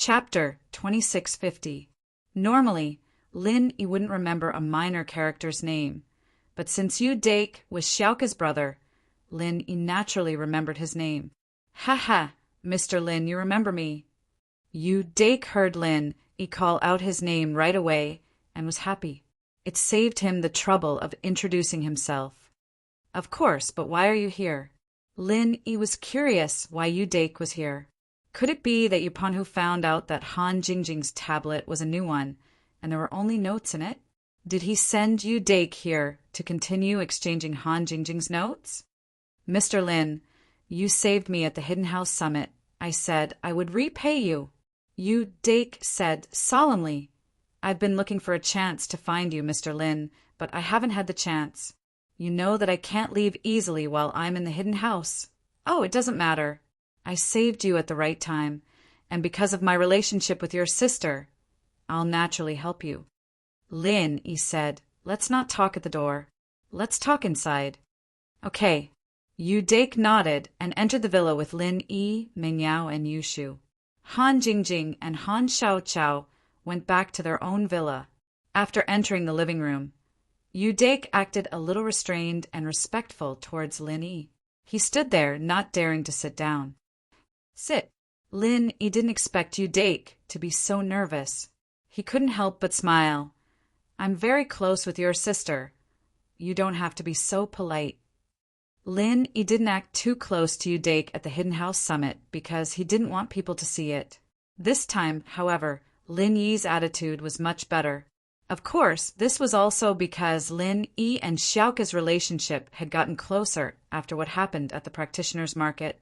Chapter 2650. Normally, Lin Yi wouldn't remember a minor character's name, but since Yu Dake was Xiaoke's brother, Lin Yi naturally remembered his name. Ha ha, Mr. Lin, you remember me. Yu Dake heard Lin Yi call out his name right away and was happy. It saved him the trouble of introducing himself. Of course, but why are you here? Lin Yi was curious why Yu Dake was here. Could it be that Yupanhu found out that Han Jingjing's tablet was a new one, and there were only notes in it? Did he send Yu Dake here to continue exchanging Han Jingjing's notes? Mr. Lin, you saved me at the Hidden House Summit. I said I would repay you. Yu Dake said solemnly. I've been looking for a chance to find you, Mr. Lin, but I haven't had the chance. You know that I can't leave easily while I'm in the hidden house. Oh, it doesn't matter. I saved you at the right time, and because of my relationship with your sister, I'll naturally help you. Lin, he said, let's not talk at the door. Let's talk inside. Okay. Yu Dake nodded and entered the villa with Lin Yi, Meng Yao, and Yu Shu. Han Jingjing and Han Xiaochao went back to their own villa. After entering the living room, Yu Dake acted a little restrained and respectful towards Lin Yi. He stood there, not daring to sit down. Sit. Lin Yi didn't expect Yu Dake to be so nervous. He couldn't help but smile. I'm very close with your sister. You don't have to be so polite. Lin Yi didn't act too close to Yu Dake at the Hidden House Summit because he didn't want people to see it. This time, however, Lin Yi's attitude was much better. Of course, this was also because Lin Yi and Xiaoke's relationship had gotten closer after what happened at the practitioner's market.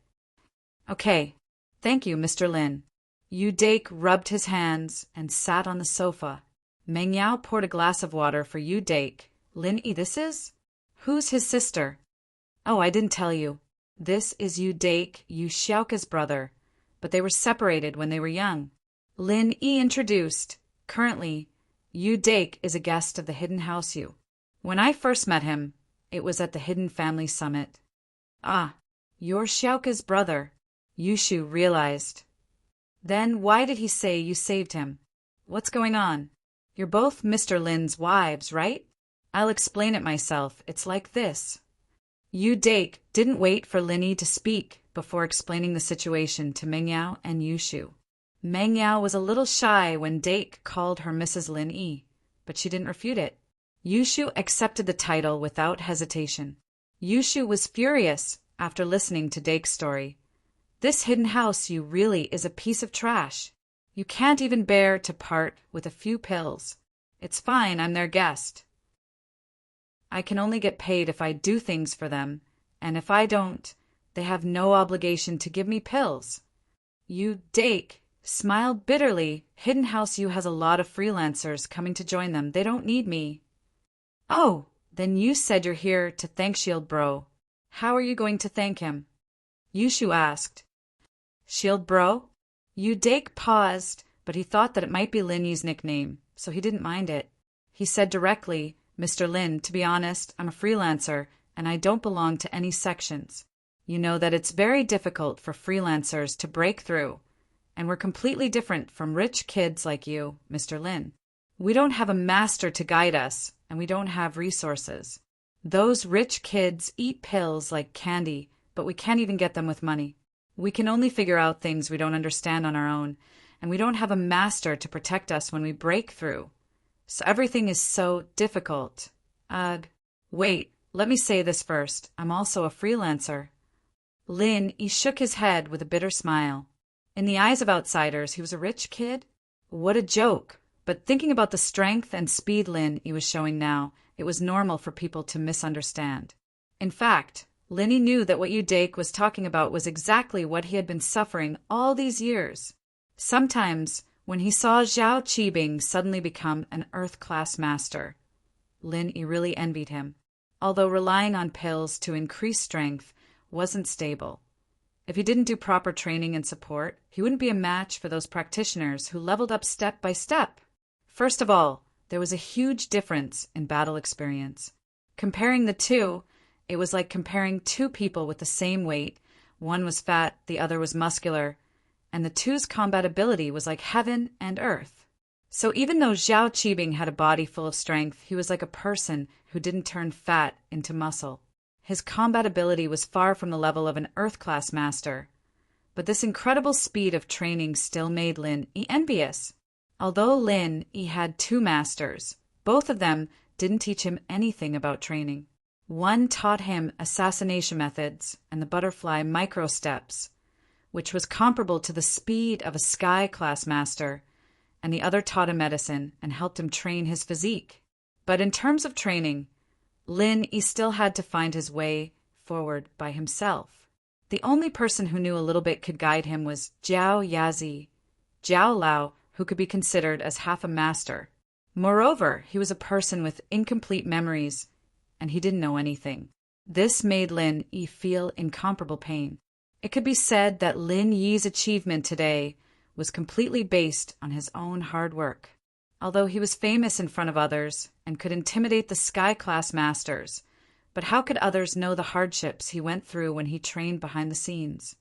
Okay. Thank you, Mr. Lin. Yu Dake rubbed his hands and sat on the sofa. Meng Yao poured a glass of water for Yu Dake. Lin Yi, this is? Who's his sister? Oh, I didn't tell you. This is Yu Dake, Yu Xiaoke's brother, but they were separated when they were young. Lin Yi introduced. Currently, Yu Dake is a guest of the Hidden House Yu. When I first met him, it was at the Hidden Family Summit. Ah, you're Xiaoke's brother, Yu Shu realized. Then why did he say you saved him? What's going on? You're both Mr. Lin's wives, right? I'll explain it myself. It's like this. Yu Dake didn't wait for Lin Yi to speak before explaining the situation to Meng Yao and Yu Shu. Meng Yao was a little shy when Dake called her Mrs. Lin Yi, but she didn't refute it. Yu Shu accepted the title without hesitation. Yu Shu was furious after listening to Dake's story. This hidden house Yu really is a piece of trash. You can't even bear to part with a few pills. It's fine, I'm their guest. I can only get paid if I do things for them, and if I don't, they have no obligation to give me pills. Yu Dake smiled bitterly. Hidden House Yu has a lot of freelancers coming to join them. They don't need me. Oh, then you said you're here to thank Shield Bro. How are you going to thank him? Yu Shu asked. Shield Bro? Yu Dake paused, but he thought that it might be Lin Yi's nickname, so he didn't mind it. He said directly, Mr. Lin, to be honest, I'm a freelancer, and I don't belong to any sections. You know that it's very difficult for freelancers to break through, and we're completely different from rich kids like you, Mr. Lin. We don't have a master to guide us, and we don't have resources. Those rich kids eat pills like candy, but we can't even get them with money. We can only figure out things we don't understand on our own, and we don't have a master to protect us when we break through. So everything is so difficult. Ugh. Wait, let me say this first. I'm also a freelancer. Lin Yi shook his head with a bitter smile. In the eyes of outsiders, he was a rich kid? What a joke. But thinking about the strength and speed Lin Yi was showing now, it was normal for people to misunderstand. In fact, Lin Yi knew that what Yu Dake was talking about was exactly what he had been suffering all these years. Sometimes, when he saw Zhao Qibing suddenly become an Earth-class master, Lin Yi really envied him, although relying on pills to increase strength wasn't stable. If he didn't do proper training and support, he wouldn't be a match for those practitioners who leveled up step by step. First of all, there was a huge difference in battle experience. Comparing the two, it was like comparing two people with the same weight. One was fat, the other was muscular, and the two's compatibility was like heaven and earth. So even though Zhao Qibing had a body full of strength, he was like a person who didn't turn fat into muscle. His compatibility was far from the level of an Earth-class master. But this incredible speed of training still made Lin Yi envious. Although Lin Yi had two masters, both of them didn't teach him anything about training. One taught him assassination methods and the butterfly micro-steps, which was comparable to the speed of a sky-class master, and the other taught him medicine and helped him train his physique. But in terms of training, Lin Yi still had to find his way forward by himself. The only person who knew a little bit could guide him was Jiao Yazi, Jiao Lao, who could be considered as half a master. Moreover, he was a person with incomplete memories, and he didn't know anything. This made Lin Yi feel incomparable pain. It could be said that Lin Yi's achievement today was completely based on his own hard work. Although he was famous in front of others and could intimidate the sky-class masters, but how could others know the hardships he went through when he trained behind the scenes?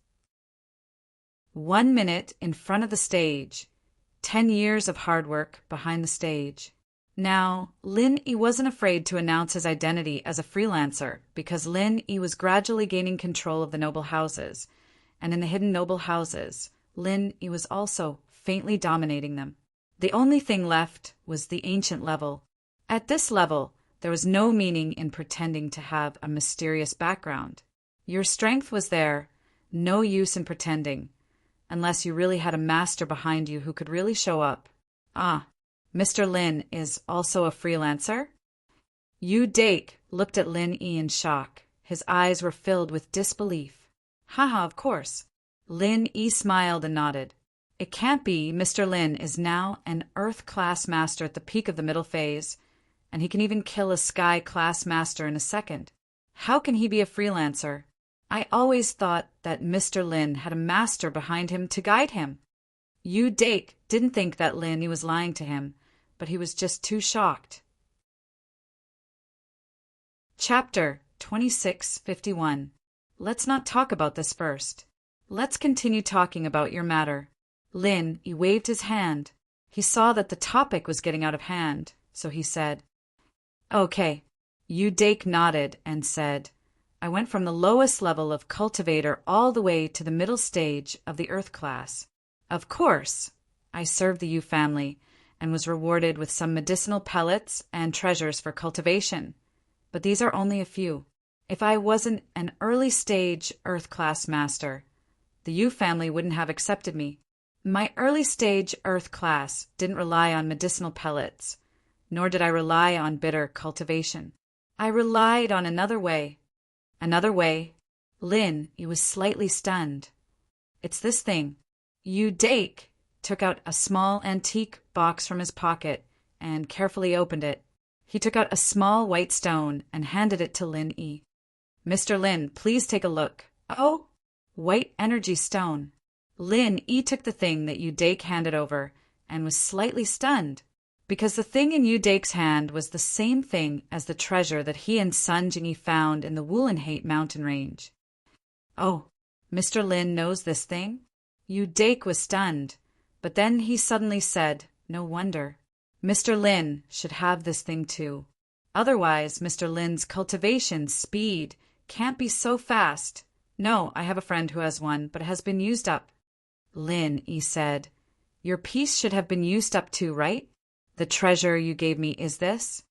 1 minute in front of the stage, 10 years of hard work behind the stage. Now, Lin Yi wasn't afraid to announce his identity as a freelancer because Lin Yi was gradually gaining control of the noble houses, and in the hidden noble houses, Lin Yi was also faintly dominating them. The only thing left was the ancient level. At this level, there was no meaning in pretending to have a mysterious background. Your strength was there, no use in pretending, unless you really had a master behind you who could really show up. Ah, Mr. Lin is also a freelancer? Yu Dake looked at Lin Yi in shock. His eyes were filled with disbelief. Haha, of course. Lin Yi smiled and nodded. It can't be. Mr. Lin is now an Earth-class master at the peak of the middle phase, and he can even kill a Sky-class master in a second. How can he be a freelancer? I always thought that Mr. Lin had a master behind him to guide him. Yu Dake didn't think that Lin Yi was lying to him, but he was just too shocked. Chapter 2651. Let's not talk about this first. Let's continue talking about your matter. Lin Yi waved his hand. He saw that the topic was getting out of hand, so he said, Okay. Yu Dake nodded and said, I went from the lowest level of cultivator all the way to the middle stage of the Earth class. Of course, I served the Yu family and was rewarded with some medicinal pellets and treasures for cultivation, but these are only a few. If I wasn't an early stage Earth class master, the Yu family wouldn't have accepted me. My early stage Earth class didn't rely on medicinal pellets, nor did I rely on bitter cultivation. I relied on another way. Another way? Lin Yi was slightly stunned. It's this thing. Yu Dake took out a small antique box from his pocket and carefully opened it. He took out a small white stone and handed it to Lin Yi. Mr. Lin, please take a look. Oh, white energy stone. Lin Yi took the thing that Yu Dake handed over and was slightly stunned, because the thing in Yu Dake's hand was the same thing as the treasure that he and Sun Jingyi found in the Wulenhate mountain range. Oh, Mr. Lin knows this thing? Yu Dake was stunned, but then he suddenly said, no wonder. Mr. Lin should have this thing too. Otherwise, Mr. Lin's cultivation speed can't be so fast. No, I have a friend who has one, but it has been used up. Lin Yi said, Your piece should have been used up too, right? The treasure you gave me is this?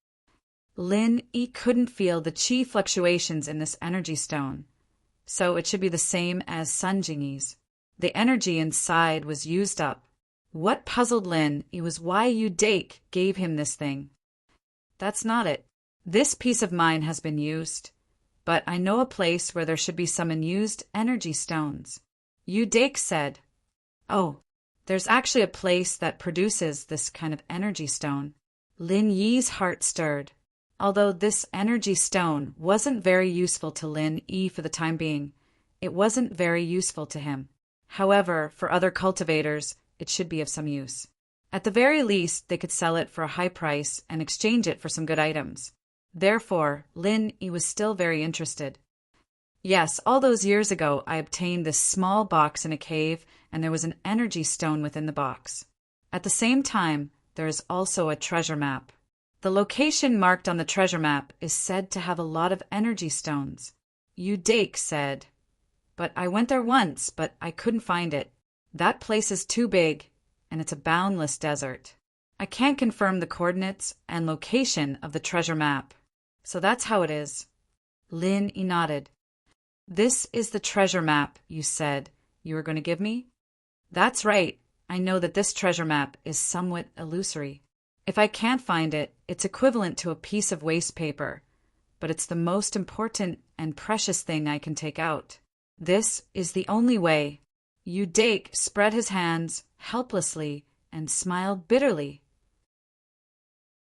Lin Yi couldn't feel the chi fluctuations in this energy stone, so it should be the same as Sun Jingyi's. The energy inside was used up. What puzzled Lin Yi was why Yu Dake gave him this thing. That's not it. This piece of mine has been used, but I know a place where there should be some unused energy stones. Yu Dake said, Oh, there's actually a place that produces this kind of energy stone. Lin Yi's heart stirred. Although this energy stone wasn't very useful to Lin Yi for the time being, it wasn't very useful to him. However, for other cultivators, it should be of some use. At the very least, they could sell it for a high price and exchange it for some good items. Therefore, Lin Yi was still very interested. Yes, all those years ago, I obtained this small box in a cave, and there was an energy stone within the box. At the same time, there is also a treasure map. The location marked on the treasure map is said to have a lot of energy stones. Udake said, "But I went there once, but I couldn't find it. That place is too big, and it's a boundless desert. I can't confirm the coordinates and location of the treasure map. So that's how it is." Lin nodded. "This is the treasure map you said you were going to give me?" "That's right. I know that this treasure map is somewhat illusory. If I can't find it, it's equivalent to a piece of waste paper, but it's the most important and precious thing I can take out. This is the only way." Udake spread his hands helplessly and smiled bitterly.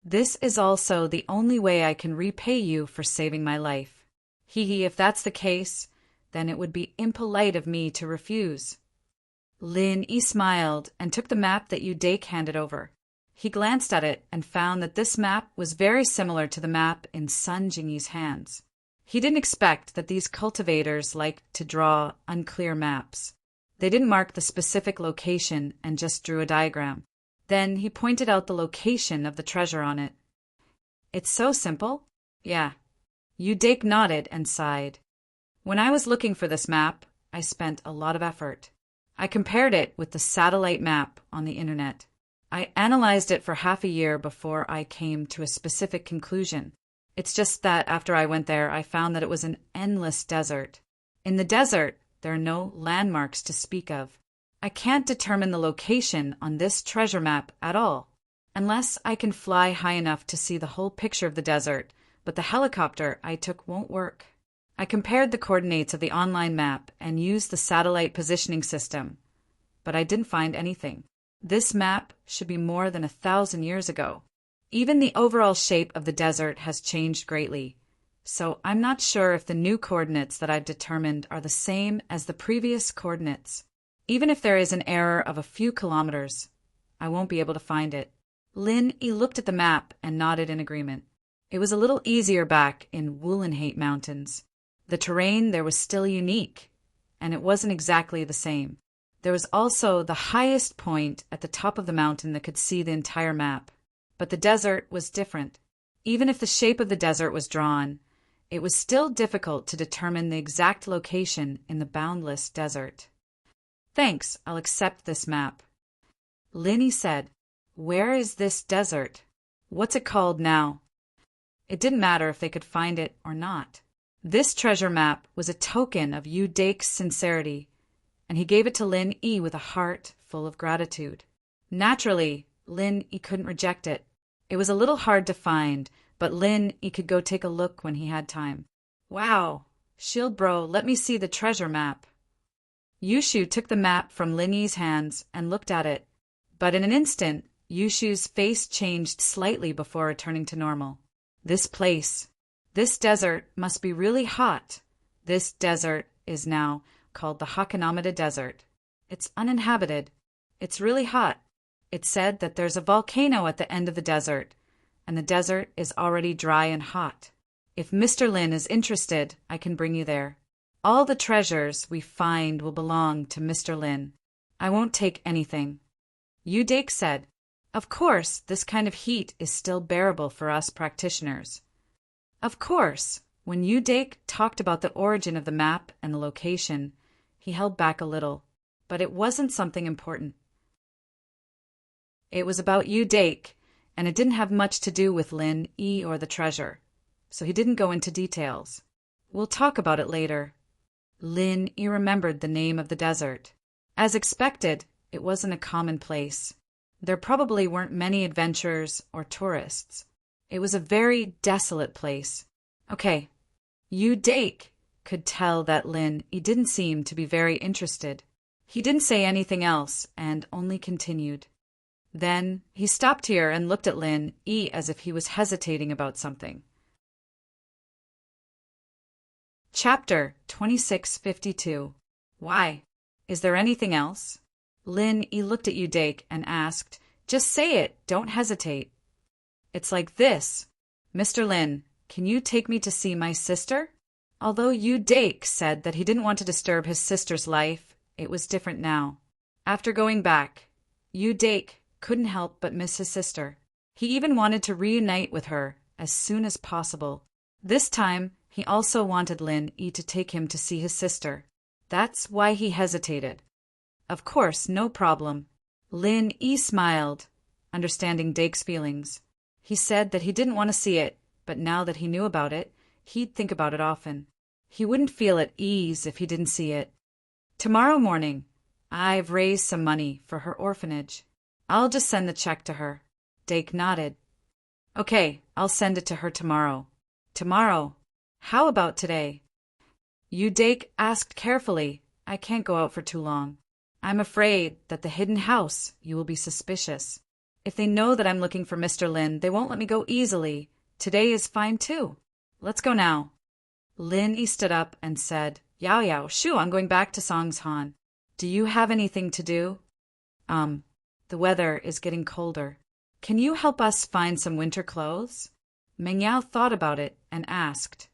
"This is also the only way I can repay you for saving my life. If that's the case, then it would be impolite of me to refuse." Lin smiled and took the map that Udake handed over. He glanced at it and found that this map was very similar to the map in Sun Jingyi's hands. He didn't expect that these cultivators liked to draw unclear maps. They didn't mark the specific location and just drew a diagram. Then he pointed out the location of the treasure on it. "It's so simple?" "Yeah." Udake nodded and sighed. "When I was looking for this map, I spent a lot of effort. I compared it with the satellite map on the internet. I analyzed it for half a year before I came to a specific conclusion. It's just that after I went there, I found that it was an endless desert. In the desert, there are no landmarks to speak of. I can't determine the location on this treasure map at all, unless I can fly high enough to see the whole picture of the desert, but the helicopter I took won't work. I compared the coordinates of the online map and used the satellite positioning system, but I didn't find anything. This map should be more than 1,000 years ago. Even the overall shape of the desert has changed greatly, so I'm not sure if the new coordinates that I've determined are the same as the previous coordinates. Even if there is an error of a few kilometers, I won't be able to find it." Lin looked at the map and nodded in agreement. It was a little easier back in Woolenhate Mountains. The terrain there was still unique, and it wasn't exactly the same. There was also the highest point at the top of the mountain that could see the entire map. But the desert was different. Even if the shape of the desert was drawn, it was still difficult to determine the exact location in the boundless desert. "Thanks, I'll accept this map." Lin said, "Where is this desert? What's it called now?" It didn't matter if they could find it or not. This treasure map was a token of Udake's sincerity, and he gave it to Lin with a heart full of gratitude. Naturally, Lin couldn't reject it. It was a little hard to find, but Lin could go take a look when he had time. "Wow, Shield Bro, let me see the treasure map." Yushu took the map from Lin's hands and looked at it, but in an instant, Yushu's face changed slightly before returning to normal. "This place, this desert must be really hot. This desert is now called the Hakanamada Desert. It's uninhabited. It's really hot. It's said that there's a volcano at the end of the desert, and the desert is already dry and hot. If Mr. Lin is interested, I can bring you there. All the treasures we find will belong to Mr. Lin. I won't take anything." Udake said, "Of course, this kind of heat is still bearable for us practitioners." Of course, when Udake talked about the origin of the map and the location, he held back a little, but it wasn't something important. It was about Udake, and it didn't have much to do with Lin or the treasure, so he didn't go into details. We'll talk about it later. Lin remembered the name of the desert. As expected, it wasn't a common place. There probably weren't many adventurers or tourists. It was a very desolate place. Okay, Udake could tell that Lin didn't seem to be very interested. He didn't say anything else and only continued. Then he stopped here and looked at Lin as if he was hesitating about something. Chapter 2652. Why? Is there anything else? Lin looked at Udake and asked, "Just say it, don't hesitate." "It's like this. Mr. Lin, can you take me to see my sister?" Although Yu Dake said that he didn't want to disturb his sister's life, it was different now. After going back, Yu Dake couldn't help but miss his sister. He even wanted to reunite with her as soon as possible. This time, he also wanted Lin Yi to take him to see his sister. That's why he hesitated. Of course, no problem. Lin Yi smiled, understanding Dake's feelings. He said that he didn't want to see it, but now that he knew about it, he'd think about it often. He wouldn't feel at ease if he didn't see it. Tomorrow morning, I've raised some money for her orphanage. I'll just send the check to her. Dake nodded. Okay, I'll send it to her tomorrow. Tomorrow? How about today? Yu Dake asked carefully. I can't go out for too long. I'm afraid that the hidden house, you will be suspicious. If they know that I'm looking for Mr. Lin, they won't let me go easily. Today is fine too. Let's go now. Lin Yi stood up and said, Yao Yao, shoo, I'm going back to Songshan. Do you have anything to do? The weather is getting colder. Can you help us find some winter clothes? Meng Yao thought about it and asked.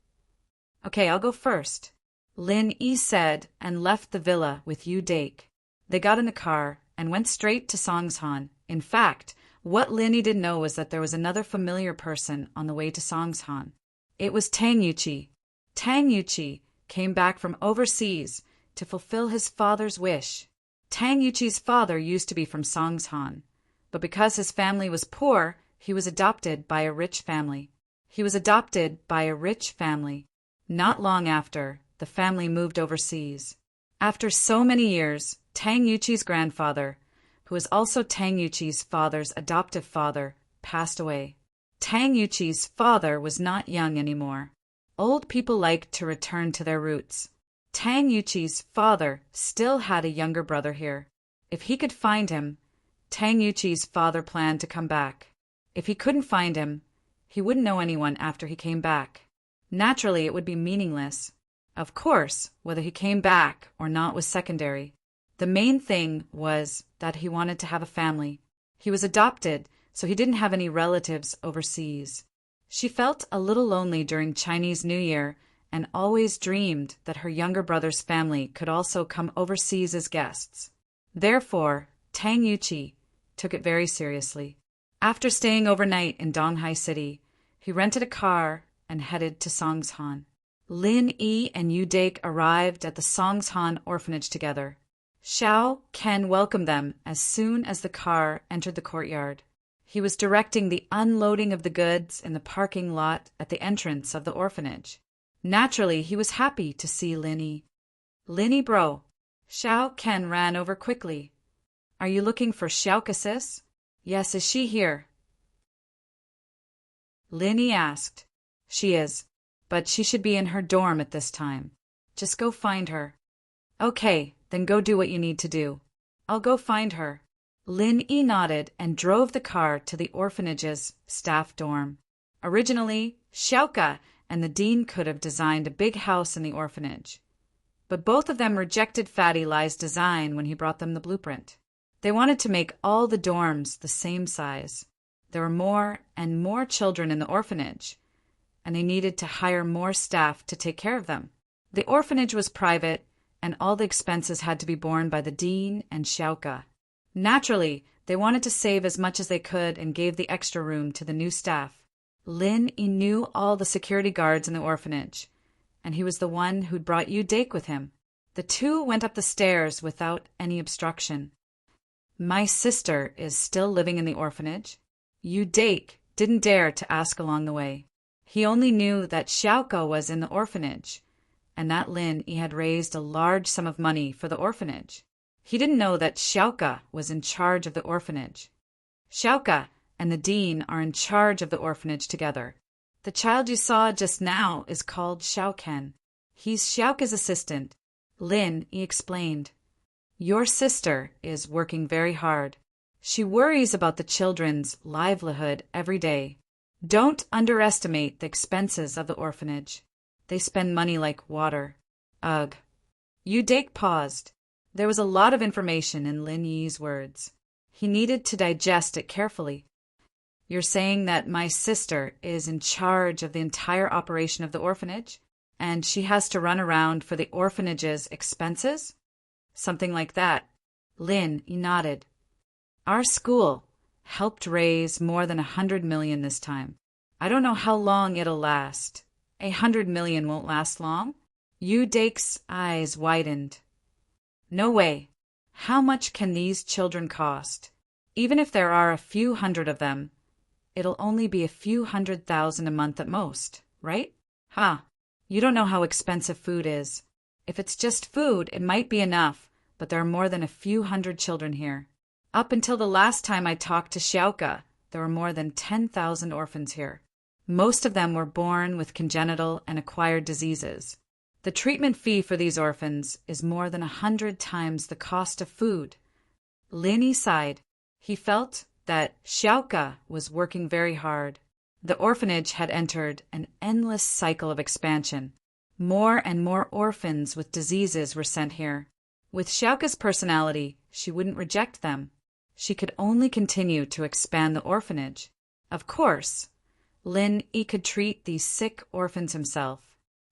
Okay, I'll go first. Lin Yi said and left the villa with Yu Dake. They got in the car and went straight to Songshan. In fact, what Lin Yi didn't know was that there was another familiar person on the way to Songshan. It was Tang Yuqi. Tang Yuqi came back from overseas to fulfill his father's wish. Tang Yuqi's father used to be from Songshan, but because his family was poor, he was adopted by a rich family. Not long after, the family moved overseas. After so many years, Tang Yuqi's grandfather, who was also Tang Yuqi's father's adoptive father, passed away. Tang Yuqi's father was not young anymore. Old people liked to return to their roots. Tang Yuqi's father still had a younger brother here. If he could find him, Tang Yuqi's father planned to come back. If he couldn't find him, he wouldn't know anyone after he came back. Naturally, it would be meaningless. Of course, whether he came back or not was secondary. The main thing was that he wanted to have a family. He was adopted, so he didn't have any relatives overseas. She felt a little lonely during Chinese New Year and always dreamed that her younger brother's family could also come overseas as guests. Therefore, Tang Yuqi took it very seriously. After staying overnight in Donghai City, he rented a car and headed to Songshan. Lin Yi and Yu Dake arrived at the Songshan orphanage together. Xiao Ken welcomed them as soon as the car entered the courtyard. He was directing the unloading of the goods in the parking lot at the entrance of the orphanage. Naturally, he was happy to see Lin Yi. Lin Yi bro. Xiao Ken ran over quickly. Are you looking for Xiaoka sis? Yes, is she here? Lin Yi asked. She is, but she should be in her dorm at this time. Just go find her. Okay, then go do what you need to do. I'll go find her. Lin Yi nodded and drove the car to the orphanage's staff dorm. Originally, Xiaoka and the dean could have designed a big house in the orphanage, but both of them rejected Fatty Lai's design when he brought them the blueprint. They wanted to make all the dorms the same size. There were more and more children in the orphanage, and they needed to hire more staff to take care of them. The orphanage was private, and all the expenses had to be borne by the dean and Xiaoka. Naturally, they wanted to save as much as they could and gave the extra room to the new staff. Lin Yi knew all the security guards in the orphanage, and he was the one who'd brought Yu Dake with him. The two went up the stairs without any obstruction. My sister is still living in the orphanage? Yu Dake didn't dare to ask along the way. He only knew that Xiaoka was in the orphanage, and that Lin Yi had raised a large sum of money for the orphanage. He didn't know that Xiaoka was in charge of the orphanage. Xiaoka and the dean are in charge of the orphanage together. The child you saw just now is called Xiao Ken. He's Xiaoka's assistant. Lin Yi explained. Your sister is working very hard. She worries about the children's livelihood every day. Don't underestimate the expenses of the orphanage. They spend money like water. Ugh. Yu Dake paused. There was a lot of information in Lin Yi's words. He needed to digest it carefully. You're saying that my sister is in charge of the entire operation of the orphanage? And she has to run around for the orphanage's expenses? Something like that. Lin nodded. Our school helped raise more than 100 million this time. I don't know how long it'll last. 100 million won't last long? Yu Dake's eyes widened. No way. How much can these children cost? Even if there are a few hundred of them, it'll only be a few 100,000 a month at most, right? Ha! You don't know how expensive food is. If it's just food, it might be enough, but there are more than a few hundred children here. Up until the last time I talked to Xiaoka, there were more than 10,000 orphans here. Most of them were born with congenital and acquired diseases. The treatment fee for these orphans is more than 100 times the cost of food. Lin sighed. He felt that Xiaoka was working very hard. The orphanage had entered an endless cycle of expansion. More and more orphans with diseases were sent here. With Xiaoka's personality, she wouldn't reject them. She could only continue to expand the orphanage. Of course, Lin Yi could treat these sick orphans himself.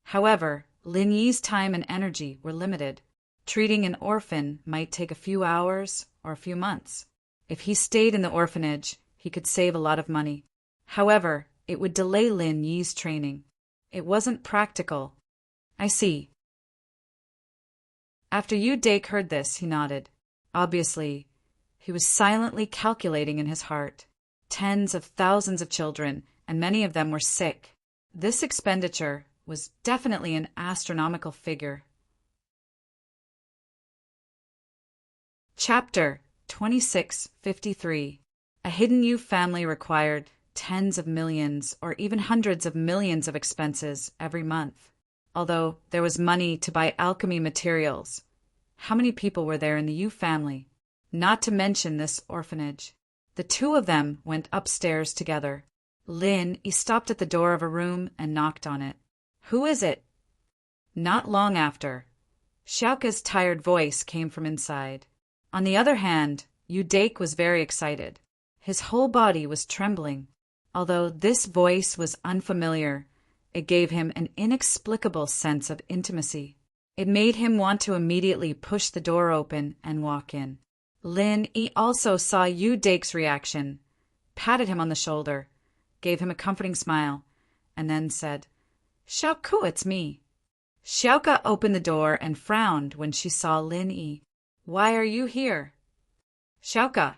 However, Lin Yi's time and energy were limited. Treating an orphan might take a few hours or a few months. If he stayed in the orphanage, he could save a lot of money. However, it would delay Lin Yi's training. It wasn't practical. I see. After Yu Dake heard this, he nodded. Obviously, he was silently calculating in his heart. Tens of thousands of children, and many of them were sick. This expenditure was definitely an astronomical figure. Chapter 2653. A hidden Yu family required tens of millions or even hundreds of millions of expenses every month. Although there was money to buy alchemy materials, how many people were there in the Yu family? Not to mention this orphanage. The two of them went upstairs together. Lin stopped at the door of a room and knocked on it. Who is it? Not long after, Xiaoka's tired voice came from inside. On the other hand, Yu Dake was very excited. His whole body was trembling. Although this voice was unfamiliar, it gave him an inexplicable sense of intimacy. It made him want to immediately push the door open and walk in. Lin Yi also saw Yu Dake's reaction, patted him on the shoulder, gave him a comforting smile, and then said, "Xiaoku, it's me." Xiaoka opened the door and frowned when she saw Lin Yi. "Why are you here?" "Xiaoka,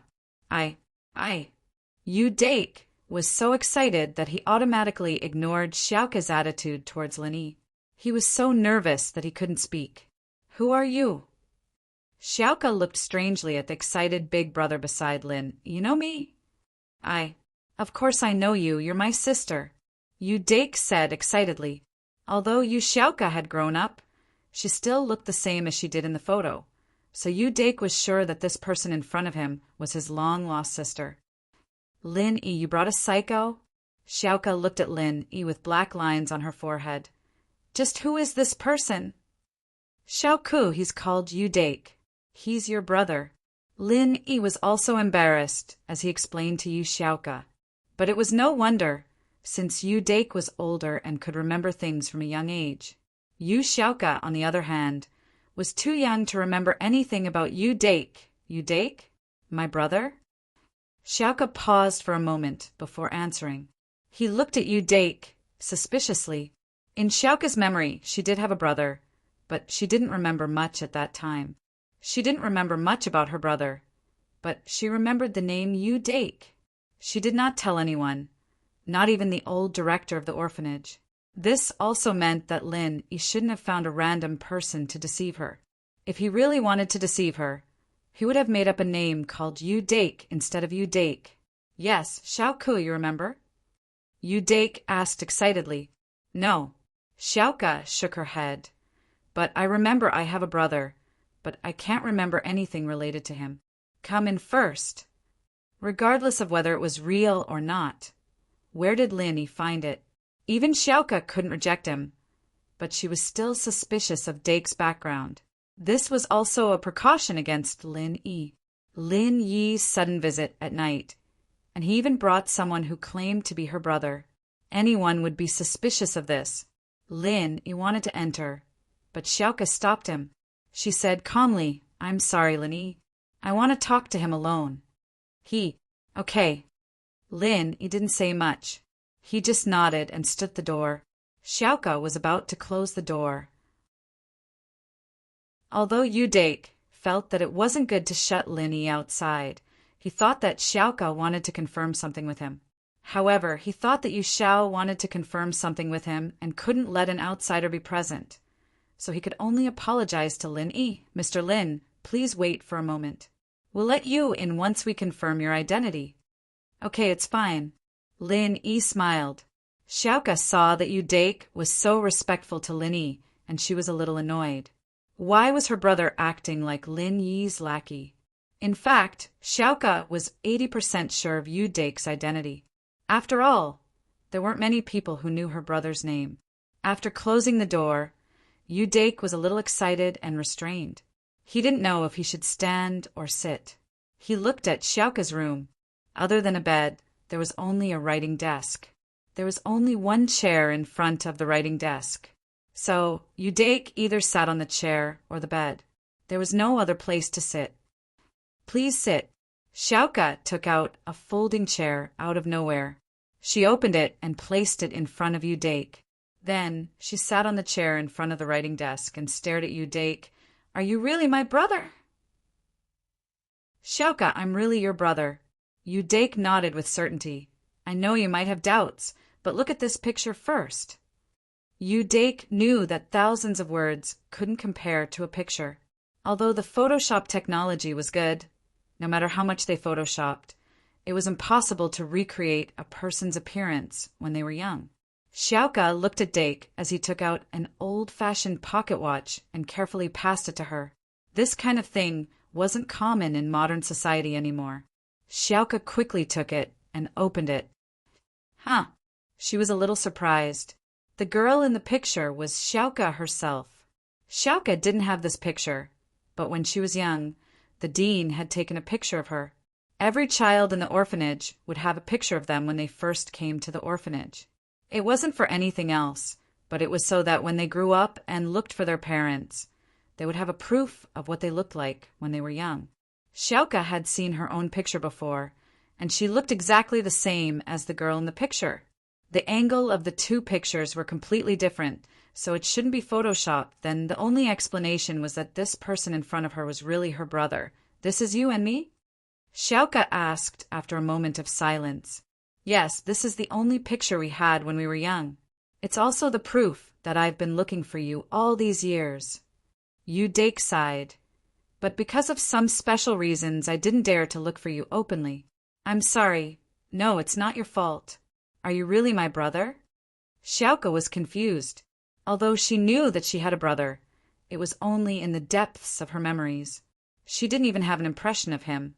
Yu Dake was so excited that he automatically ignored Xiaoka's attitude towards Lin Yi. He was so nervous that he couldn't speak. "Who are you?" Xiaoka looked strangely at the excited big brother beside Lin. "You know me?" Of course I know you. You're my sister," Yu Dake said excitedly. Although Yu Xiaoka had grown up, she still looked the same as she did in the photo. So Yu Dake was sure that this person in front of him was his long-lost sister. "Lin Yi, you brought a psycho?" Xiaoka looked at Lin Yi with black lines on her forehead. "Just who is this person?" "Xiaoku, he's called Yu Dake. He's your brother." Lin Yi was also embarrassed as he explained to Yu Xiaoka. But it was no wonder, since Yu Dake was older and could remember things from a young age. Yu Xiaoka, on the other hand, was too young to remember anything about Yu Dake. "Yu Dake? My brother?" Xiaoka paused for a moment before answering. He looked at Yu Dake suspiciously. In Xiaoka's memory, she did have a brother, but she didn't remember much at that time. She didn't remember much about her brother, but she remembered the name Yu Dake. She did not tell anyone, not even the old director of the orphanage. This also meant that Lin Yi shouldn't have found a random person to deceive her. If he really wanted to deceive her, he would have made up a name called Yu Dake instead of Yu Dake. "Yes, Xiaoku, you remember?" Yu Dake asked excitedly. "No." Xiaoka shook her head. "But I remember I have a brother, but I can't remember anything related to him. Come in first." Regardless of whether it was real or not, where did Lin Yi find it? Even Xiaoka couldn't reject him, but she was still suspicious of Dake's background. This was also a precaution against Lin Yi. Lin Yi's sudden visit at night, and he even brought someone who claimed to be her brother. Anyone would be suspicious of this. Lin, he wanted to enter, but Xiaoka stopped him. She said calmly, "I'm sorry, Lin. I want to talk to him alone." Okay. Lin, he didn't say much. He just nodded and stood at the door. Xiaoka was about to close the door. Although Yudake felt that it wasn't good to shut Lin outside, he thought that Xiaoka wanted to confirm something with him. However, he thought that Yu Xiao wanted to confirm something with him and couldn't let an outsider be present. So he could only apologize to Lin Yi. "Mr. Lin, please wait for a moment. We'll let you in once we confirm your identity." "Okay, it's fine." Lin Yi smiled. Xiaoka saw that Yudake was so respectful to Lin Yi, and she was a little annoyed. Why was her brother acting like Lin Yi's lackey? In fact, Xiaoka was 80% sure of Yudake's identity. After all, there weren't many people who knew her brother's name. After closing the door, Yudake was a little excited and restrained. He didn't know if he should stand or sit. He looked at Xiaoka's room. Other than a bed, there was only a writing desk. There was only one chair in front of the writing desk. So Yudake either sat on the chair or the bed. There was no other place to sit. "Please sit." Xiaoka took out a folding chair out of nowhere. She opened it and placed it in front of Yudake. Then she sat on the chair in front of the writing desk and stared at Yudake. "Are you really my brother?" "Xiaoka, I'm really your brother." Yudake nodded with certainty. "I know you might have doubts, but look at this picture first." Yudake knew that thousands of words couldn't compare to a picture. Although the Photoshop technology was good, no matter how much they Photoshopped, it was impossible to recreate a person's appearance when they were young. Xiaoka looked at Dake as he took out an old-fashioned pocket watch and carefully passed it to her. This kind of thing wasn't common in modern society anymore. Xiaoka quickly took it and opened it. She was a little surprised. The girl in the picture was Xiaoka herself. Xiaoka didn't have this picture, but when she was young, the dean had taken a picture of her. Every child in the orphanage would have a picture of them when they first came to the orphanage. It wasn't for anything else, but it was so that when they grew up and looked for their parents, they would have a proof of what they looked like when they were young. Xiaoka had seen her own picture before, and she looked exactly the same as the girl in the picture. The angle of the two pictures were completely different, so it shouldn't be photoshopped. Then the only explanation was that this person in front of her was really her brother. "This is you and me?" Xiaoka asked after a moment of silence. "Yes, this is the only picture we had when we were young. It's also the proof that I've been looking for you all these years." Yudake sighed. "But because of some special reasons, I didn't dare to look for you openly. I'm sorry. No, it's not your fault. Are you really my brother?" Xiaoka was confused. Although she knew that she had a brother, it was only in the depths of her memories. She didn't even have an impression of him.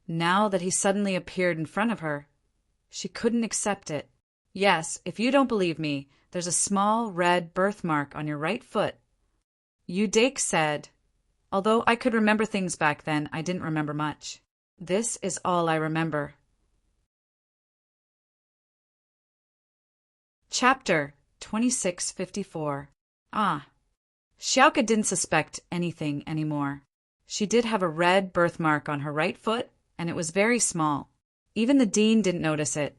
Now that he suddenly appeared in front of her, she couldn't accept it. "Yes, if you don't believe me, there's a small red birthmark on your right foot." Yudake said, "Although I could remember things back then, I didn't remember much. This is all I remember." Chapter 2654. Xiaoka didn't suspect anything anymore. She did have a red birthmark on her right foot, and it was very small. Even the dean didn't notice it,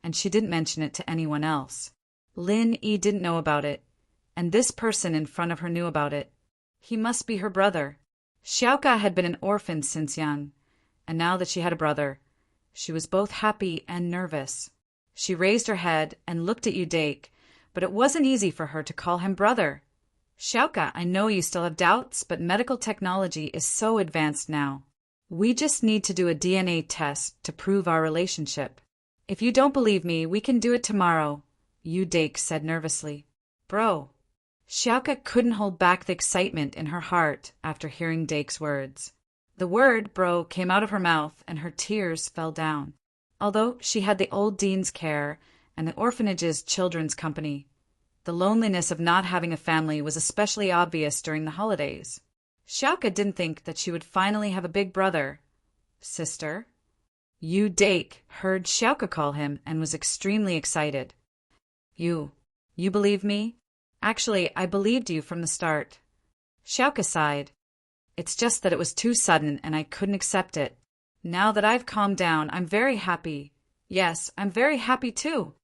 and she didn't mention it to anyone else. Lin Yi didn't know about it, and this person in front of her knew about it. He must be her brother. Xiaoka had been an orphan since young, and now that she had a brother, she was both happy and nervous. She raised her head and looked at Yudake, but it wasn't easy for her to call him brother. "Xiaoka, I know you still have doubts, but medical technology is so advanced now. We just need to do a DNA test to prove our relationship. If you don't believe me, we can do it tomorrow," Yudake said nervously. "Bro." Xiaoka couldn't hold back the excitement in her heart after hearing Dake's words. The word bro came out of her mouth and her tears fell down. Although she had the old dean's care and the orphanage's children's company, the loneliness of not having a family was especially obvious during the holidays. Xiaoka didn't think that she would finally have a big brother. "Sister?" Yudake heard Xiaoka call him and was extremely excited. "You, You believe me? Actually, I believed you from the start. Xiaoka sighed. It's just that it was too sudden and I couldn't accept it. Now that I've calmed down, I'm very happy. Yes, I'm very happy too.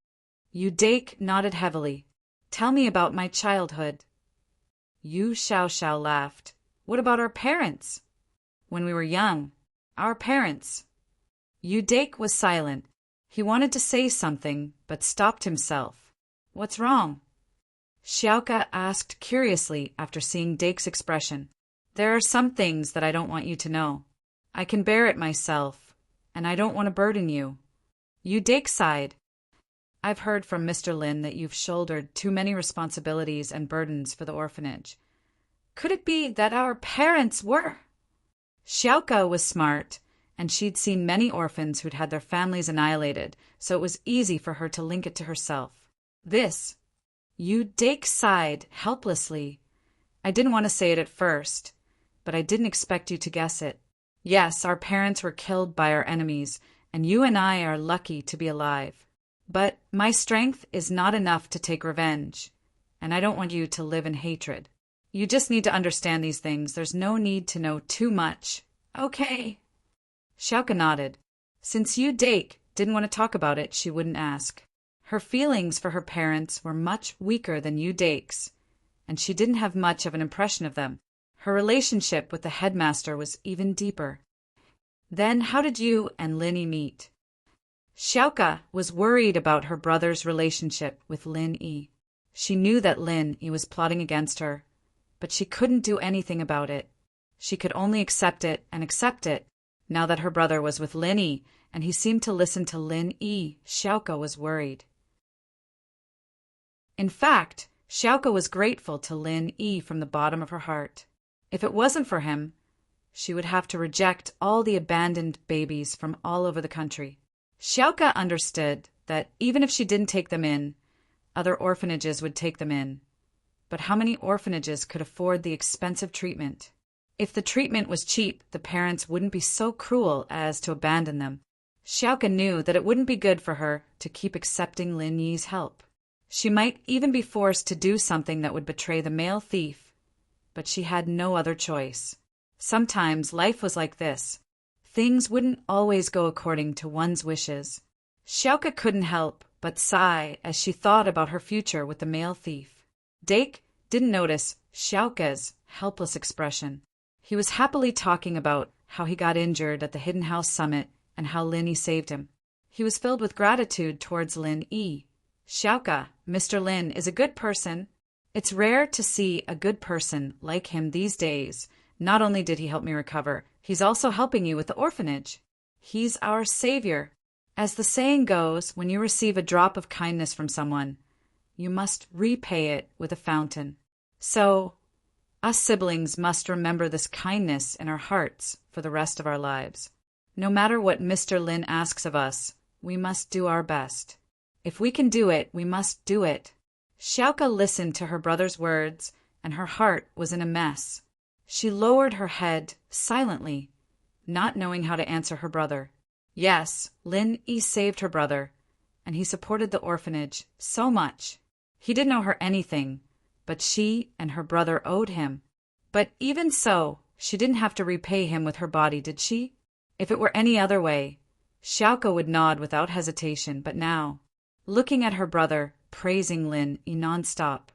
Yu Dake nodded heavily. Tell me about my childhood. Yu Xiao laughed. What about our parents? When we were young. Our parents. Yu Dake was silent. He wanted to say something, but stopped himself. What's wrong? Xiaoka asked curiously after seeing Dake's expression. There are some things that I don't want you to know. I can bear it myself, and I don't want to burden you. Yu Dake sighed. I've heard from Mr. Lin that you've shouldered too many responsibilities and burdens for the orphanage. Could it be that our parents were? Xiaoka was smart, and she'd seen many orphans who'd had their families annihilated, so it was easy for her to link it to herself. Yu Dake sighed helplessly. I didn't want to say it at first, but I didn't expect you to guess it. Yes, our parents were killed by our enemies, and you and I are lucky to be alive. But my strength is not enough to take revenge, and I don't want you to live in hatred. You just need to understand these things. There's no need to know too much. Okay. Xiaoka nodded. Since Yu Dake didn't want to talk about it, she wouldn't ask. Her feelings for her parents were much weaker than Yu Dake's, and she didn't have much of an impression of them. Her relationship with the headmaster was even deeper. Then how did you and Lin meet? Xiaoka was worried about her brother's relationship with Lin Yi. She knew that Lin Yi was plotting against her, but she couldn't do anything about it. She could only accept it now that her brother was with Lin Yi, and he seemed to listen to Lin Yi. Xiaoka was worried. In fact, Xiaoka was grateful to Lin Yi from the bottom of her heart. If it wasn't for him, she would have to reject all the abandoned babies from all over the country. Xiaoka understood that even if she didn't take them in, other orphanages would take them in. But how many orphanages could afford the expensive treatment? If the treatment was cheap, the parents wouldn't be so cruel as to abandon them. Xiaoka knew that it wouldn't be good for her to keep accepting Lin Yi's help. She might even be forced to do something that would betray the male thief, but she had no other choice. Sometimes life was like this. Things wouldn't always go according to one's wishes. Xiaoka couldn't help but sigh as she thought about her future with the male thief. Dake didn't notice Xiaoka's helpless expression. He was happily talking about how he got injured at the Hidden House Summit and how Lin Yi saved him. He was filled with gratitude towards Lin Yi. Xiaoka, Mr. Lin is a good person. It's rare to see a good person like him these days. Not only did he help me recover, he's also helping you with the orphanage. He's our savior. As the saying goes, when you receive a drop of kindness from someone, you must repay it with a fountain. So, us siblings must remember this kindness in our hearts for the rest of our lives. No matter what Mr. Lin asks of us, we must do our best. If we can do it, we must do it. Xiaoka listened to her brother's words, and her heart was in a mess. She lowered her head silently, not knowing how to answer her brother. Yes, Lin Yi saved her brother, and he supported the orphanage so much. He didn't owe her anything, but she and her brother owed him. But even so, she didn't have to repay him with her body, did she? If it were any other way, Xiaoka would nod without hesitation, but now, looking at her brother, praising Lin Yi non-stop,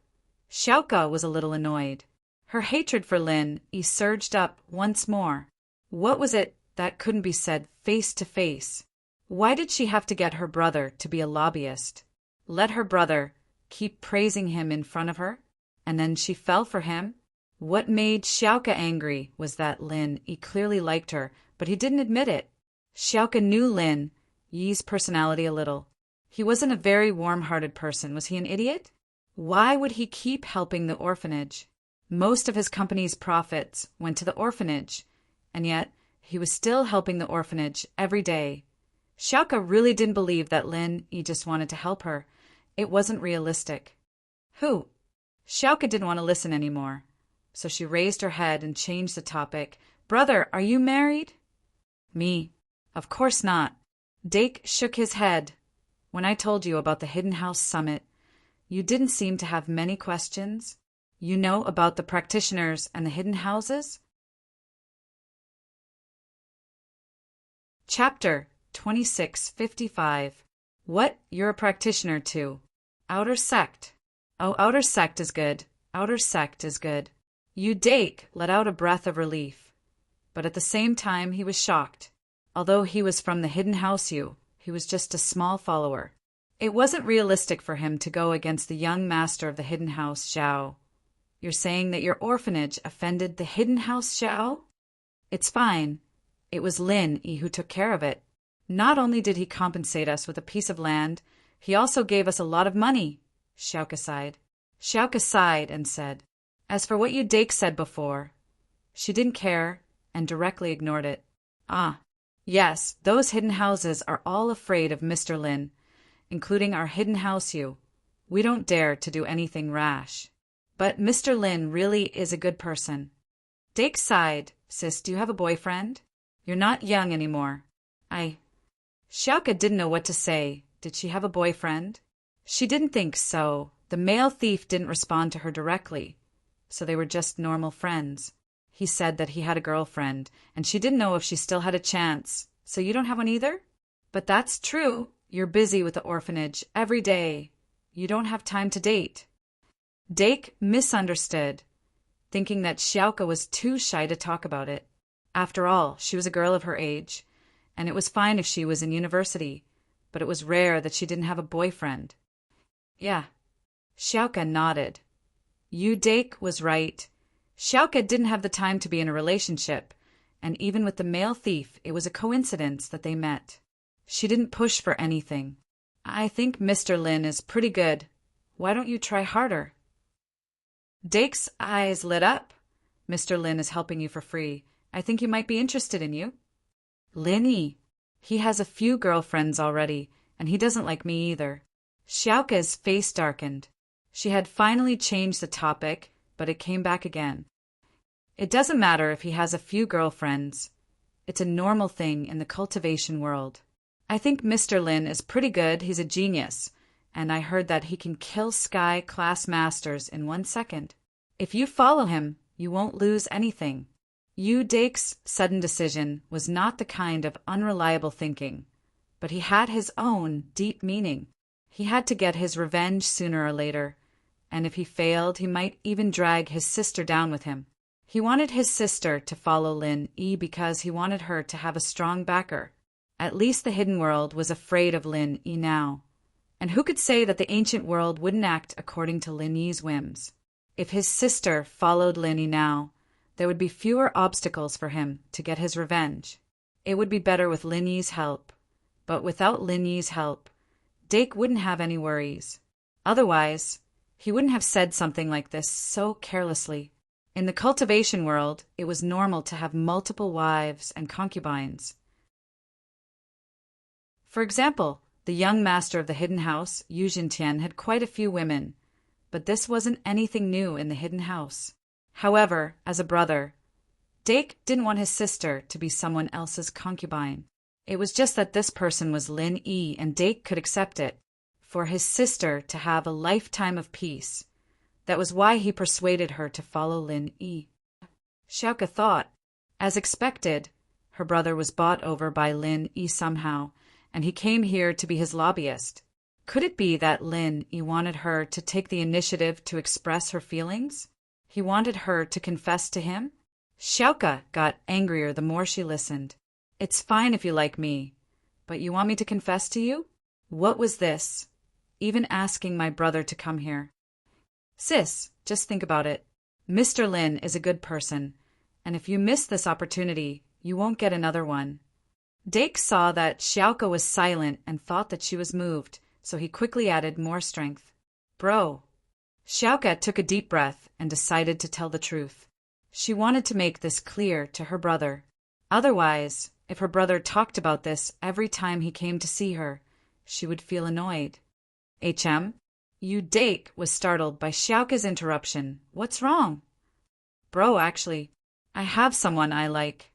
Xiaoka was a little annoyed. Her hatred for Lin Yi surged up once more. What was it that couldn't be said face to face? Why did she have to get her brother to be a lobbyist? Let her brother keep praising him in front of her, and then she fell for him? What made Xiaoka angry was that Lin Yi clearly liked her, but he didn't admit it. Xiaoka knew Lin Yi's personality a little. He wasn't a very warm-hearted person. Was he an idiot? Why would he keep helping the orphanage? Most of his company's profits went to the orphanage, and yet he was still helping the orphanage every day. Xiaoka really didn't believe that Lin Yi just wanted to help her. It wasn't realistic. Who? Xiaoka didn't want to listen anymore, so she raised her head and changed the topic. Brother, are you married? Me? Of course not. Dake shook his head. When I told you about the Hidden House Summit, You didn't seem to have many questions. You know about the practitioners and the hidden houses? Chapter 2655. What you're a practitioner to. Outer sect. Oh, outer sect is good. Outer sect is good. Dake let out a breath of relief. But at the same time he was shocked. Although he was from the hidden house, he was just a small follower. It wasn't realistic for him to go against the young master of the hidden house, Zhao. You're saying that your orphanage offended the hidden house, Zhao? It's fine. It was Lin Yi who took care of it. Not only did he compensate us with a piece of land, he also gave us a lot of money, Xiaoke sighed. Xiaoke sighed and said, as for what Dake said before, she didn't care and directly ignored it. Ah, yes, those hidden houses are all afraid of Mr. Lin, including our hidden house you. We don't dare to do anything rash. But Mr. Lin really is a good person. Dake sighed. Sis, do you have a boyfriend? You're not young anymore. Xiaoke didn't know what to say. Did she have a boyfriend? She didn't think so. The male thief didn't respond to her directly, so they were just normal friends. He said that he had a girlfriend, and she didn't know if she still had a chance. So you don't have one either? But that's true. You're busy with the orphanage every day. You don't have time to date. Dake misunderstood, thinking that Xiaoke was too shy to talk about it. After all, she was a girl of her age, and it was fine if she was in university, but it was rare that she didn't have a boyfriend. Yeah. Xiaoke nodded. Dake was right. Xiaoke didn't have the time to be in a relationship, and even with the male thief, it was a coincidence that they met. She didn't push for anything. I think Mr. Lin is pretty good. Why don't you try harder? Dake's eyes lit up. Mr. Lin is helping you for free. I think he might be interested in you. Linny. He has a few girlfriends already, and he doesn't like me either. Xiaoke's face darkened. She had finally changed the topic, but it came back again. It doesn't matter if he has a few girlfriends. It's a normal thing in the cultivation world. I think Mr. Lin is pretty good. He's a genius, and I heard that he can kill Sky class masters in 1 second. If you follow him, you won't lose anything. Dake's sudden decision was not the kind of unreliable thinking, but he had his own deep meaning. He had to get his revenge sooner or later, and if he failed, he might even drag his sister down with him. He wanted his sister to follow Lin Yi because he wanted her to have a strong backer. At least the hidden world was afraid of Lin Yi now. And who could say that the ancient world wouldn't act according to Lin Yi's whims? If his sister followed Lin Yi now, there would be fewer obstacles for him to get his revenge. It would be better with Lin Yi's help. But without Lin Yi's help, Dake wouldn't have any worries. Otherwise, he wouldn't have said something like this so carelessly. In the cultivation world, it was normal to have multiple wives and concubines. For example, the young master of the hidden house, Yu Jintian, had quite a few women, but this wasn't anything new in the hidden house. However, as a brother, Dake didn't want his sister to be someone else's concubine. It was just that this person was Lin Yi, and Dake could accept it, for his sister to have a lifetime of peace. That was why he persuaded her to follow Lin Yi. Xiaoke thought. As expected, her brother was bought over by Lin Yi somehow, and he came here to be his lobbyist. Could it be that Lin Yi wanted her to take the initiative to express her feelings? He wanted her to confess to him? Xiaoke got angrier the more she listened. It's fine if you like me, but you want me to confess to you? What was this? Even asking my brother to come here. Sis, just think about it. Mr. Lin is a good person, and if you miss this opportunity, you won't get another one. Dake saw that Xiaoke was silent and thought that she was moved, so he quickly added more strength. Bro. Xiaoke took a deep breath and decided to tell the truth. She wanted to make this clear to her brother. Otherwise, if her brother talked about this every time he came to see her, she would feel annoyed. Dake was startled by Xiaoke's interruption. What's wrong? Bro, actually, I have someone I like.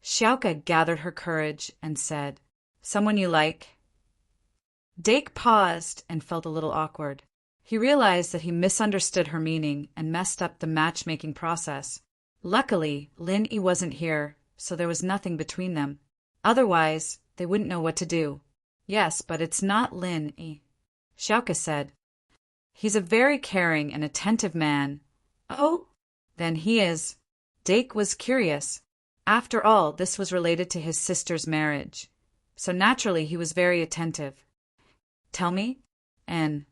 Xiaoke gathered her courage and said, Someone you like? Dake paused and felt a little awkward. He realized that he misunderstood her meaning and messed up the matchmaking process. Luckily, Lin Yi wasn't here, so there was nothing between them. Otherwise, they wouldn't know what to do. Yes, but it's not Lin Yi, Xiaoke said. He's a very caring and attentive man. Oh? Then he is. Dake was curious. After all, this was related to his sister's marriage. So naturally, he was very attentive. Tell me? And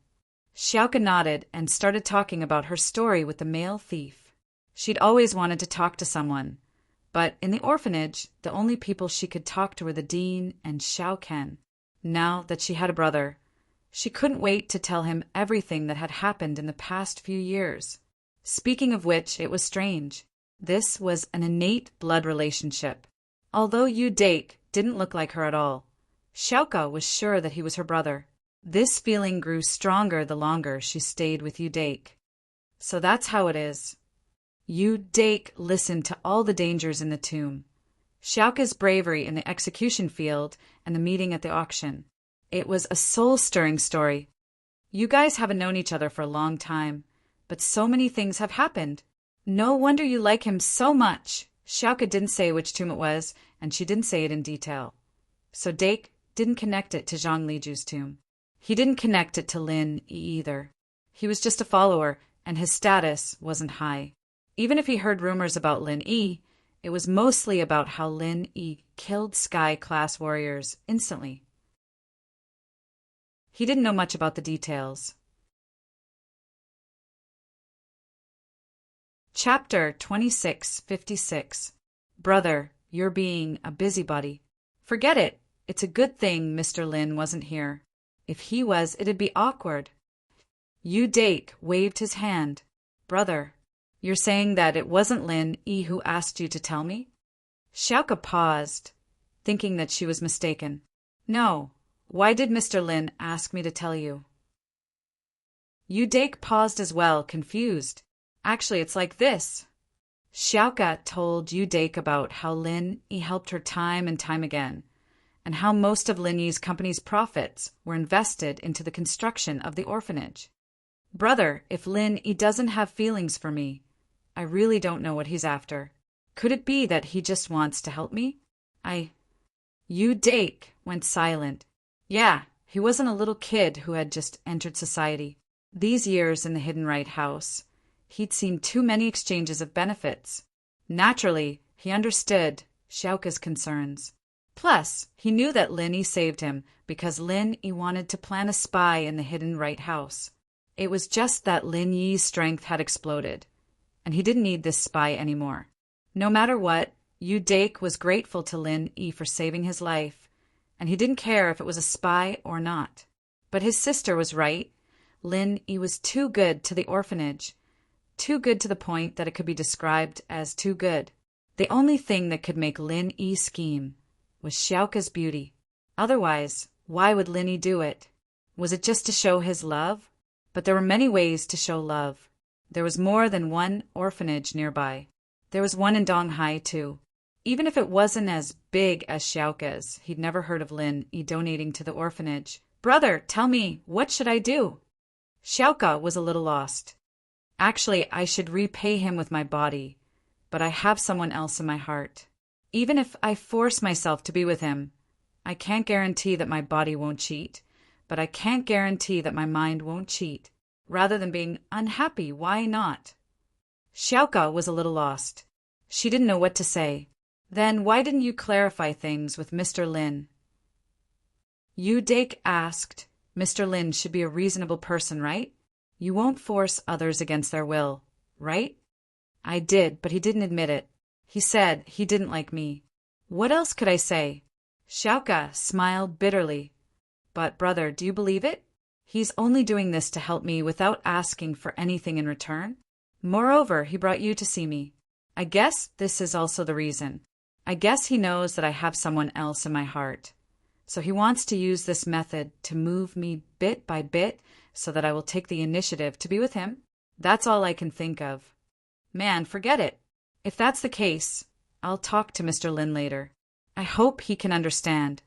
Xiaoke nodded and started talking about her story with the male thief. She'd always wanted to talk to someone, but in the orphanage, the only people she could talk to were the dean and Xiao Ken. Now that she had a brother, she couldn't wait to tell him everything that had happened in the past few years. Speaking of which, it was strange. This was an innate blood relationship. Although Yu Dake didn't look like her at all, Xiaoke was sure that he was her brother. This feeling grew stronger the longer she stayed with Yu Dake. So that's how it is. Yu Dake listened to all the dangers in the tomb, Xiaoke's bravery in the execution field, and the meeting at the auction. It was a soul-stirring story. You guys haven't known each other for a long time, but so many things have happened. No wonder you like him so much. Xiaoke didn't say which tomb it was, and she didn't say it in detail. So Dake didn't connect it to Zhang Liju's tomb. He didn't connect it to Lin Yi either. He was just a follower, and his status wasn't high. Even if he heard rumors about Lin Yi, it was mostly about how Lin Yi killed Sky-class warriors instantly. He didn't know much about the details. Chapter 2656. Brother, you're being a busybody. Forget it. It's a good thing Mr. Lin wasn't here. If he was, it'd be awkward. Yu Dake waved his hand. Brother, you're saying that it wasn't Lin Yi who asked you to tell me? Xiaoke paused, thinking that she was mistaken. No. Why did Mr. Lin ask me to tell you? Yu Dake paused as well, confused. Actually, it's like this. Xiaoke told Yu Dake about how Lin Yi helped her time and time again, and how most of Lin Yi's company's profits were invested into the construction of the orphanage. Brother, if Lin Yi doesn't have feelings for me, I really don't know what he's after. Could it be that he just wants to help me? Yu Dake went silent. Yeah, he wasn't a little kid who had just entered society. These years in the Hidden Right house, he'd seen too many exchanges of benefits. Naturally, he understood Xiaoke's concerns. Plus, he knew that Lin Yi saved him because Lin Yi wanted to plant a spy in the Hidden Right house. It was just that Lin Yi's strength had exploded, and he didn't need this spy anymore. No matter what, Yu Dake was grateful to Lin Yi for saving his life, and he didn't care if it was a spy or not. But his sister was right. Lin Yi was too good to the orphanage, too good to the point that it could be described as too good. The only thing that could make Lin Yi scheme was Xiaoke's beauty. Otherwise, why would Lin Yi do it? Was it just to show his love? But there were many ways to show love. There was more than one orphanage nearby. There was one in Donghai, too. Even if it wasn't as big as Xiaoke's, he'd never heard of Lin Yi donating to the orphanage. Brother, tell me, what should I do? Xiaoke was a little lost. Actually, I should repay him with my body, but I have someone else in my heart. Even if I force myself to be with him, I can't guarantee that my body won't cheat, but I can't guarantee that my mind won't cheat. Rather than being unhappy, why not? Xiaoke was a little lost. She didn't know what to say. Then why didn't you clarify things with Mr. Lin? Yu Dake asked. Mr. Lin should be a reasonable person, right? You won't force others against their will, right? I did, but he didn't admit it. He said he didn't like me. What else could I say? Xiaoke smiled bitterly. But, brother, do you believe it? He's only doing this to help me without asking for anything in return. Moreover, he brought you to see me. I guess this is also the reason. I guess he knows that I have someone else in my heart. So he wants to use this method to move me bit by bit so that I will take the initiative to be with him. That's all I can think of. Man, forget it. If that's the case, I'll talk to Mr. Lin later. I hope he can understand.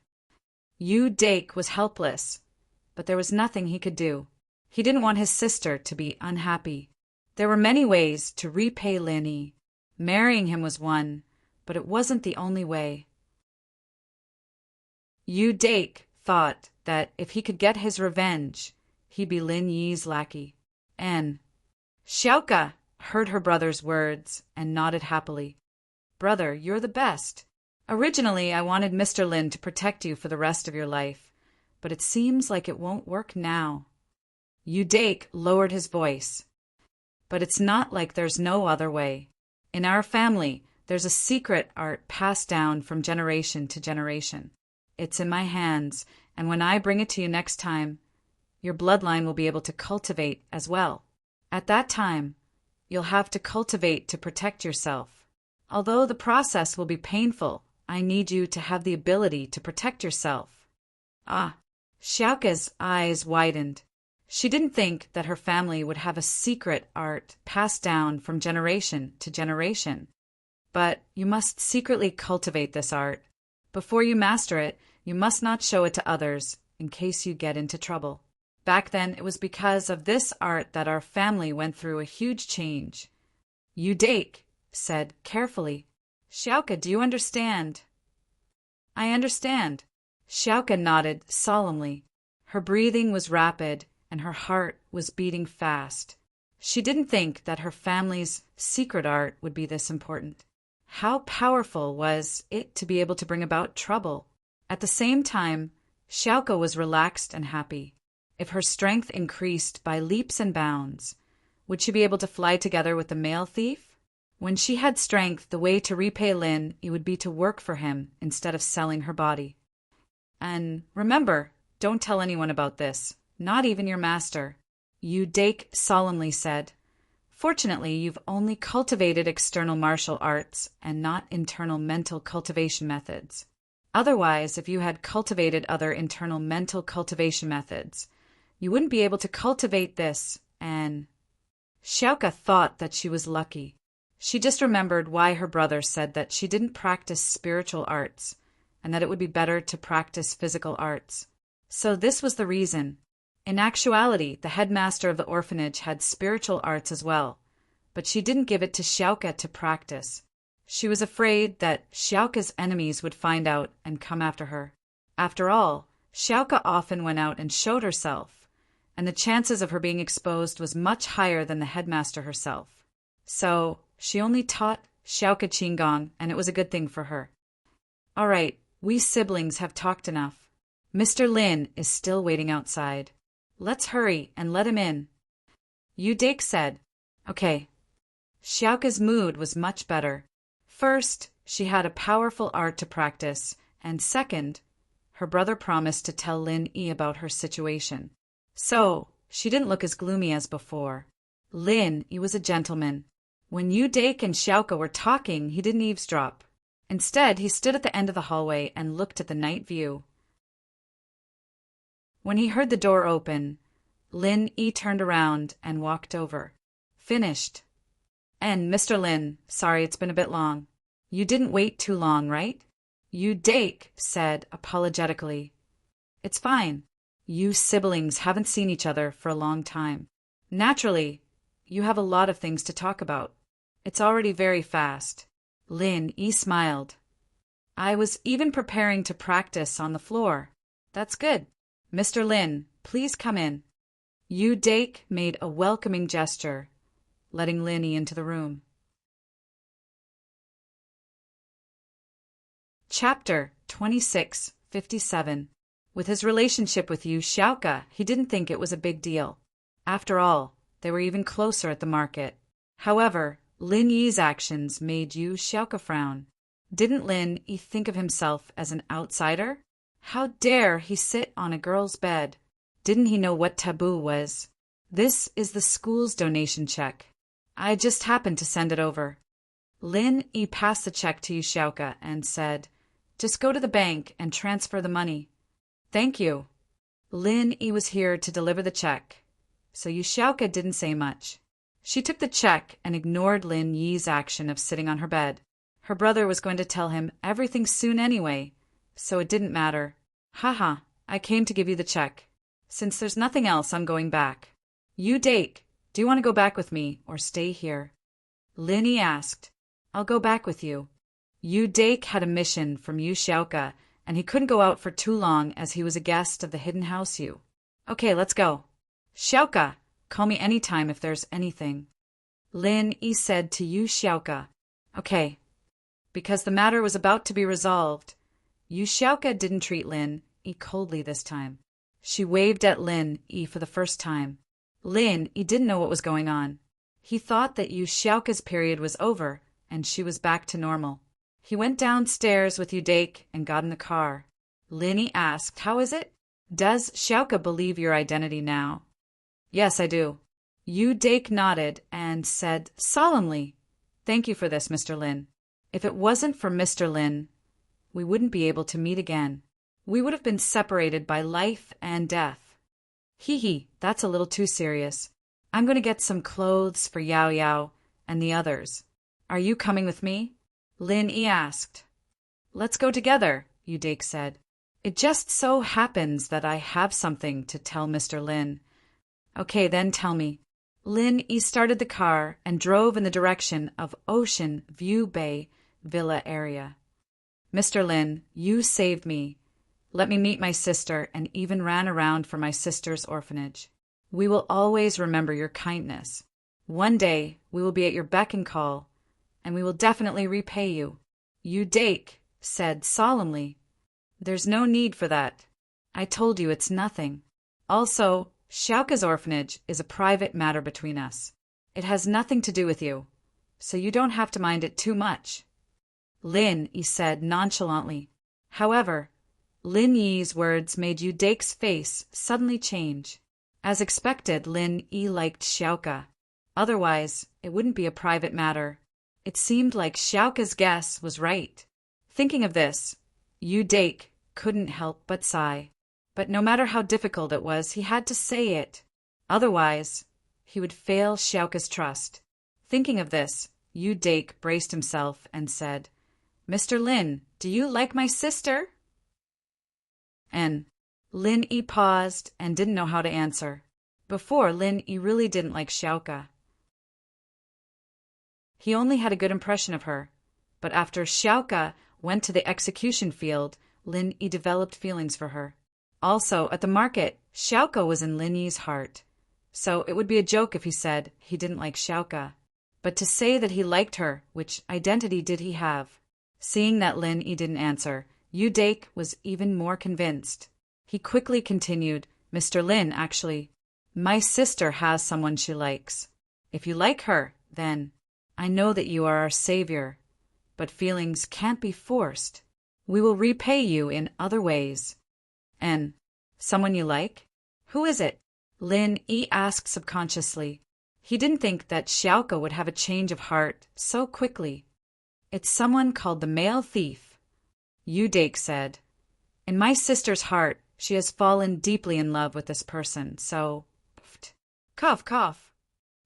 Yu Dake was helpless, but there was nothing he could do. He didn't want his sister to be unhappy. There were many ways to repay Lin Yi. Marrying him was one, but it wasn't the only way. Yu Dake thought that if he could get his revenge, he'd be Lin Yi's lackey. And Xiaoka heard her brother's words and nodded happily. Brother, you're the best. Originally, I wanted Mr. Lin to protect you for the rest of your life, but it seems like it won't work now. Yu Dake lowered his voice. But it's not like there's no other way. In our family, there's a secret art passed down from generation to generation. It's in my hands, and when I bring it to you next time, your bloodline will be able to cultivate as well. At that time, you'll have to cultivate to protect yourself. Although the process will be painful, I need you to have the ability to protect yourself. Ah, Xiaoka's eyes widened. She didn't think that her family would have a secret art passed down from generation to generation. But you must secretly cultivate this art. Before you master it, you must not show it to others, in case you get into trouble. Back then, it was because of this art that our family went through a huge change. Yu Dake said carefully, Xiaoka, do you understand? I understand. Xiaoka nodded solemnly. Her breathing was rapid, and her heart was beating fast. She didn't think that her family's secret art would be this important. How powerful was it to be able to bring about trouble? At the same time, Xiaoka was relaxed and happy. If her strength increased by leaps and bounds, would she be able to fly together with the male thief? When she had strength, the way to repay Lin, it would be to work for him instead of selling her body. And remember, don't tell anyone about this, not even your master. Yu Dake solemnly said, Fortunately, you've only cultivated external martial arts and not internal mental cultivation methods. Otherwise, if you had cultivated other internal mental cultivation methods, you wouldn't be able to cultivate this, and Xiaoka thought that she was lucky. She just remembered why her brother said that she didn't practice spiritual arts, and that it would be better to practice physical arts. So this was the reason. In actuality, the headmaster of the orphanage had spiritual arts as well, but she didn't give it to Xiaoka to practice. She was afraid that Xiaoka's enemies would find out and come after her. After all, Xiaoka often went out and showed herself, and the chances of her being exposed was much higher than the headmaster herself. So she only taught Xiaoka Qinggong, and it was a good thing for her. All right, we siblings have talked enough. Mr. Lin is still waiting outside. Let's hurry and let him in. Yu Dake said, Okay. Xiaoka's mood was much better. First, she had a powerful art to practice, and second, her brother promised to tell Lin Yi about her situation. So, she didn't look as gloomy as before. Lin Yi was a gentleman. When Yu Dake and Xiaoka were talking, he didn't eavesdrop. Instead, he stood at the end of the hallway and looked at the night view. When he heard the door open, Lin Yi turned around and walked over. Finished. And Mr. Lin, sorry it's been a bit long. You didn't wait too long, right? Yu Dake said apologetically. It's fine. You siblings haven't seen each other for a long time. Naturally, you have a lot of things to talk about. It's already very fast. Lin Yi smiled. I was even preparing to practice on the floor. That's good. Mr. Lin, please come in. Yu Dake made a welcoming gesture, letting Lin Yi into the room. Chapter 2657. With his relationship with Yu Xiaoka, he didn't think it was a big deal. After all, they were even closer at the market. However, Lin Yi's actions made Yu Xiaoka frown. Didn't Lin Yi think of himself as an outsider? How dare he sit on a girl's bed? Didn't he know what taboo was? This is the school's donation check. I just happened to send it over. Lin Yi passed the check to Yu Xiaoka and said, Just go to the bank and transfer the money. Thank you. Lin Yi was here to deliver the check, so Yu Xiaoka didn't say much. She took the check and ignored Lin Yi's action of sitting on her bed. Her brother was going to tell him everything soon anyway, so it didn't matter. Haha, I came to give you the check. Since there's nothing else, I'm going back. You Dake, do you want to go back with me or stay here? Lin asked. I'll go back with you. Yu Dake had a mission from Yu Xiaoka, and he couldn't go out for too long as he was a guest of the hidden house Yu. Okay, let's go. Xiaoka, call me anytime if there's anything. Lin Yi said to Yu Xiaoka. Okay. Because the matter was about to be resolved, Yu Xiaoka didn't treat Lin Yi coldly this time. She waved at Lin Yi for the first time. Lin Yi didn't know what was going on. He thought that Yu Xiaoka's period was over, and she was back to normal. He went downstairs with Yu Dake and got in the car. Lin Yi asked, How is it? Does Xiaoka believe your identity now? Yes, I do. Yu Dake nodded and said solemnly, Thank you for this, Mr. Lin. If it wasn't for Mr. Lin, we wouldn't be able to meet again. We would have been separated by life and death. Hee, that's a little too serious. I'm going to get some clothes for Yao Yao and the others. Are you coming with me? Lin Yi asked. Let's go together, Yu Dake said. It just so happens that I have something to tell Mr. Lin. Okay, then tell me. Lin Yi started the car and drove in the direction of Ocean View Bay Villa area. Mr. Lin, you saved me. Let me meet my sister and even ran around for my sister's orphanage. We will always remember your kindness. One day, we will be at your beck and call, and we will definitely repay you. Yu Dake said solemnly. There's no need for that. I told you it's nothing. Also, Xiaoka's orphanage is a private matter between us. It has nothing to do with you, so you don't have to mind it too much. Lin Yi said nonchalantly. However, Lin Yi's words made Yu Dake's face suddenly change. As expected, Lin Yi liked Xiaoka. Otherwise, it wouldn't be a private matter. It seemed like Xiaoka's guess was right. Thinking of this, Yu Dake couldn't help but sigh. But no matter how difficult it was, he had to say it. Otherwise, he would fail Xiaoka's trust. Thinking of this, Yu Dake braced himself and said, Mr. Lin, do you like my sister? And Lin Yi paused and didn't know how to answer. Before, Lin Yi really didn't like Xiaoka. He only had a good impression of her. But after Xiaoka went to the execution field, Lin Yi developed feelings for her. Also, at the market, Xiaoka was in Lin Yi's heart. So it would be a joke if he said he didn't like Xiaoka. But to say that he liked her, which identity did he have? Seeing that Lin Yi didn't answer, Yu Dake was even more convinced. He quickly continued, Mr. Lin, actually, my sister has someone she likes. If you like her, then I know that you are our savior. But feelings can't be forced. We will repay you in other ways. And someone you like? Who is it? Lin Yi asked subconsciously. He didn't think that Xiaoka would have a change of heart so quickly. It's someone called the male thief, Yu Dake said. In my sister's heart, she has fallen deeply in love with this person, so... Cough, cough.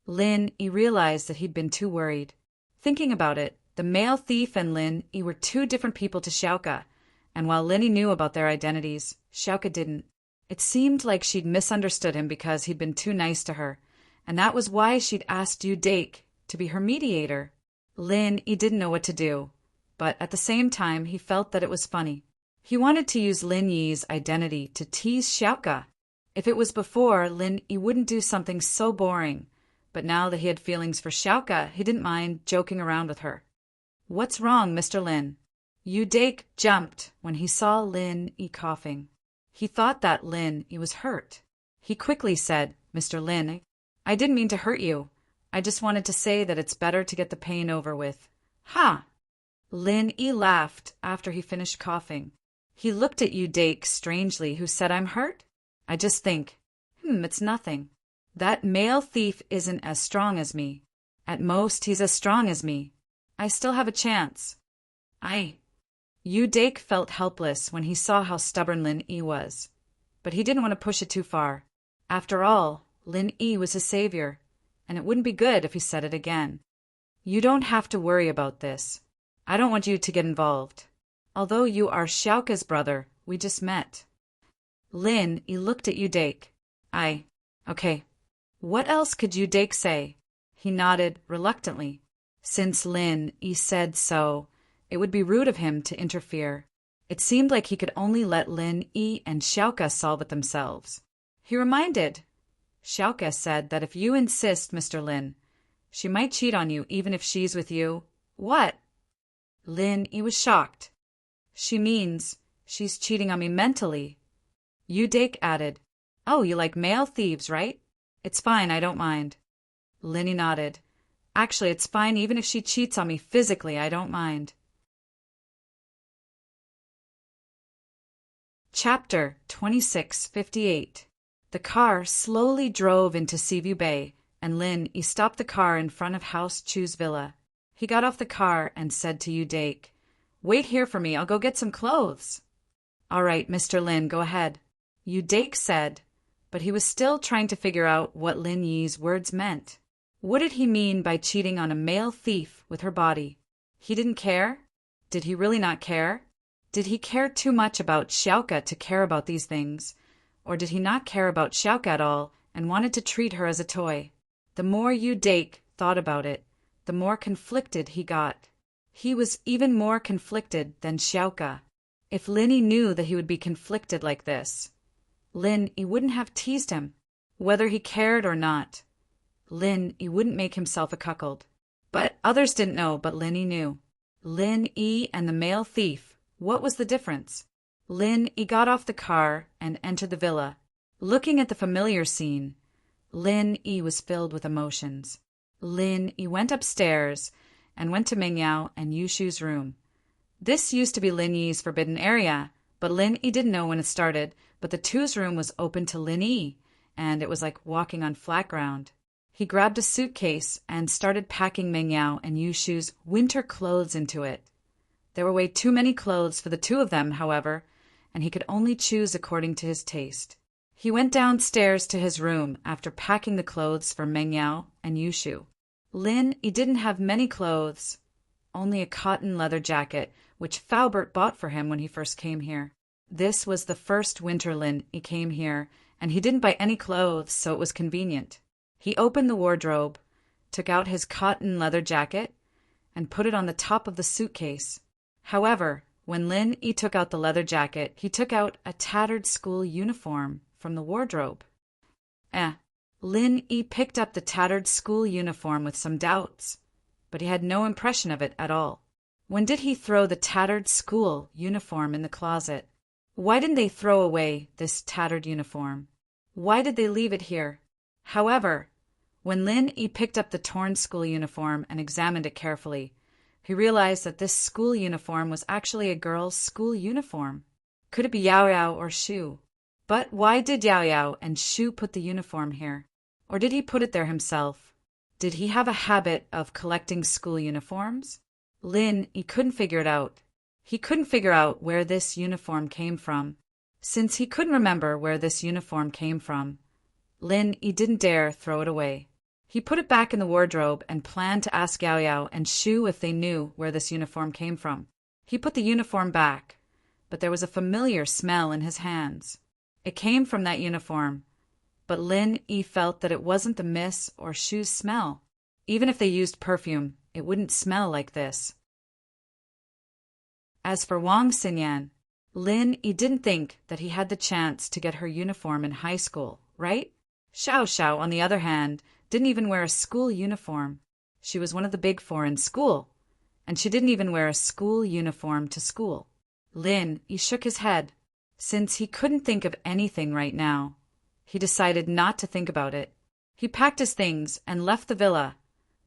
Lin Yi realized that he'd been too worried. Thinking about it, the male thief and Lin Yi were two different people to Xiaoka, and while Lin Yi knew about their identities, Xiaoka didn't. It seemed like she'd misunderstood him because he'd been too nice to her, and that was why she'd asked Yu Dake to be her mediator. Lin Yi didn't know what to do, but at the same time he felt that it was funny. He wanted to use Lin Yi's identity to tease Xiaoka. If it was before, Lin Yi wouldn't do something so boring, but now that he had feelings for Xiaoka, he didn't mind joking around with her. What's wrong, Mr. Lin? Yu Dake jumped when he saw Lin Yi coughing. He thought that Lin Yi was hurt. He quickly said, Mr. Lin, I didn't mean to hurt you. I just wanted to say that it's better to get the pain over with. Ha! Lin Yi laughed after he finished coughing. He looked at Yu Dake strangely, who said, I'm hurt? I just think, it's nothing. That male thief isn't as strong as me. At most, he's as strong as me. I still have a chance. Yu Dake felt helpless when he saw how stubborn Lin Yi was. But he didn't want to push it too far. After all, Lin Yi was his savior, and it wouldn't be good if he said it again. You don't have to worry about this. I don't want you to get involved. Although you are Xiaoka's brother, we just met. Lin Yi looked at Yu Dake. Okay. What else could Yu Dake say? He nodded reluctantly. Since Lin Yi said so, it would be rude of him to interfere. It seemed like he could only let Lin Yi and Xiaoka solve it themselves. He reminded. Xiaoka said that if you insist, Mr. Lin, she might cheat on you even if she's with you. What? Lin Yi was shocked. She means she's cheating on me mentally. Yu Dake added, Oh, you like male thieves, right? It's fine, I don't mind. Lin Yi nodded. Actually, it's fine even if she cheats on me physically, I don't mind. Chapter 2658. The car slowly drove into Seaview Bay, and Lin Yi stopped the car in front of House Chu's villa. He got off the car and said to Yu Dake, Wait here for me, I'll go get some clothes. All right, Mr. Lin, go ahead. Yu Dake said, but he was still trying to figure out what Lin Yi's words meant. What did he mean by cheating on a male thief with her body? He didn't care? Did he really not care? Did he care too much about Xiaoka to care about these things? Or did he not care about Xiaoka at all and wanted to treat her as a toy? The more Yu Dake thought about it, the more conflicted he got. He was even more conflicted than Xiaoka. If Lin Yi knew that he would be conflicted like this, Lin Yi wouldn't have teased him, whether he cared or not. Lin Yi wouldn't make himself a cuckold. But others didn't know, but Lin Yi knew. Lin Yi and the male thief, what was the difference? Lin Yi got off the car and entered the villa. Looking at the familiar scene, Lin Yi was filled with emotions. Lin Yi went upstairs and went to Meng Yao and Yu Shu's room. This used to be Lin Yi's forbidden area, but Lin Yi didn't know when it started, but the two's room was open to Lin Yi, and it was like walking on flat ground. He grabbed a suitcase and started packing Meng Yao and Yu Shu's winter clothes into it. There were way too many clothes for the two of them, however, and he could only choose according to his taste. He went downstairs to his room after packing the clothes for Meng Yao and Yu Shu. Lin Yi didn't have many clothes, only a cotton leather jacket, which Faubert bought for him when he first came here. This was the first winter Lin Yi came here, and he didn't buy any clothes, so it was convenient. He opened the wardrobe, took out his cotton leather jacket, and put it on the top of the suitcase. However, when Lin Yi took out the leather jacket, he took out a tattered school uniform from the wardrobe. Lin Yi picked up the tattered school uniform with some doubts, but he had no impression of it at all. When did he throw the tattered school uniform in the closet? Why didn't they throw away this tattered uniform? Why did they leave it here? However, when Lin Yi picked up the torn school uniform and examined it carefully, he realized that this school uniform was actually a girl's school uniform. Could it be Yao Yao or Shu? But why did Yao Yao and Shu put the uniform here? Or did he put it there himself? Did he have a habit of collecting school uniforms? Lin Yi couldn't figure it out. He couldn't figure out where this uniform came from. Since he couldn't remember where this uniform came from, Lin Yi didn't dare throw it away. He put it back in the wardrobe and planned to ask Yao Yao and Shu if they knew where this uniform came from. He put the uniform back, but there was a familiar smell in his hands. It came from that uniform, but Lin Yi felt that it wasn't the Miss or Shu's smell. Even if they used perfume, it wouldn't smell like this. As for Wang Xinyan, Lin Yi didn't think that he had the chance to get her uniform in high school, right? Xiao Xiao, on the other hand, didn't even wear a school uniform. She was one of the big four in school, and she didn't even wear a school uniform to school. Lin Yi shook his head. Since he couldn't think of anything right now, he decided not to think about it. He packed his things and left the villa,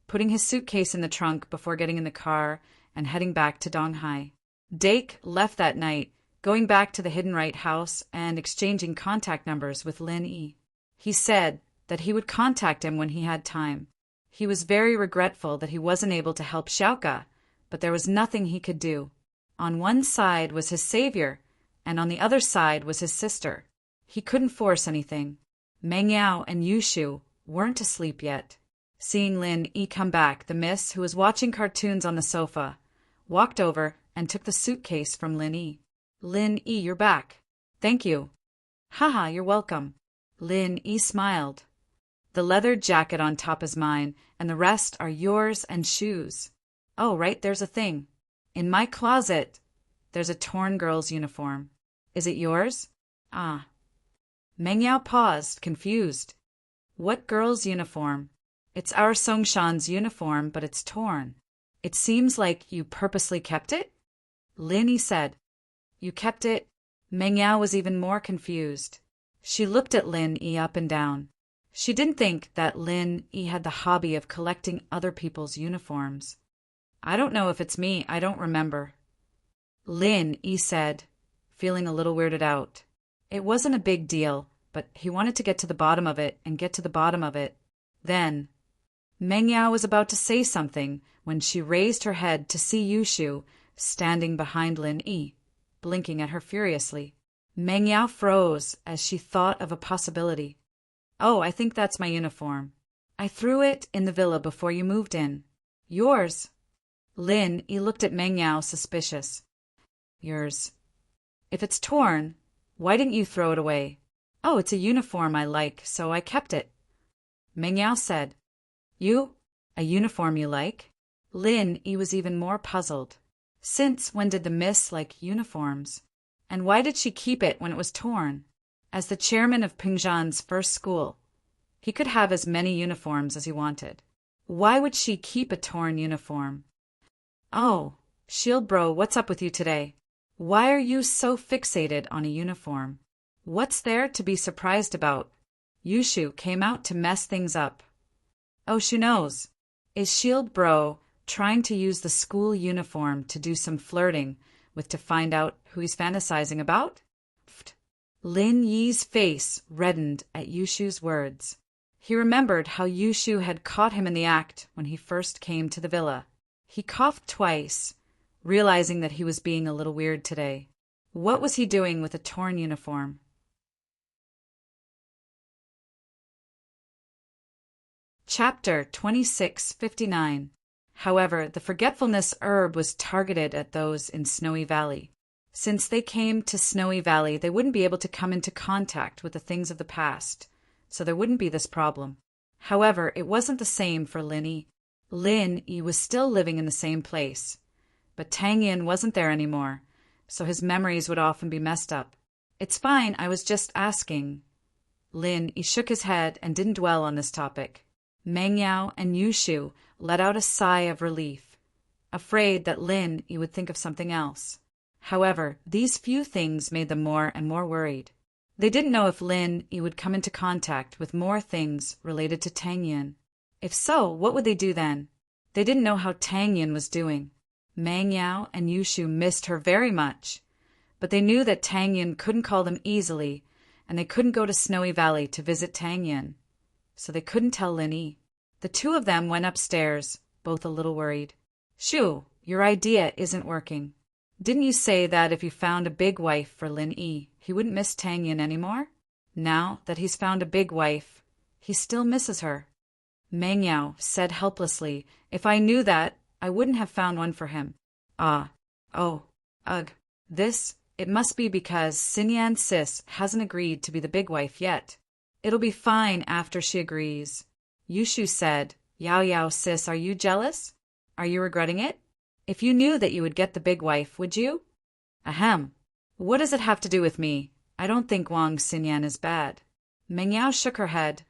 putting his suitcase in the trunk before getting in the car and heading back to Donghai. Dake left that night, going back to the Hidden Right house and exchanging contact numbers with Lin Yi. He said that he would contact him when he had time. He was very regretful that he wasn't able to help Xiaoka, but there was nothing he could do. On one side was his savior, and on the other side was his sister. He couldn't force anything. Meng Yao and Yu Shu weren't asleep yet. Seeing Lin Yi come back, the miss, who was watching cartoons on the sofa, walked over and took the suitcase from Lin Yi. Lin Yi, you're back. Thank you. Haha, you're welcome. Lin Yi smiled. The leather jacket on top is mine, and the rest are yours and shoes. Oh, right, there's a thing. In my closet, there's a torn girl's uniform. Is it yours? Ah. Meng Yao paused, confused. What girl's uniform? It's our Songshan's uniform, but it's torn. It seems like you purposely kept it? Lin Yi said. You kept it? Meng Yao was even more confused. She looked at Lin Yi up and down. She didn't think that Lin Yi had the hobby of collecting other people's uniforms. I don't know if it's me, I don't remember. Lin Yi said, feeling a little weirded out. It wasn't a big deal, but he wanted to get to the bottom of it and get to the bottom of it. Then, Meng Yao was about to say something when she raised her head to see Yushu standing behind Lin Yi, blinking at her furiously. Meng Yao froze as she thought of a possibility. Oh, I think that's my uniform. I threw it in the villa before you moved in. Yours? Lin Yi looked at Meng Yao suspicious. Yours. If it's torn, why didn't you throw it away? Oh, it's a uniform I like, so I kept it. Meng Yao said. You? A uniform you like? Lin Yi was even more puzzled. Since when did the miss like uniforms? And why did she keep it when it was torn? As the chairman of Pingzhan's first school, he could have as many uniforms as he wanted. Why would she keep a torn uniform? Oh, Shield Bro, what's up with you today? Why are you so fixated on a uniform? What's there to be surprised about? Yushu came out to mess things up. Oh, she knows. Is Shield Bro trying to use the school uniform to do some flirting with to find out who he's fantasizing about? Lin Yi's face reddened at Yushu's words. He remembered how Yushu had caught him in the act when he first came to the villa. He coughed twice, realizing that he was being a little weird today. What was he doing with a torn uniform? Chapter 2659. However, the forgetfulness herb was targeted at those in Snowy Valley. Since they came to Snowy Valley, they wouldn't be able to come into contact with the things of the past, so there wouldn't be this problem. However, it wasn't the same for Lin Yi. Lin Yi was still living in the same place, but Tang Yin wasn't there anymore, so his memories would often be messed up. It's fine, I was just asking. Lin Yi shook his head and didn't dwell on this topic. Meng Yao and Yushu let out a sigh of relief, afraid that Lin Yi would think of something else. However, these few things made them more and more worried. They didn't know if Lin Yi would come into contact with more things related to Tang Yin. If so, what would they do then? They didn't know how Tang Yin was doing. Meng Yao and Yushu missed her very much, but they knew that Tang Yin couldn't call them easily, and they couldn't go to Snowy Valley to visit Tang Yin, so they couldn't tell Lin Yi. The two of them went upstairs, both a little worried. Shu, your idea isn't working. Didn't you say that if you found a big wife for Lin Yi, he wouldn't miss Tang Yin anymore? Now that he's found a big wife, he still misses her. Meng Yao said helplessly, if I knew that, I wouldn't have found one for him. Ah. Oh. Ugh. It must be because Xinyan Sis hasn't agreed to be the big wife yet. It'll be fine after she agrees. Yushu said, Yao Yao Sis, are you jealous? Are you regretting it? If you knew that you would get the big wife, would you? Ahem. What does it have to do with me? I don't think Wang Xinyan is bad. Meng Yao shook her head.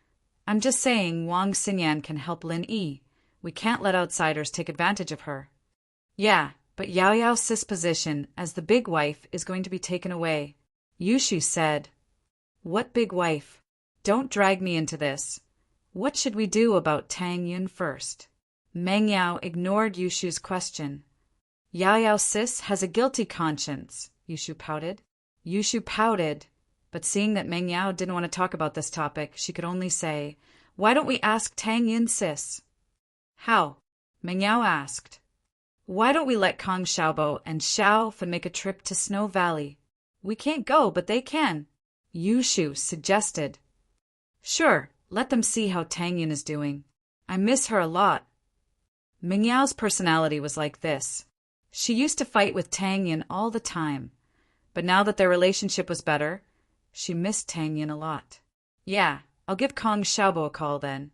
I'm just saying Wang Xinyan can help Lin Yi. We can't let outsiders take advantage of her. Yeah, but Yao Yao Sis' position as the big wife is going to be taken away. Yushu said. What big wife? Don't drag me into this. What should we do about Tang Yin first? Meng Yao ignored Yushu's question. Yao Yao Sis has a guilty conscience, Yushu pouted. Yushu pouted, but seeing that Meng Yao didn't want to talk about this topic, she could only say, Why don't we ask Tang Yin Sis? How? Meng Yao asked. Why don't we let Kong Xiaobo and Xiao Fen make a trip to Snow Valley? We can't go, but they can. Yushu suggested. Sure, let them see how Tang Yin is doing. I miss her a lot. Meng Yao's personality was like this. She used to fight with Tang Yin all the time, but now that their relationship was better, she missed Tang Yin a lot. Yeah, I'll give Kong Xiaobo a call then,"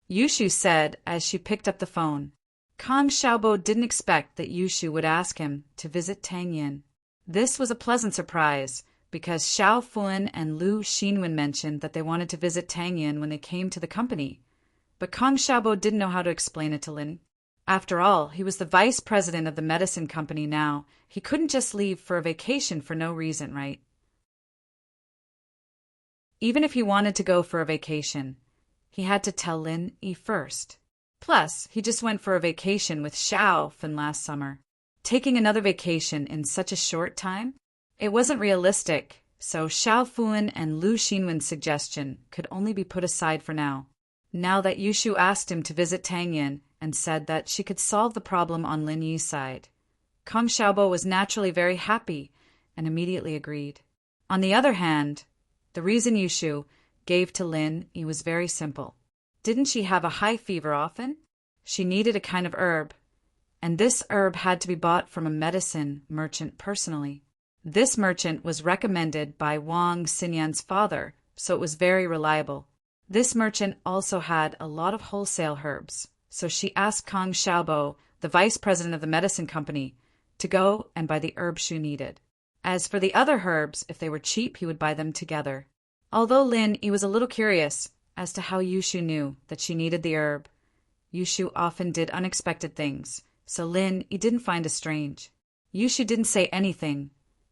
Yushu said as she picked up the phone. Kong Xiaobo didn't expect that Yushu would ask him to visit Tang Yin. This was a pleasant surprise, because Xiao Fun and Lu Xinwen mentioned that they wanted to visit Tang Yin when they came to the company. But Kong Xiaobo didn't know how to explain it to Lin. After all, he was the vice president of the medicine company now. He couldn't just leave for a vacation for no reason, right? Even if he wanted to go for a vacation, he had to tell Lin Yi first. Plus, he just went for a vacation with Xiao Fun last summer. Taking another vacation in such a short time? It wasn't realistic, so Xiao Fun and Lu Xinwen's suggestion could only be put aside for now. Now that Yushu asked him to visit Tang Yin and said that she could solve the problem on Lin Yi's side, Kong Xiaobo was naturally very happy and immediately agreed. On the other hand, the reason Yushu gave to Lin Yi was very simple. Didn't she have a high fever often? She needed a kind of herb, and this herb had to be bought from a medicine merchant personally. This merchant was recommended by Wang Xinyan's father, so it was very reliable. This merchant also had a lot of wholesale herbs, so she asked Kong Xiaobo, the vice president of the medicine company, to go and buy the herbs she needed. As for the other herbs, if they were cheap, he would buy them together. Although Lin Yi was a little curious as to how Yushu knew that she needed the herb, Yushu often did unexpected things, so Lin Yi didn't find it strange. Yushu didn't say anything,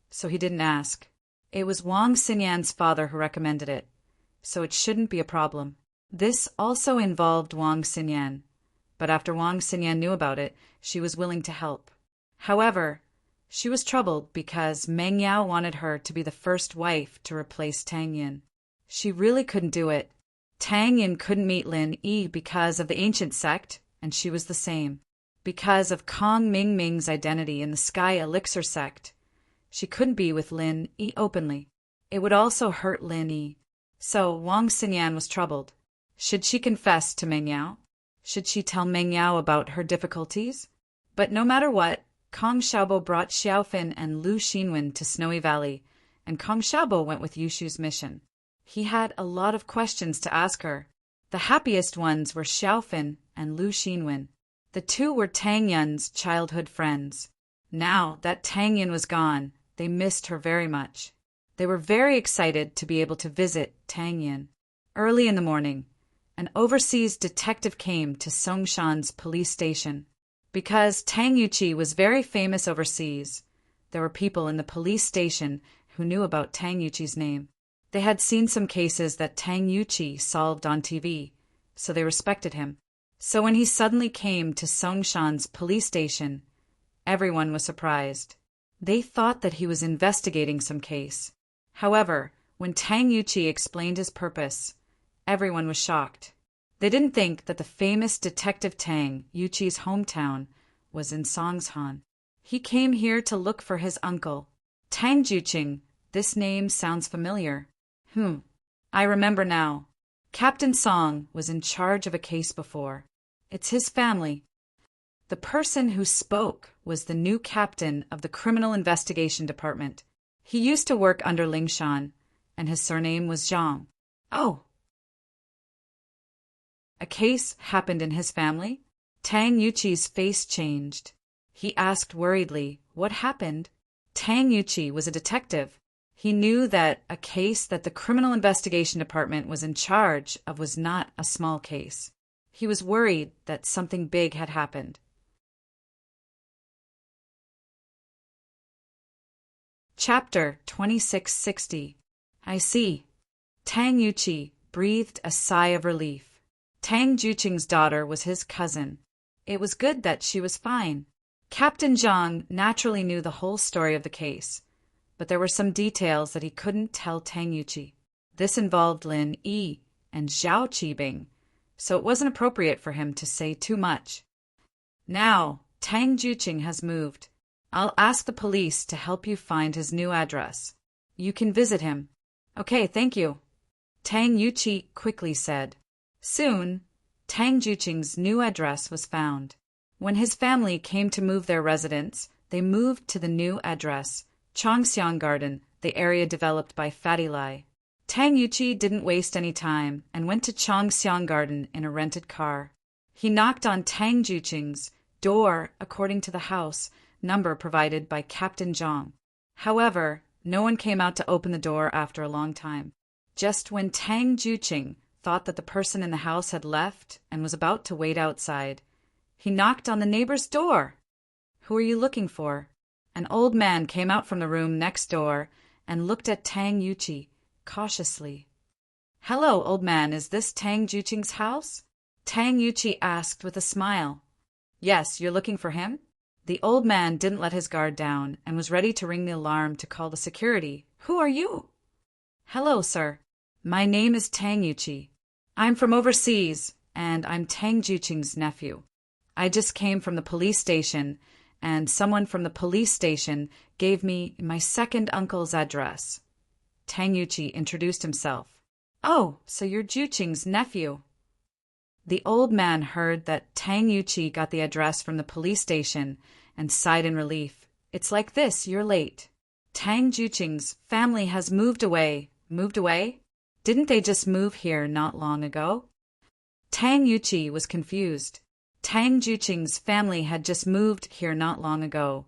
so he didn't ask. It was Wang Xinyan's father who recommended it, so it shouldn't be a problem. This also involved Wang Xinyan, but after Wang Xinyan knew about it, she was willing to help. However, she was troubled because Meng Yao wanted her to be the first wife to replace Tang Yin. She really couldn't do it. Tang Yin couldn't meet Lin Yi because of the ancient sect, and she was the same. Because of Kong Mingming's identity in the Sky Elixir sect, she couldn't be with Lin Yi openly. It would also hurt Lin Yi. So Wang Xinyan was troubled. Should she confess to Meng Yao? Should she tell Meng Yao about her difficulties? But no matter what, Kong Xiaobo brought Xiaofin and Lu Xinwen to Snowy Valley, and Kong Xiaobo went with Yushu's mission. He had a lot of questions to ask her. The happiest ones were Xiaofin and Lu Xinwen. The two were Tang Yin's childhood friends. Now that Tang Yin was gone, they missed her very much. They were very excited to be able to visit Tang Yin. Early in the morning, an overseas detective came to Songshan's police station. Because Tang Yuqi was very famous overseas, there were people in the police station who knew about Tang Yuqi's name. They had seen some cases that Tang Yuqi solved on TV, so they respected him. So when he suddenly came to Songshan's police station, everyone was surprised. They thought that he was investigating some case. However, when Tang Yuqi explained his purpose, everyone was shocked. They didn't think that the famous detective Tang Yuqi's hometown was in Songshan. He came here to look for his uncle. Tang Juqing, this name sounds familiar. I remember now. Captain Song was in charge of a case before. It's his family. The person who spoke was the new captain of the Criminal Investigation Department. He used to work under Ling Shan, and his surname was Zhang. Oh! A case happened in his family? Tang Yuqi's face changed. He asked worriedly, what happened? Tang Yuqi was a detective. He knew that a case that the Criminal Investigation Department was in charge of was not a small case. He was worried that something big had happened. Chapter 2660. I see. Tang Yuqi breathed a sigh of relief. Tang Juqing's daughter was his cousin. It was good that she was fine. Captain Zhang naturally knew the whole story of the case, but there were some details that he couldn't tell Tang Yuqi. This involved Lin Yi and Zhao Qibing, so it wasn't appropriate for him to say too much. Now, Tang Juqing has moved. I'll ask the police to help you find his new address. You can visit him. Okay, thank you, Tang Yuqi quickly said. Soon, Tang Juqing's new address was found. When his family came to move their residence, they moved to the new address, Chongxiang Garden, the area developed by Fatty Lai. Tang Yuqi didn't waste any time and went to Changxiang Garden in a rented car. He knocked on Tang Juqing's door according to the house number provided by Captain Zhang. However, no one came out to open the door after a long time. Just when Tang Juqing thought that the person in the house had left and was about to wait outside, he knocked on the neighbor's door. "Who are you looking for?" An old man came out from the room next door and looked at Tang Yuqi cautiously. "Hello, old man, is this Tang Juqing's house?" Tang Yuqi asked with a smile. "Yes, you're looking for him?" The old man didn't let his guard down and was ready to ring the alarm to call the security. "Who are you?" "Hello, sir. My name is Tang Yuqi. I'm from overseas, and I'm Tang Juqing's nephew. I just came from the police station, and someone from the police station gave me my second uncle's address." Tang Yuqi introduced himself. "Oh, so you're Juqing's nephew." The old man heard that Tang Yuqi got the address from the police station and sighed in relief. "It's like this, you're late. Tang Juqing's family has moved away." "Moved away? Didn't they just move here not long ago?" Tang Yuqi was confused. Tang Juqing's family had just moved here not long ago,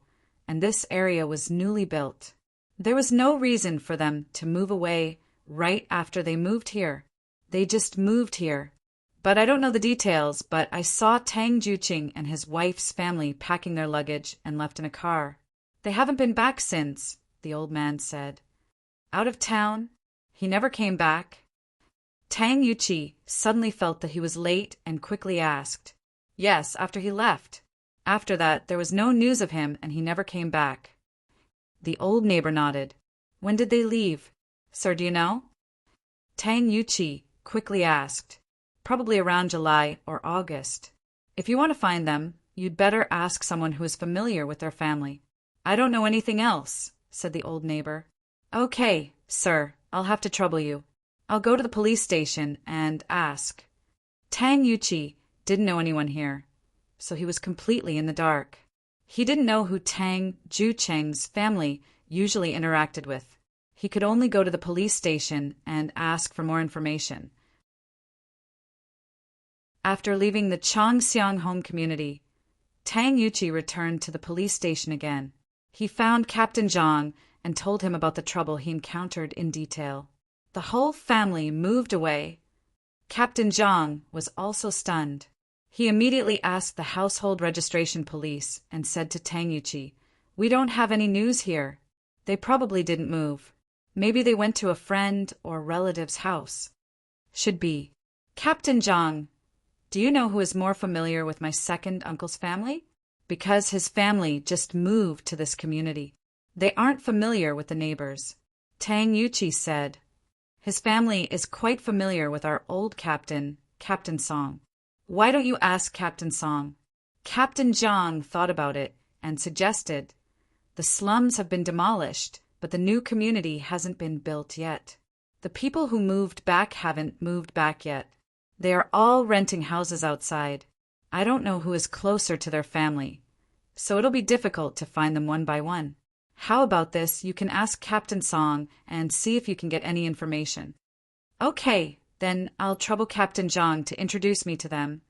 and this area was newly built. There was no reason for them to move away right after they moved here. They just moved here. "But I don't know the details, but I saw Tang Juqing and his wife's family packing their luggage and left in a car. They haven't been back since," the old man said. "Out of town? He never came back?" Tang Yuqi suddenly felt that he was late and quickly asked, "Yes, after he left. After that, there was no news of him and he never came back." The old neighbor nodded. "When did they leave? Sir, do you know?" Tang Yuqi quickly asked, "Probably around July or August. If you want to find them, you'd better ask someone who is familiar with their family." "I don't know anything else," said the old neighbor. "Okay, sir, I'll have to trouble you. I'll go to the police station and ask." Tang Yuqi didn't know anyone here, so he was completely in the dark. He didn't know who Tang Juqing's family usually interacted with. He could only go to the police station and ask for more information. After leaving the Changxiang home community, Tang Yuqi returned to the police station again. He found Captain Zhang and told him about the trouble he encountered in detail. The whole family moved away. Captain Zhang was also stunned. He immediately asked the household registration police and said to Tang Yuqi, "We don't have any news here. They probably didn't move. Maybe they went to a friend or relative's house." "Should be. Captain Zhang, do you know who is more familiar with my second uncle's family? Because his family just moved to this community. They aren't familiar with the neighbors." Tang Yuqi said, "His family is quite familiar with our old captain, Captain Song. Why don't you ask Captain Song?" Captain Zhang thought about it and suggested, "The slums have been demolished, but the new community hasn't been built yet. The people who moved back haven't moved back yet. They are all renting houses outside. I don't know who is closer to their family, so it'll be difficult to find them one by one. How about this? You can ask Captain Song and see if you can get any information." "Okay, then I'll trouble Captain Zhang to introduce me to them."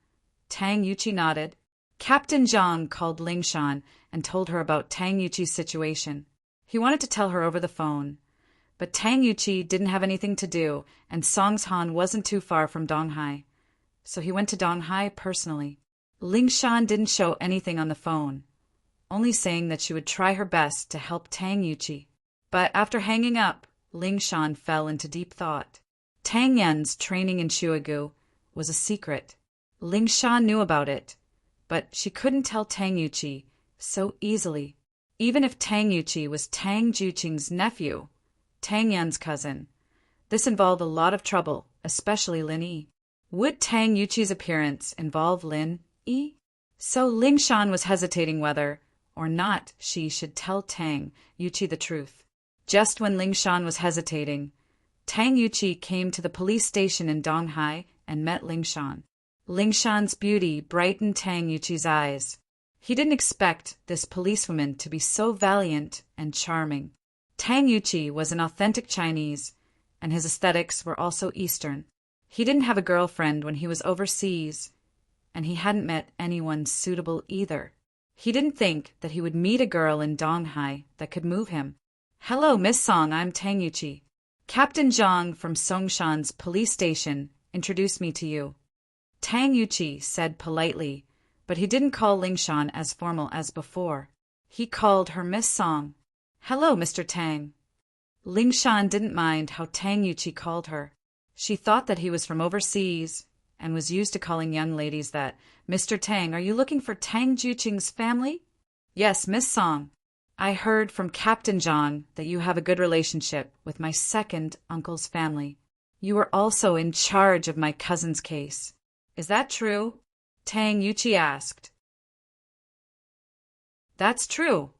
Tang Yuqi nodded. Captain Zhang called Lingshan and told her about Tang Yuqi's situation. He wanted to tell her over the phone, but Tang Yuqi didn't have anything to do, and Songshan wasn't too far from Donghai, so he went to Donghai personally. Lingshan didn't show anything on the phone, only saying that she would try her best to help Tang Yuqi. But after hanging up, Lingshan fell into deep thought. Tang Yan's training in Shuagu was a secret. Lingshan knew about it, but she couldn't tell Tang Yuqi so easily. Even if Tang Yuqi was Tang Juqing's nephew, Tang Yan's cousin, this involved a lot of trouble, especially Lin Yi. Would Tang Yuqi's appearance involve Lin Yi? So Lingshan was hesitating whether or not she should tell Tang Yuqi the truth. Just when Lingshan was hesitating, Tang Yuqi came to the police station in Donghai and met Lingshan. Lingshan's beauty brightened Tang Yuqi's eyes. He didn't expect this policewoman to be so valiant and charming. Tang Yuqi was an authentic Chinese, and his aesthetics were also Eastern. He didn't have a girlfriend when he was overseas, and he hadn't met anyone suitable either. He didn't think that he would meet a girl in Donghai that could move him. "Hello, Miss Song, I'm Tang Yuchi. Captain Zhang from Songshan's police station introduced me to you." Tang Yuchi said politely, but he didn't call Lingshan as formal as before. He called her Miss Song. "Hello, Mr. Tang." Lingshan didn't mind how Tang Yuchi called her. She thought that he was from overseas and was used to calling young ladies that. "Mr. Tang, are you looking for Tang Juqing's family?" "Yes, Miss Song. I heard from Captain Zhang that you have a good relationship with my second uncle's family. You were also in charge of my cousin's case. Is that true?" Tang Yuchi asked. "That's true,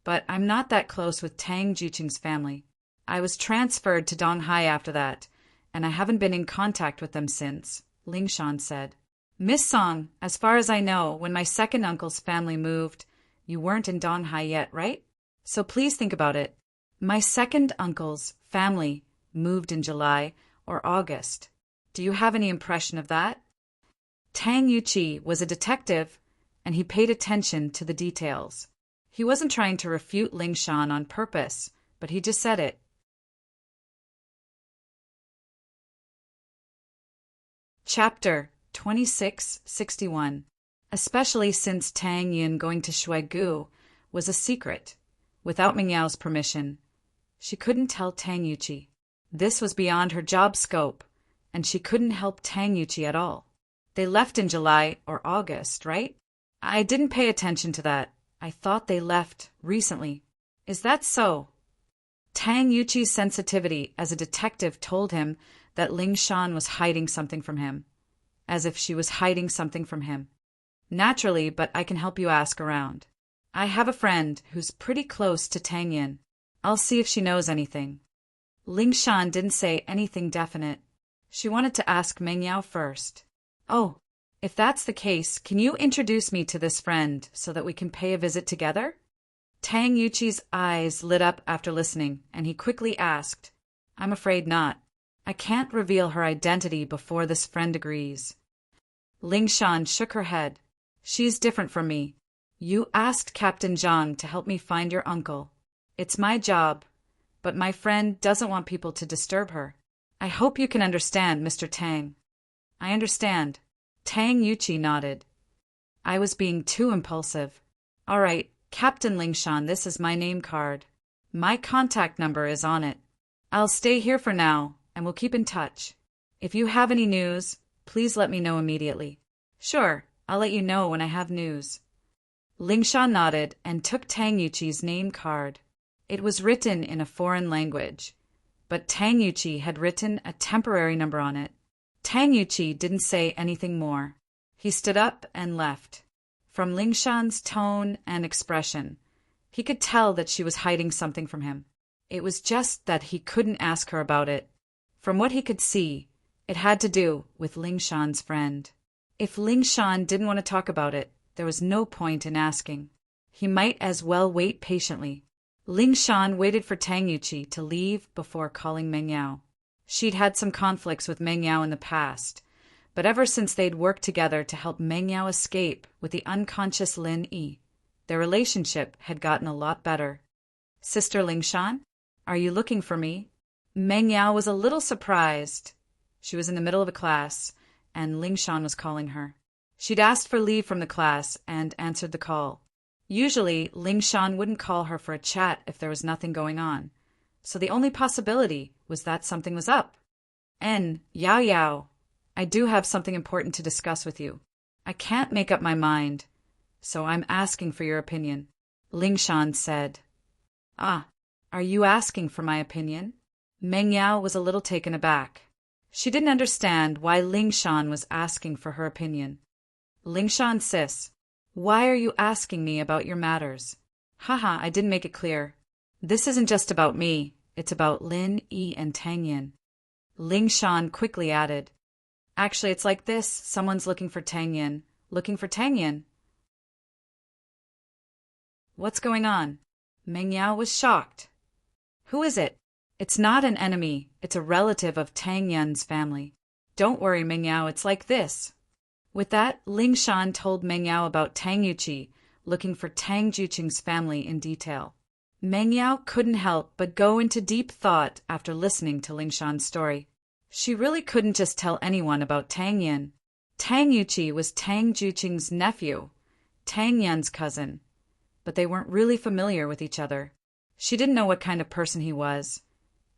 but I'm not that close with Tang Juqing's family. I was transferred to Donghai after that, and I haven't been in contact with them since," Lingshan said. "Miss Song, as far as I know, when my second uncle's family moved, you weren't in Donghai yet, right? So please think about it. My second uncle's family moved in July or August. Do you have any impression of that?" Tang Yuchi was a detective, and he paid attention to the details. He wasn't trying to refute Lingshan on purpose, but he just said it. Chapter 2661. Especially since Tang Yin going to Shuaigu was a secret, without Mingyao's permission. She couldn't tell Tang Yuchi. This was beyond her job scope, and she couldn't help Tang Yuchi at all. They left in July or August, right? I didn't pay attention to that. I thought they left recently. Is that so? Tang Yuchi's sensitivity as a detective told him that Lingshan was hiding something from him, as if she was hiding something from him. Naturally, but I can help you ask around. I have a friend who's pretty close to Tang Yin. I'll see if she knows anything. Lingshan didn't say anything definite. She wanted to ask Mengyao first. "Oh, if that's the case, can you introduce me to this friend so that we can pay a visit together?" Tang Yuchi's eyes lit up after listening, and he quickly asked, "I'm afraid not. I can't reveal her identity before this friend agrees." Lingshan shook her head. "She's different from me. You asked Captain Zhang to help me find your uncle. It's my job, but my friend doesn't want people to disturb her. I hope you can understand, Mr. Tang." "I understand." Tang Yuchi nodded. "I was being too impulsive. All right, Captain Lingshan, this is my name card. My contact number is on it. I'll stay here for now, and we'll keep in touch. If you have any news, please let me know immediately." "Sure, I'll let you know when I have news." Lingshan nodded and took Tang Yuchi's name card. It was written in a foreign language, but Tang Yuchi had written a temporary number on it. Tang Yuchi didn't say anything more. He stood up and left. From Lingshan's tone and expression, he could tell that she was hiding something from him. It was just that he couldn't ask her about it. From what he could see, it had to do with Lingshan's friend. If Lingshan didn't want to talk about it, there was no point in asking. He might as well wait patiently. Lingshan waited for Tang Yuchi to leave before calling Mengyao. She'd had some conflicts with Mengyao in the past, but ever since they'd worked together to help Mengyao escape with the unconscious Lin Yi, their relationship had gotten a lot better. "Sister Lingshan, are you looking for me?" Mengyao was a little surprised. She was in the middle of a class, and Lingshan was calling her. She'd asked for leave from the class and answered the call. Usually, Lingshan wouldn't call her for a chat if there was nothing going on, so the only possibility was that something was up. Yao Yao, I do have something important to discuss with you. I can't make up my mind, so I'm asking for your opinion," Lingshan said. "Ah, are you asking for my opinion?" Mengyao was a little taken aback. She didn't understand why Lingshan was asking for her opinion. "Lingshan sis, why are you asking me about your matters?" "Haha, I didn't make it clear. This isn't just about me, it's about Lin Yi and Tang Yin." Lingshan quickly added, "Actually, it's like this. Someone's looking for Tang Yin. Looking for Tang Yin." "What's going on?" Mengyao was shocked. "Who is it? It's not an enemy, it's a relative of Tang Yun's family. Don't worry, Meng Yao, it's like this. With that, Ling Shan told Meng Yao about Tang Yuqi, looking for Tang Juqing's family in detail. Meng Yao couldn't help but go into deep thought after listening to Ling Shan's story. She really couldn't just tell anyone about Tang Yun. Tang Yuqi was Tang Juqing's nephew, Tang Yun's cousin, but they weren't really familiar with each other. She didn't know what kind of person he was,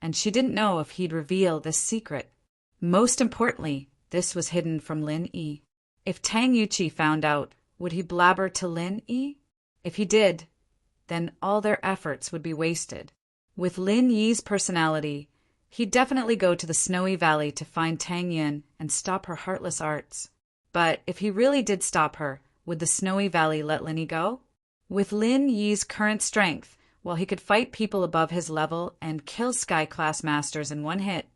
and she didn't know if he'd reveal this secret. Most importantly, this was hidden from Lin Yi. If Tang Yuqi found out, would he blabber to Lin Yi? If he did, then all their efforts would be wasted. With Lin Yi's personality, he'd definitely go to the snowy valley to find Tang Yun and stop her heartless arts. But if he really did stop her, would the snowy valley let Lin Yi go? With Lin Yi's current strength, while he could fight people above his level and kill Sky-class masters in one hit,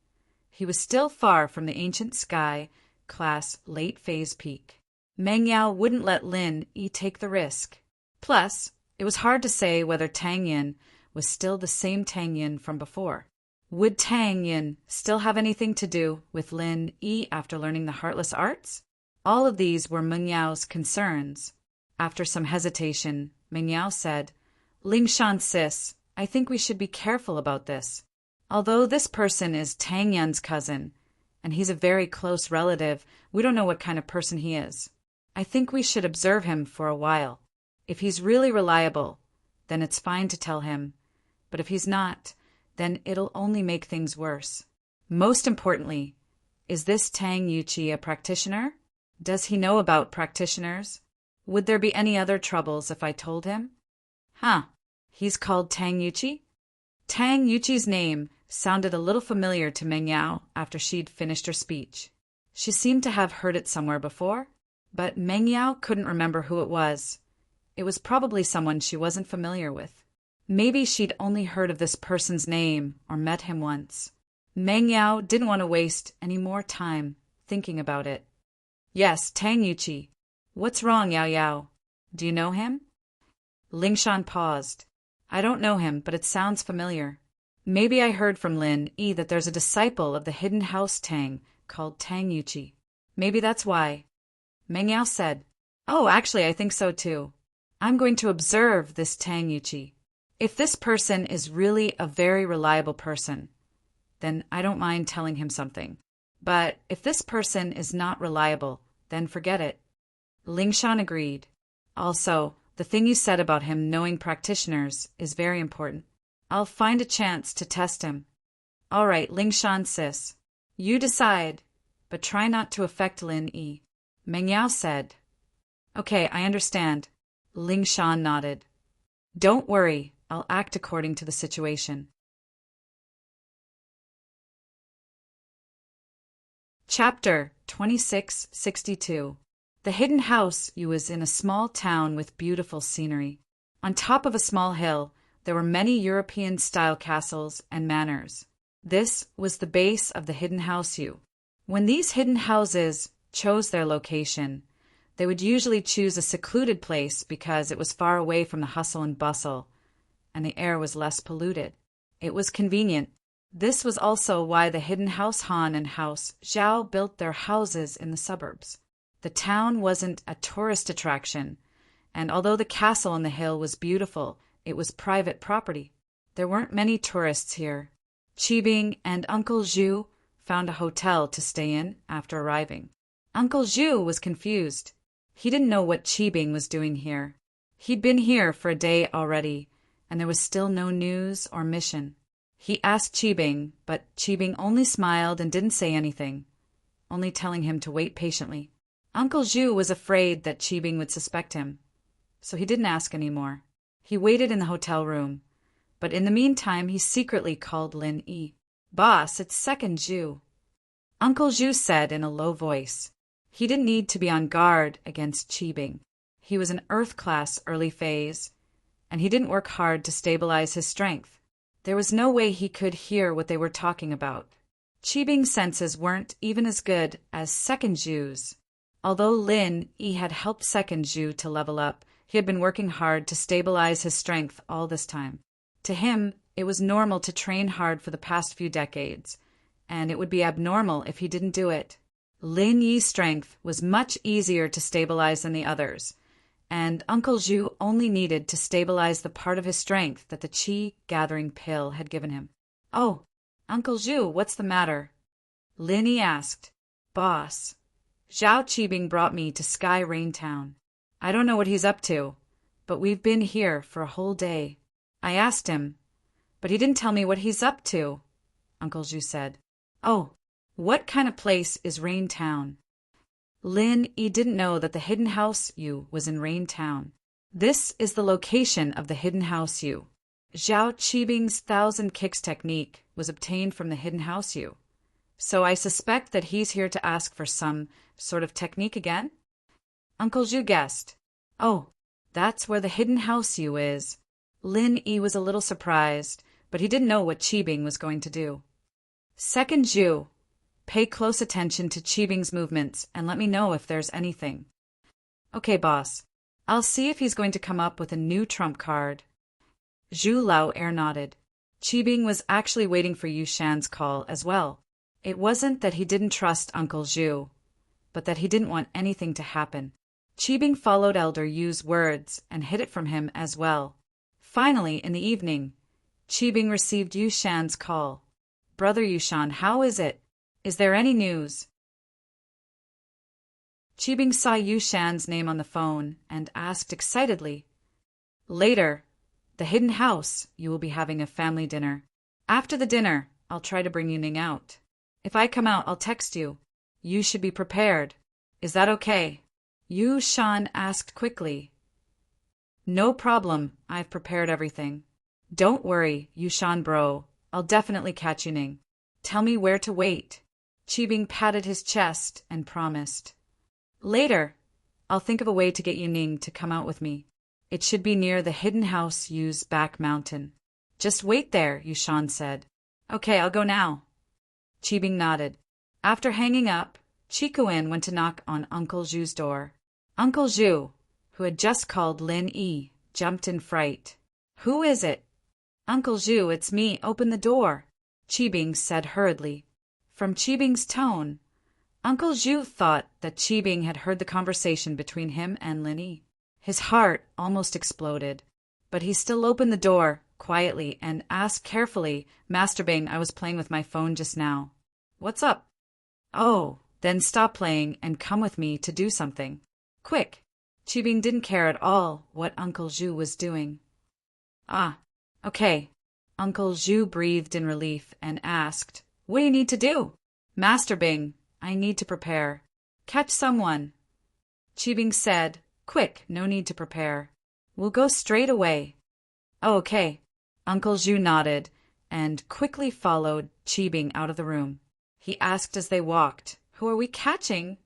he was still far from the ancient Sky-class late-phase peak. Meng Yao wouldn't let Lin Yi take the risk. Plus, it was hard to say whether Tang Yun was still the same Tang Yun from before. Would Tang Yun still have anything to do with Lin Yi after learning the heartless arts? All of these were Meng Yao's concerns. After some hesitation, Meng Yao said, Ling Shan sis, I think we should be careful about this. Although this person is Tang Yun's cousin, and he's a very close relative, we don't know what kind of person he is. I think we should observe him for a while. If he's really reliable, then it's fine to tell him. But if he's not, then it'll only make things worse. Most importantly, is this Tang Yuqi a practitioner? Does he know about practitioners? Would there be any other troubles if I told him? He's called Tang Yuqi? Tang Yuqi's name sounded a little familiar to Meng Yao after she'd finished her speech. She seemed to have heard it somewhere before, but Meng Yao couldn't remember who it was. It was probably someone she wasn't familiar with. Maybe she'd only heard of this person's name or met him once. Meng Yao didn't want to waste any more time thinking about it. Yes, Tang Yuqi. What's wrong, Yao Yao? Do you know him? Ling Shan paused. I don't know him, but it sounds familiar. Maybe I heard from Lin Yi that there's a disciple of the hidden house Tang called Tang Yuqi. Maybe that's why. Meng Yao said, Oh, actually, I think so too. I'm going to observe this Tang Yuqi. If this person is really a very reliable person, then I don't mind telling him something. But if this person is not reliable, then forget it. Ling Shan agreed. Also, the thing you said about him knowing practitioners is very important. I'll find a chance to test him. All right, Ling Shan sis. You decide, but try not to affect Lin Yi. Meng Yao said. Okay, I understand. Ling Shan nodded. Don't worry, I'll act according to the situation. Chapter 2662. The hidden house was in a small town with beautiful scenery. On top of a small hill, there were many European-style castles and manors. This was the base of the hidden house. When these hidden houses chose their location, they would usually choose a secluded place because it was far away from the hustle and bustle, and the air was less polluted. It was convenient. This was also why the hidden house Han and house Zhao built their houses in the suburbs. The town wasn't a tourist attraction, and although the castle on the hill was beautiful, it was private property. There weren't many tourists here. Qibing and Uncle Zhu found a hotel to stay in after arriving. Uncle Zhu was confused. He didn't know what Qibing was doing here. He'd been here for a day already, and there was still no news or mission. He asked Qibing, but Qibing only smiled and didn't say anything, only telling him to wait patiently. Uncle Zhu was afraid that Qibing would suspect him, so he didn't ask any more. He waited in the hotel room, but in the meantime he secretly called Lin Yi. Boss, it's Second Zhu. Uncle Zhu said in a low voice. He didn't need to be on guard against Qibing. He was an Earth-class early phase, and he didn't work hard to stabilize his strength. There was no way he could hear what they were talking about. Qibing's senses weren't even as good as Second Zhu's. Although Lin Yi had helped Second Zhu to level up, he had been working hard to stabilize his strength all this time. To him, It was normal to train hard for the past few decades, and it would be abnormal if he didn't do it. Lin Yi's strength was much easier to stabilize than the others, and Uncle Zhu only needed to stabilize the part of his strength that the qi-gathering pill had given him. "Oh, Uncle Zhu, what's the matter?" Lin Yi asked. "Boss, Zhao Qibing brought me to Sky Rain Town. I don't know what he's up to, but we've been here for a whole day. I asked him, but he didn't tell me what he's up to," Uncle Zhu said. "Oh, what kind of place is Rain Town?" Lin Yi didn't know that the Hidden House U was in Rain Town. This is the location of the Hidden House U. Zhao Qibing's 1,000 kicks technique was obtained from the Hidden House U. So I suspect that he's here to ask for some sort of technique again? Uncle Zhu guessed. "Oh, that's where the Hidden House U is." Lin Yi was a little surprised, but he didn't know what Qibing was going to do. "Second Zhu, pay close attention to Qibing's movements and let me know if there's anything." "Okay, boss. I'll see if he's going to come up with a new trump card." Zhu Lao air nodded. Qibing was actually waiting for Yu Shan's call as well. It wasn't that he didn't trust Uncle Zhu, but that he didn't want anything to happen. Qibing followed Elder Yu's words and hid it from him as well. Finally, in the evening, Qibing received Yu Shan's call. "Brother Yu Shan, how is it? Is there any news?" Qibing saw Yu Shan's name on the phone and asked excitedly, "Later, the Hidden House, you will be having a family dinner. After the dinner, I'll try to bring Ning out. If I come out, I'll text you. You should be prepared. Is that okay?" Yu Shan asked quickly. "No problem, I've prepared everything. Don't worry, Yu Shan bro, I'll definitely catch you Ning. Tell me where to wait." Qibing patted his chest and promised. "Later, I'll think of a way to get you Ning to come out with me. It should be near the Hidden House Yu's back mountain. Just wait there," Yu Shan said. "Okay, I'll go now." Qibing nodded. After hanging up, Chikuin went to knock on Uncle Zhu's door. Uncle Zhu, who had just called Lin Yi, jumped in fright. "Who is it?" "Uncle Zhu, it's me. Open the door," Qibing said hurriedly. From Qibing's tone, Uncle Zhu thought that Qibing had heard the conversation between him and Lin Yi. His heart almost exploded, but he still opened the door quietly and asked carefully, "Master Bing, I was playing with my phone just now." "What's up?" "Oh, then stop playing and come with me to do something. Quick." Qibing didn't care at all what Uncle Zhu was doing. "Ah, okay." Uncle Zhu breathed in relief and asked, "What do you need to do?" "Master Bing, I need to prepare. Catch someone." Qibing said, "Quick, no need to prepare. We'll go straight away." "Oh, okay." Uncle Zhu nodded and quickly followed Qibing out of the room. He asked as they walked, "Who are we catching?"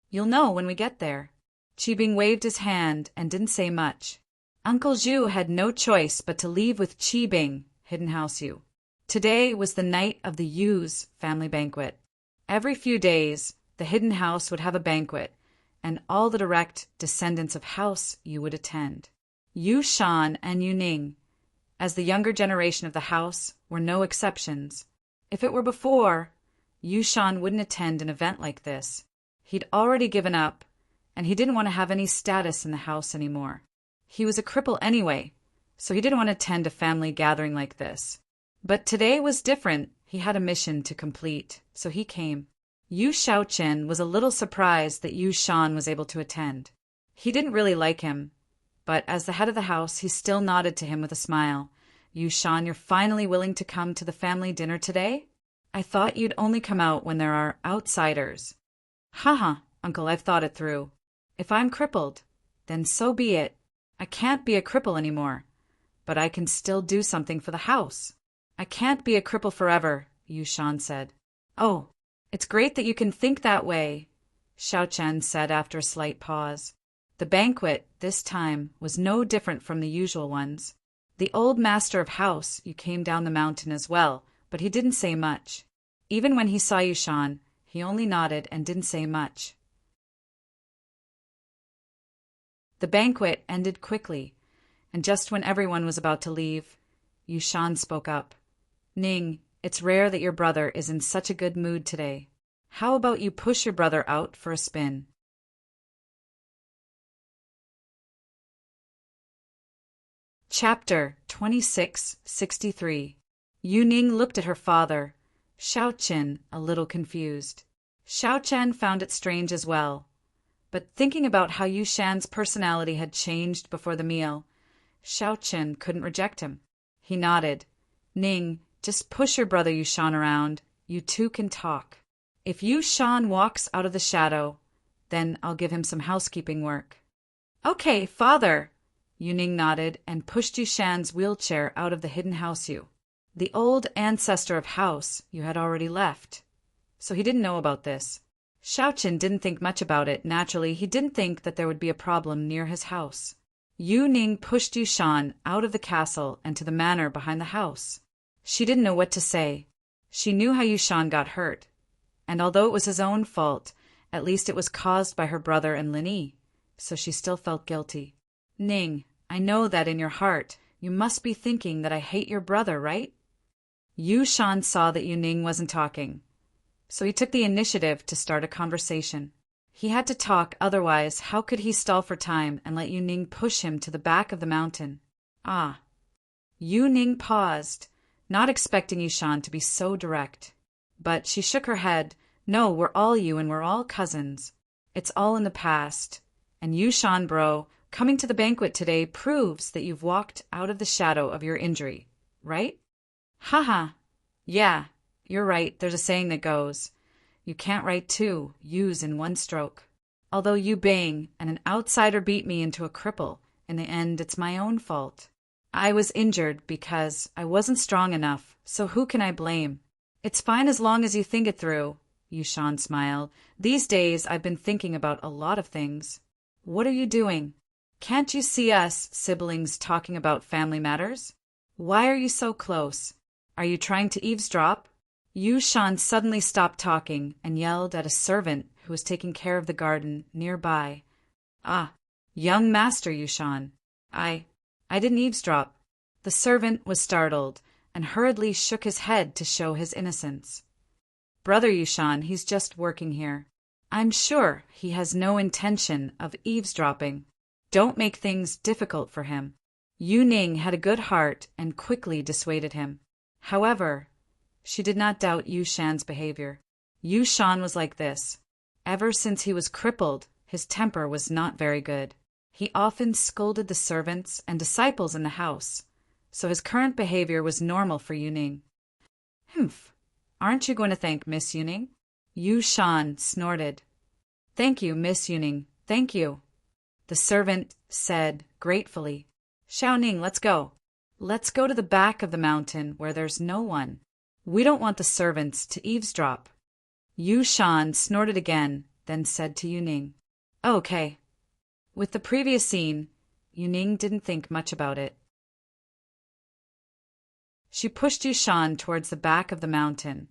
"You'll know when we get there." Qibing waved his hand and didn't say much. Uncle Zhu had no choice but to leave with Qibing, Hidden House Yu. Today was the night of the Yu's family banquet. Every few days, the Hidden House would have a banquet, and all the direct descendants of House Yu would attend. Yu Shan and Yu Ning, as the younger generation of the house, were no exceptions. If it were before, Yu Shan wouldn't attend an event like this. He'd already given up, and he didn't want to have any status in the house anymore. He was a cripple anyway, so he didn't want to attend a family gathering like this. But today was different. He had a mission to complete, so he came. Yu Shaoqian was a little surprised that Yu Shan was able to attend. He didn't really like him, but as the head of the house, he still nodded to him with a smile. "Yu Shan, you're finally willing to come to the family dinner today? I thought you'd only come out when there are outsiders." "Haha, Uncle, I've thought it through. If I'm crippled, then so be it. I can't be a cripple anymore, but I can still do something for the house." "I can't be a cripple forever," Yu Shan said. "Oh, it's great that you can think that way," Shaoqian said after a slight pause. The banquet, this time, was no different from the usual ones. The old master of house Yu came down the mountain as well, but he didn't say much. Even when he saw Yu Shan, he only nodded and didn't say much. The banquet ended quickly, and just when everyone was about to leave, Yushan spoke up. Ning, it's rare that your brother is in such a good mood today. How about you push your brother out for a spin? Chapter 2663. Yu Ning looked at her father, Xiaoqin, a little confused. Xiaoqian found it strange as well. But thinking about how Yushan's personality had changed before the meal, Xiaoqin couldn't reject him. He nodded. Ning, just push your brother Yushan around. You two can talk. If Yushan walks out of the shadow, then I'll give him some housekeeping work. Okay, father. Yu Ning nodded and pushed Yushan's wheelchair out of the hidden house Yu. The old ancestor of house Yu had already left, so he didn't know about this. Xiaoqin didn't think much about it. Naturally, he didn't think that there would be a problem near his house. Yu Ning pushed Yushan out of the castle and to the manor behind the house. She didn't know what to say. She knew how Yushan got hurt, and although it was his own fault, at least it was caused by her brother and Lin Yi, so she still felt guilty. Ning, I know that in your heart you must be thinking that I hate your brother, right? Yushan saw that Yu Ning wasn't talking, so he took the initiative to start a conversation. He had to talk, otherwise how could he stall for time and let Yu Ning push him to the back of the mountain? Ah. Yu Ning paused, not expecting Yushan to be so direct. But she shook her head. No, we're all you and we're all cousins. It's all in the past. And Yushan, bro, coming to the banquet today proves that you've walked out of the shadow of your injury, right? Haha. Yeah, you're right. There's a saying that goes, you can't write two U's in one stroke. Although you bang and an outsider beat me into a cripple, in the end it's my own fault. I was injured because I wasn't strong enough, so who can I blame? It's fine as long as you think it through, Yushan smiled. These days I've been thinking about a lot of things. What are you doing? Can't you see us siblings talking about family matters? Why are you so close? Are you trying to eavesdrop? Yushan suddenly stopped talking and yelled at a servant who was taking care of the garden nearby. Ah, young master Yushan. I didn't eavesdrop. The servant was startled and hurriedly shook his head to show his innocence. Brother Yushan, he's just working here. I'm sure he has no intention of eavesdropping. Don't make things difficult for him. Yu Ning had a good heart and quickly dissuaded him. However, she did not doubt Yushan's behavior. Yushan was like this. Ever since he was crippled, his temper was not very good. He often scolded the servants and disciples in the house, so his current behavior was normal for Yu Ning. Humph, aren't you going to thank Miss Yu Ning? Yushan snorted. Thank you, Miss Yu Ning, thank you. The servant said gratefully. Xiaoning, let's go. Let's go to the back of the mountain where there's no one. We don't want the servants to eavesdrop. Yushan snorted again, then said to Yu Ning, Okay. With the previous scene, Yu Ning didn't think much about it. She pushed Yushan towards the back of the mountain.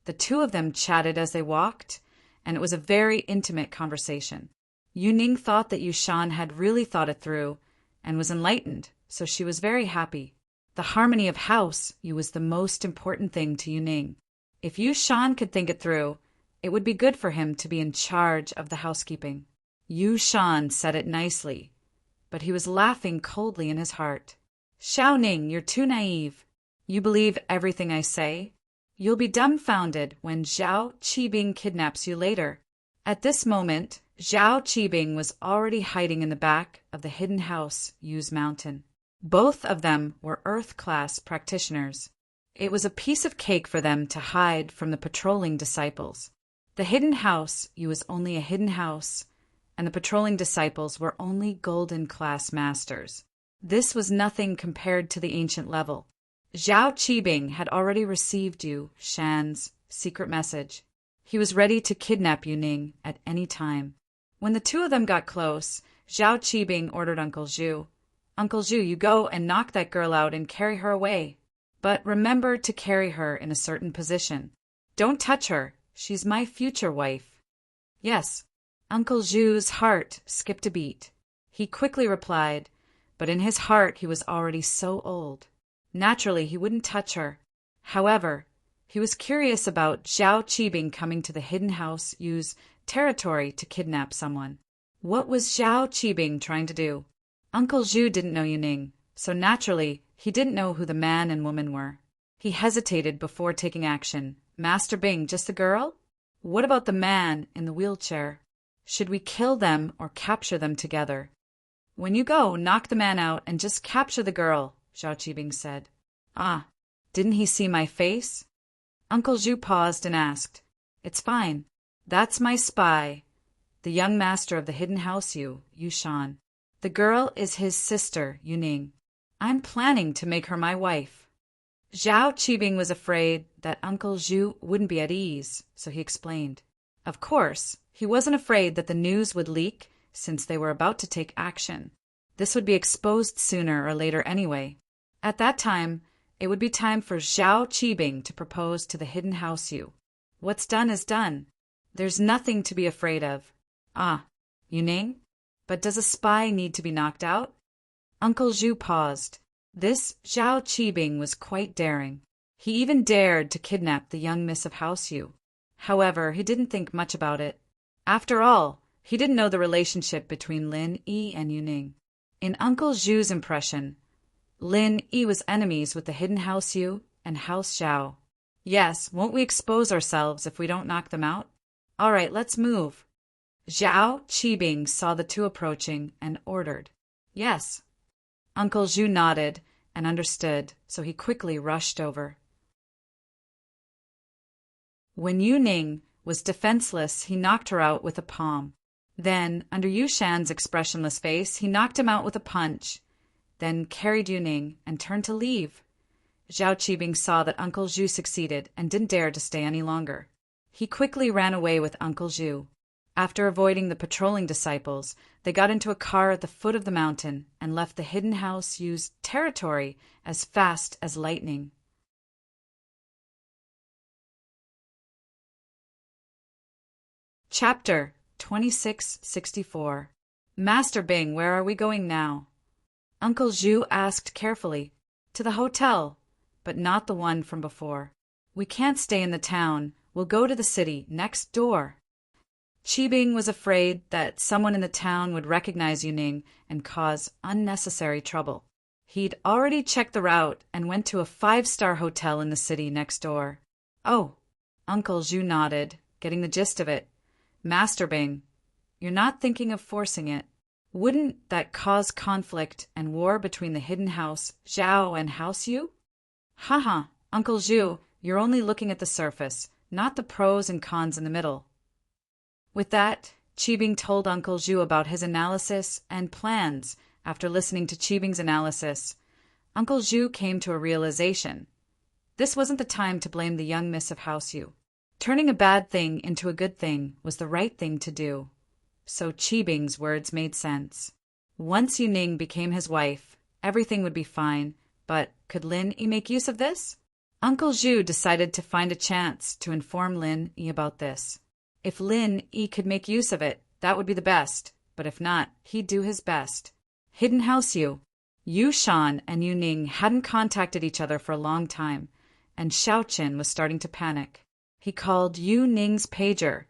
The two of them chatted as they walked, and it was a very intimate conversation. Yu Ning thought that Yushan had really thought it through and was enlightened, so she was very happy. The harmony of house was the most important thing to Yu Ning. If Yushan could think it through, it would be good for him to be in charge of the housekeeping. Yushan said it nicely, but he was laughing coldly in his heart. Xiaoning, you're too naive. You believe everything I say? You'll be dumbfounded when Zhao Qibing kidnaps you later. At this moment, Zhao Qibing was already hiding in the back of the hidden house Yu's mountain. Both of them were Earth-class practitioners. It was a piece of cake for them to hide from the patrolling disciples. The hidden house was only a hidden house, and the patrolling disciples were only golden-class masters. This was nothing compared to the ancient level. Zhao Qibing had already received Yu Shan's secret message. He was ready to kidnap Yu Ning at any time. When the two of them got close, Zhao Qibing ordered Uncle Zhu, Uncle Zhu, you go and knock that girl out and carry her away. But remember to carry her in a certain position. Don't touch her. She's my future wife. Yes. Uncle Zhu's heart skipped a beat. He quickly replied, but in his heart he was already so old. Naturally, he wouldn't touch her. However, he was curious about Zhao Qibing coming to the hidden house Yu's territory to kidnap someone. What was Zhao Qibing trying to do? Uncle Zhu didn't know Yuning, so naturally, he didn't know who the man and woman were. He hesitated before taking action. Master Bing, just the girl? What about the man in the wheelchair? Should we kill them or capture them together? When you go, knock the man out and just capture the girl, Zhao Qibing said. Ah, didn't he see my face? Uncle Zhu paused and asked. It's fine. That's my spy, the young master of the hidden house Yu Shan. The girl is his sister, Yuning. I'm planning to make her my wife. Zhao Qibing was afraid that Uncle Zhu wouldn't be at ease, so he explained. Of course, he wasn't afraid that the news would leak since they were about to take action. This would be exposed sooner or later anyway. At that time, it would be time for Zhao Qibing to propose to the hidden house Yu. What's done is done. There's nothing to be afraid of. Ah, Yuning? But does a spy need to be knocked out? Uncle Zhu paused. This Zhao Qibing was quite daring. He even dared to kidnap the young miss of House Yu. However, he didn't think much about it. After all, he didn't know the relationship between Lin Yi and Yuning. In Uncle Zhu's impression, Lin Yi was enemies with the hidden House Yu and House Zhao. Yes, won't we expose ourselves if we don't knock them out? All right, let's move. Zhao Qibing saw the two approaching and ordered. Yes. Uncle Zhu nodded and understood, so he quickly rushed over. When Yuning was defenseless, he knocked her out with a palm. Then, under Yu Shan's expressionless face, he knocked him out with a punch, then carried Yuning and turned to leave. Zhao Qibing saw that Uncle Zhu succeeded and didn't dare to stay any longer. He quickly ran away with Uncle Zhu. After avoiding the patrolling disciples, they got into a car at the foot of the mountain and left the hidden house Yu's territory as fast as lightning. Chapter 2664. Master Bing, where are we going now? Uncle Zhu asked carefully. To the hotel, but not the one from before. We can't stay in the town. We'll go to the city next door. Qibing was afraid that someone in the town would recognize Yuning and cause unnecessary trouble. He'd already checked the route and went to a 5-star hotel in the city next door. Oh, Uncle Zhu nodded, getting the gist of it. Master Bing, you're not thinking of forcing it. Wouldn't that cause conflict and war between the hidden house Zhao and House Yu? Haha, Uncle Zhu, you're only looking at the surface, not the pros and cons in the middle. With that, Qibing told Uncle Zhu about his analysis and plans. After listening to Qibing's analysis, Uncle Zhu came to a realization. This wasn't the time to blame the young miss of House Yu. Turning a bad thing into a good thing was the right thing to do. So Qibing's words made sense. Once Yuning became his wife, everything would be fine, but could Lin Yi make use of this? Uncle Zhu decided to find a chance to inform Lin Yi about this. If Lin Yi could make use of it, that would be the best, but if not, he'd do his best. Hidden House Yu. Yu Shan and Yuning hadn't contacted each other for a long time, and Xiaoqin was starting to panic. He called Yu Ning's pager,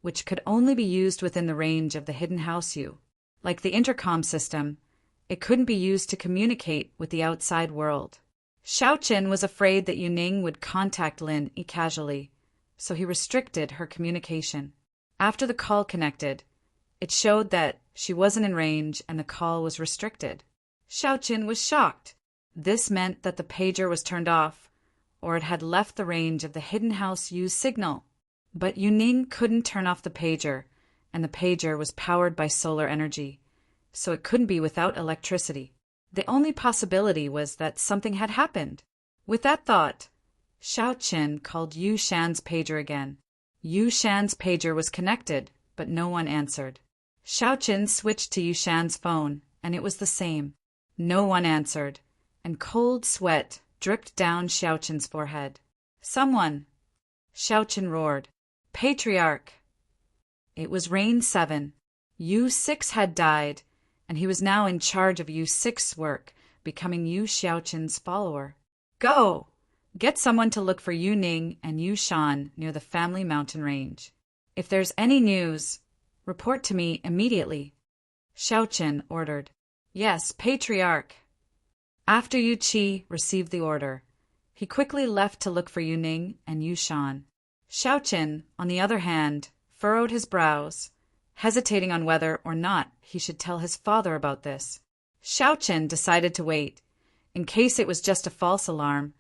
which could only be used within the range of the hidden house Yu. Like the intercom system, it couldn't be used to communicate with the outside world. Xiaoqin was afraid that Yuning would contact Lin Yi casually, so he restricted her communication. After the call connected, it showed that she wasn't in range and the call was restricted. Xiaoqin was shocked. This meant that the pager was turned off, or it had left the range of the hidden house Yu's signal. But Yuning couldn't turn off the pager, and the pager was powered by solar energy, so it couldn't be without electricity. The only possibility was that something had happened. With that thought, Xiaoqin called Yu Shan's pager again. Yu Shan's pager was connected, but no one answered. Xiaoqin switched to Yu Shan's phone, and it was the same. No one answered, and cold sweat dripped down Xiaoqin's forehead. Someone! Xiaoqin roared. Patriarch! It was Reign 7. Yu 6 had died, and he was now in charge of Yu 6's work, becoming Yu Xiaoqin's follower. Go! Get someone to look for Yu Ning and Yu Shan near the family mountain range. If there's any news, report to me immediately. Xiaoqin ordered. Yes, Patriarch. After Yu Qi received the order, he quickly left to look for Yu Ning and Yu Shan. Xiaoqin, on the other hand, furrowed his brows, hesitating on whether or not he should tell his father about this. Xiaoqin decided to wait. In case it was just a false alarm,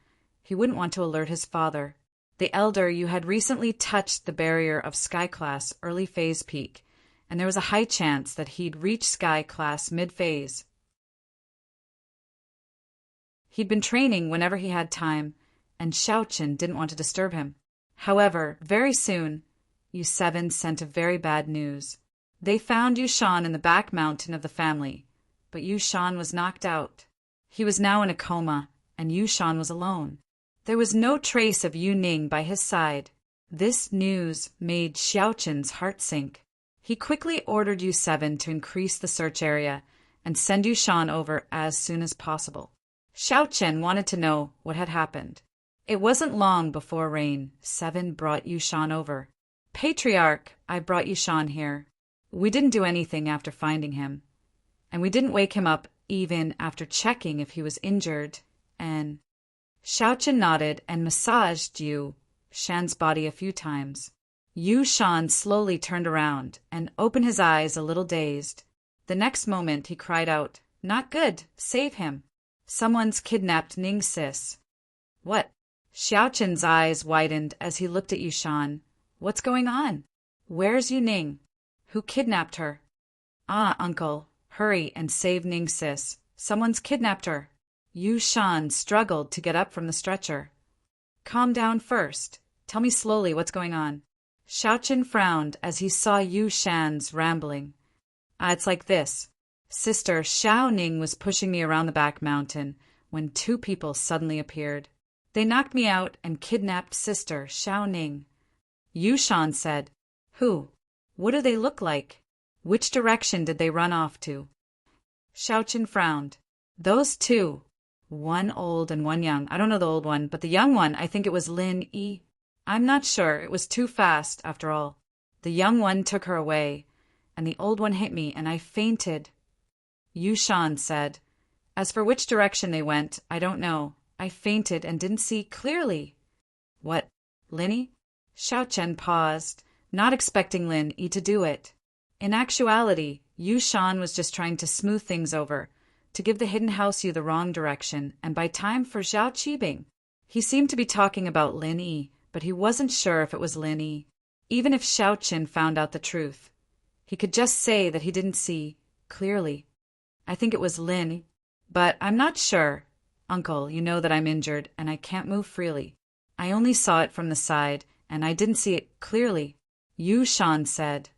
he wouldn't want to alert his father. The elder Yu had recently touched the barrier of Sky Class early phase peak, and there was a high chance that he'd reach Sky Class mid-phase. He'd been training whenever he had time, and Xiaoqin didn't want to disturb him. However, very soon, Yu7 sent a very bad news. They found Yu Shan in the back mountain of the family, but Yu Shan was knocked out. He was now in a coma, and Yu Shan was alone. There was no trace of Yu Ning by his side. This news made Xiaoqin's heart sink. He quickly ordered Yu7 to increase the search area and send Yu Shan over as soon as possible. Xiaoqin wanted to know what had happened. It wasn't long before Rain 7 brought Yu Shan over. Patriarch, I brought Yu Shan here. We didn't do anything after finding him, and we didn't wake him up even after checking if he was injured, and... Xiaoqin nodded and massaged Yu Shan's body a few times. Yu Shan slowly turned around and opened his eyes a little dazed. The next moment he cried out, "Not good! Save him! Someone's kidnapped Ning sis." What? Xiaoqin's eyes widened as he looked at Yu Shan. What's going on? Where's Yu Ning? Who kidnapped her? Ah, uncle, hurry and save Ning sis. Someone's kidnapped her. Yu Shan struggled to get up from the stretcher. Calm down first. Tell me slowly what's going on. Xiaoqin frowned as he saw Yu Shan's rambling. It's like this. Sister Xiao Ning was pushing me around the back mountain when two people suddenly appeared. They knocked me out and kidnapped Sister Xiao Ning. Yu Shan said, Who? What do they look like? Which direction did they run off to? Xiaoqin frowned. Those two. One old and one young. I don't know the old one, but the young one, I think it was Lin Yi. I'm not sure. It was too fast, after all. The young one took her away, and the old one hit me, and I fainted. Yu Shan said, As for which direction they went, I don't know. I fainted and didn't see clearly. What, Linny? Xiaoqin paused, not expecting Lin Yi to do it. In actuality, Yu Shan was just trying to smooth things over, to give the hidden house Yu the wrong direction and buy time for Zhao Qibing. He seemed to be talking about Lin Yi, but he wasn't sure if it was Lin Yi. Even if Xiaoqin found out the truth, he could just say that he didn't see clearly. I think it was Lin Yi, but I'm not sure. Uncle, you know that I'm injured and I can't move freely. I only saw it from the side and I didn't see it clearly. Yu Shan said,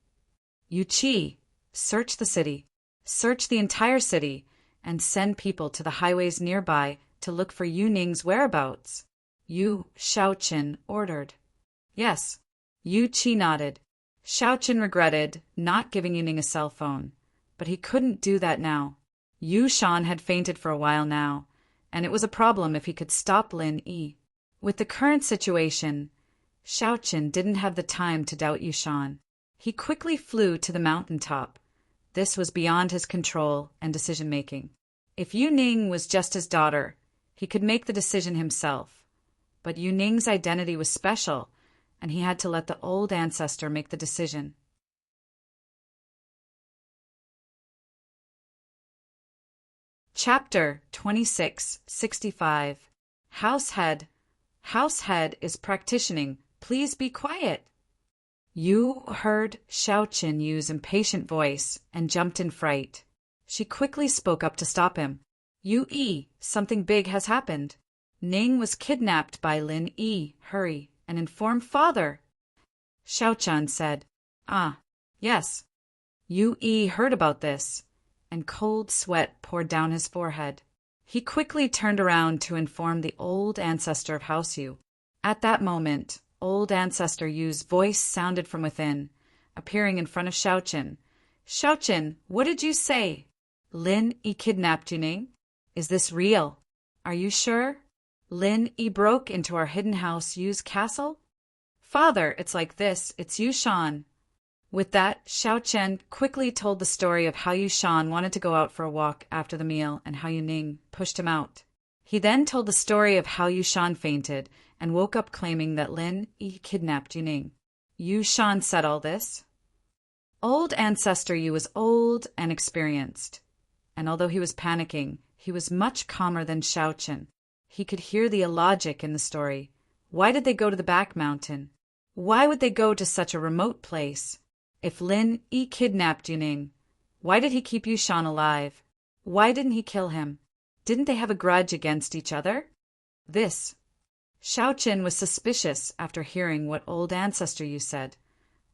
Yu Qi, search the city. Search the entire city and send people to the highways nearby to look for Yu Ning's whereabouts. Yu Xiaoqin ordered. Yes. Yu Qi nodded. Xiaoqin regretted not giving Yu Ning a cell phone, but he couldn't do that now. Yu Shan had fainted for a while now, and it was a problem if he could stop Lin Yi. With the current situation, Xiaoqin didn't have the time to doubt Yu Shan. He quickly flew to the mountaintop. This was beyond his control and decision-making. If Yu Ning was just his daughter, he could make the decision himself. But Yu Ning's identity was special, and he had to let the old ancestor make the decision. Chapter 2665. Househead. Househead is practicing. Please be quiet. Yu heard Xiaoqin use impatient voice and jumped in fright. She quickly spoke up to stop him. Yu Yi, something big has happened. Ning was kidnapped by Lin Yi. Hurry and inform father. Xiaoqin said, Ah, yes. Yu Yi heard about this, and cold sweat poured down his forehead. He quickly turned around to inform the old ancestor of House Yu. At that moment, old ancestor Yu's voice sounded from within, appearing in front of Xiaoqin. Xiaoqin, what did you say? Lin Yi kidnapped Yu Ning? Is this real? Are you sure? Lin Yi broke into our hidden house Yu's castle? Father, it's like this, it's Yu Shan. With that, Xiao Chen quickly told the story of how Yu Shan wanted to go out for a walk after the meal and how Yu Ning pushed him out. He then told the story of how Yu Shan fainted and woke up claiming that Lin Yi kidnapped Yu Ning. Yu Shan said all this. Old Ancestor Yu was old and experienced, and although he was panicking, he was much calmer than Xiao Chen. He could hear the illogic in the story. Why did they go to the back mountain? Why would they go to such a remote place? If Lin Yi kidnapped Yu Ning, why did he keep Yu Shan alive? Why didn't he kill him? Didn't they have a grudge against each other? Xiao Chen was suspicious after hearing what Old Ancestor Yu said.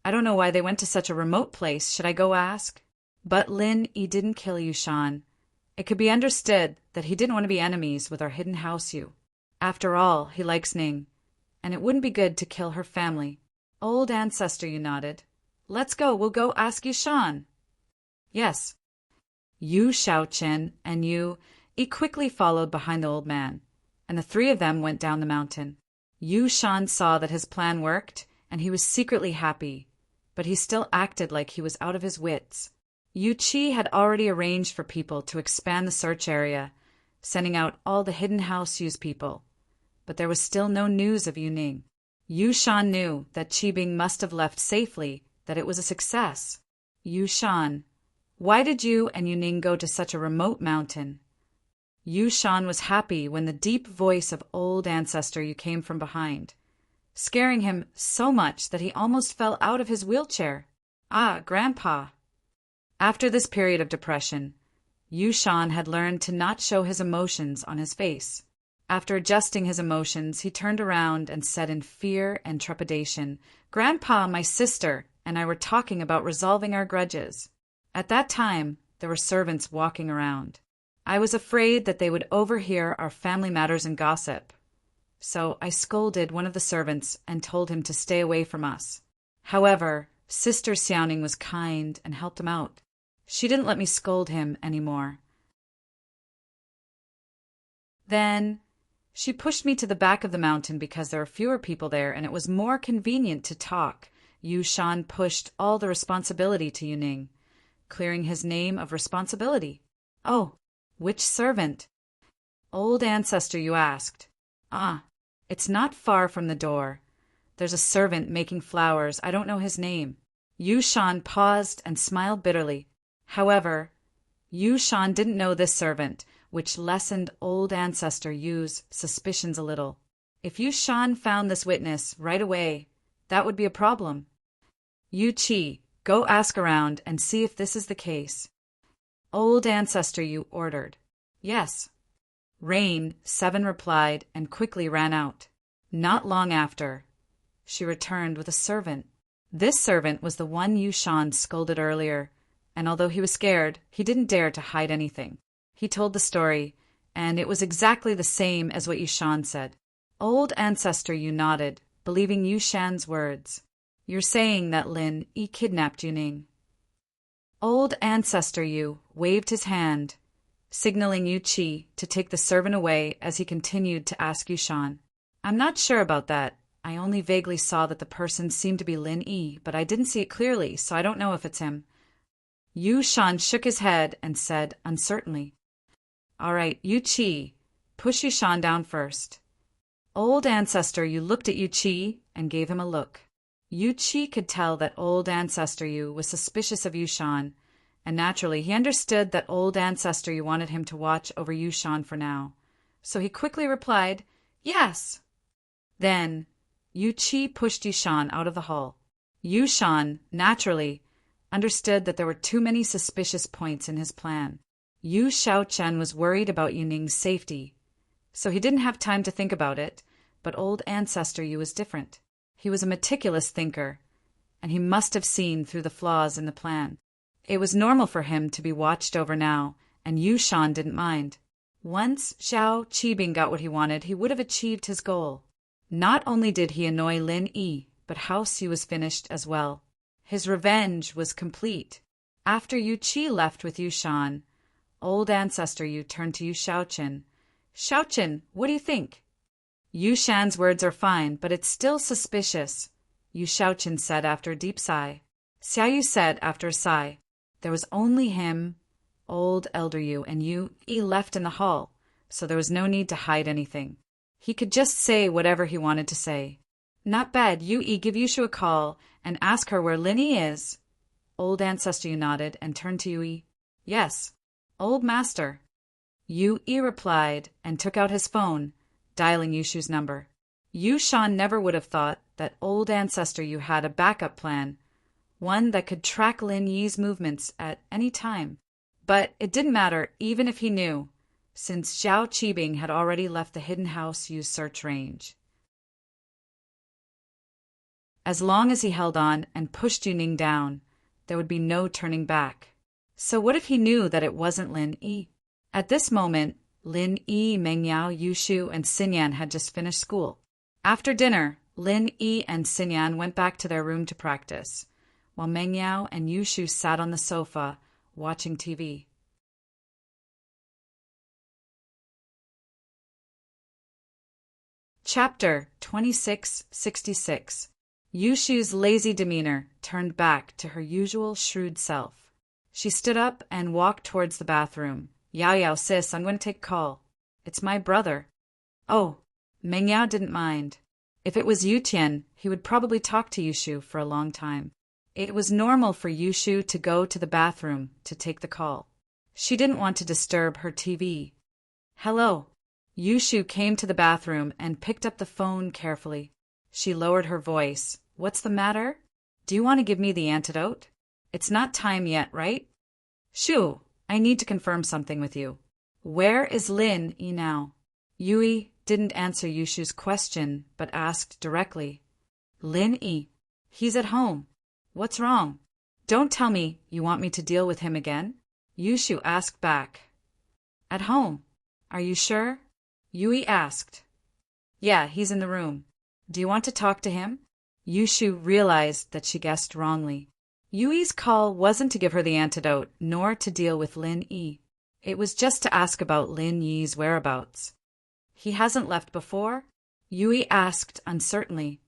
I don't know why they went to such a remote place. Should I go ask? But Lin Yi didn't kill Yu Shan. It could be understood that he didn't want to be enemies with our hidden house Yu. After all, he likes Ning, and it wouldn't be good to kill her family. Old Ancestor Yu nodded. Let's go. We'll go ask Yu Shan. Yes. Yu, Xiao Chen, and Yu quickly followed behind the old man, and the three of them went down the mountain. Yu Shan saw that his plan worked, and he was secretly happy, but he still acted like he was out of his wits. Yu Qi had already arranged for people to expand the search area, sending out all the hidden house Yu's people, but there was still no news of Yu Ning. Yu Shan knew that Qibing must have left safely, that it was a success. Yu Shan, why did you and Yu Ning go to such a remote mountain? Yu Shan was happy when the deep voice of Old Ancestor Yu came from behind, scaring him so much that he almost fell out of his wheelchair. Ah, Grandpa! After this period of depression, Yu Shan had learned to not show his emotions on his face. After adjusting his emotions, he turned around and said in fear and trepidation, Grandpa, my sister, and I were talking about resolving our grudges. At that time, there were servants walking around. I was afraid that they would overhear our family matters and gossip. So I scolded one of the servants and told him to stay away from us. However, Sister Xiaoning was kind and helped him out. She didn't let me scold him anymore. Then she pushed me to the back of the mountain because there were fewer people there and it was more convenient to talk. Yu Shan pushed all the responsibility to Yu Ning, clearing his name of responsibility. Oh, which servant? Old Ancestor Yu asked. Ah, it's not far from the door. There's a servant making flowers. I don't know his name. Yu Shan paused and smiled bitterly. However, Yu Shan didn't know this servant, which lessened Old Ancestor Yu's suspicions a little. If Yu Shan found this witness right away, that would be a problem. Yu Qi, go ask around and see if this is the case. Old Ancestor Yu ordered. Yes. Rain, 7 replied and quickly ran out. Not long after, she returned with a servant. This servant was the one Yu Shan scolded earlier, and although he was scared, he didn't dare to hide anything. He told the story, and it was exactly the same as what Yu Shan said. Old Ancestor Yu nodded, believing Yu Shan's words. You're saying that Lin Yi kidnapped Yu Ning. Old Ancestor Yu waved his hand, signaling Yu Qi to take the servant away as he continued to ask Yu Shan. I'm not sure about that. I only vaguely saw that the person seemed to be Lin Yi, but I didn't see it clearly, so I don't know if it's him. Yu Shan shook his head and said uncertainly, All right, Yu Qi, push Yu Shan down first. Old Ancestor Yu looked at Yu Qi and gave him a look. Yu Qi could tell that Old Ancestor Yu was suspicious of Yu Shan, and naturally he understood that Old Ancestor Yu wanted him to watch over Yu Shan for now. So he quickly replied, Yes. Then Yu Qi pushed Yu Shan out of the hall. Yu Shan, naturally, understood that there were too many suspicious points in his plan. Yu Xiaochen was worried about Yu Ning's safety, so he didn't have time to think about it, but Old Ancestor Yu was different. He was a meticulous thinker, and he must have seen through the flaws in the plan. It was normal for him to be watched over now, and Yu Shan didn't mind. Once Xiao Qibing got what he wanted, he would have achieved his goal. Not only did he annoy Lin Yi, but House Yu was finished as well. His revenge was complete. After Yu Qi left with Yu Shan, Old ancestor Yu turned to Yu Shaoqin. Shaoqin, what do you think? Yu Shan's words are fine, but it's still suspicious, Yu Shaoqin said after a deep sigh. Xiao Yu said after a sigh. There was only him, old elder Yu, and Yu Yi left in the hall, so there was no need to hide anything. He could just say whatever he wanted to say. Not bad, Yu Yi, give Yushu a call and ask her where Lin Yi is. Old ancestor Yu nodded and turned to Yu Yi. Yes, old master. Yu Yi replied and took out his phone, dialing Yushu's number. Yu Shan never would have thought that old ancestor Yu had a backup plan, one that could track Lin Yi's movements at any time. But it didn't matter even if he knew, since Zhao Qibing had already left the hidden house Yu's search range. As long as he held on and pushed Yuning down, there would be no turning back. So what if he knew that it wasn't Lin Yi? At this moment, Lin Yi, Meng Yao, Yushu, and Xinyan had just finished school. After dinner, Lin Yi and Xinyan went back to their room to practice, while Meng Yao and Yushu sat on the sofa, watching TV. Chapter 2666. Yushu's lazy demeanor turned back to her usual shrewd self. She stood up and walked towards the bathroom. Yao Yao, sis, I'm going to take a call. It's my brother. Oh, Meng Yao didn't mind. If it was Yu Tian, he would probably talk to Yushu for a long time. It was normal for Yushu to go to the bathroom to take the call. She didn't want to disturb her TV. Hello. Yushu came to the bathroom and picked up the phone carefully. She lowered her voice. What's the matter? Do you want to give me the antidote? It's not time yet, right? Shoo, I need to confirm something with you. Where is Lin Yi now? Yui didn't answer Yushu's question, but asked directly. Lin Yi. He's at home. What's wrong? Don't tell me you want me to deal with him again? Yushu asked back. At home. Are you sure? Yui asked. Yeah, he's in the room. Do you want to talk to him? Yushu realized that she guessed wrongly. Yui's call wasn't to give her the antidote, nor to deal with Lin Yi. It was just to ask about Lin Yi's whereabouts. He hasn't left before? Yui asked uncertainly.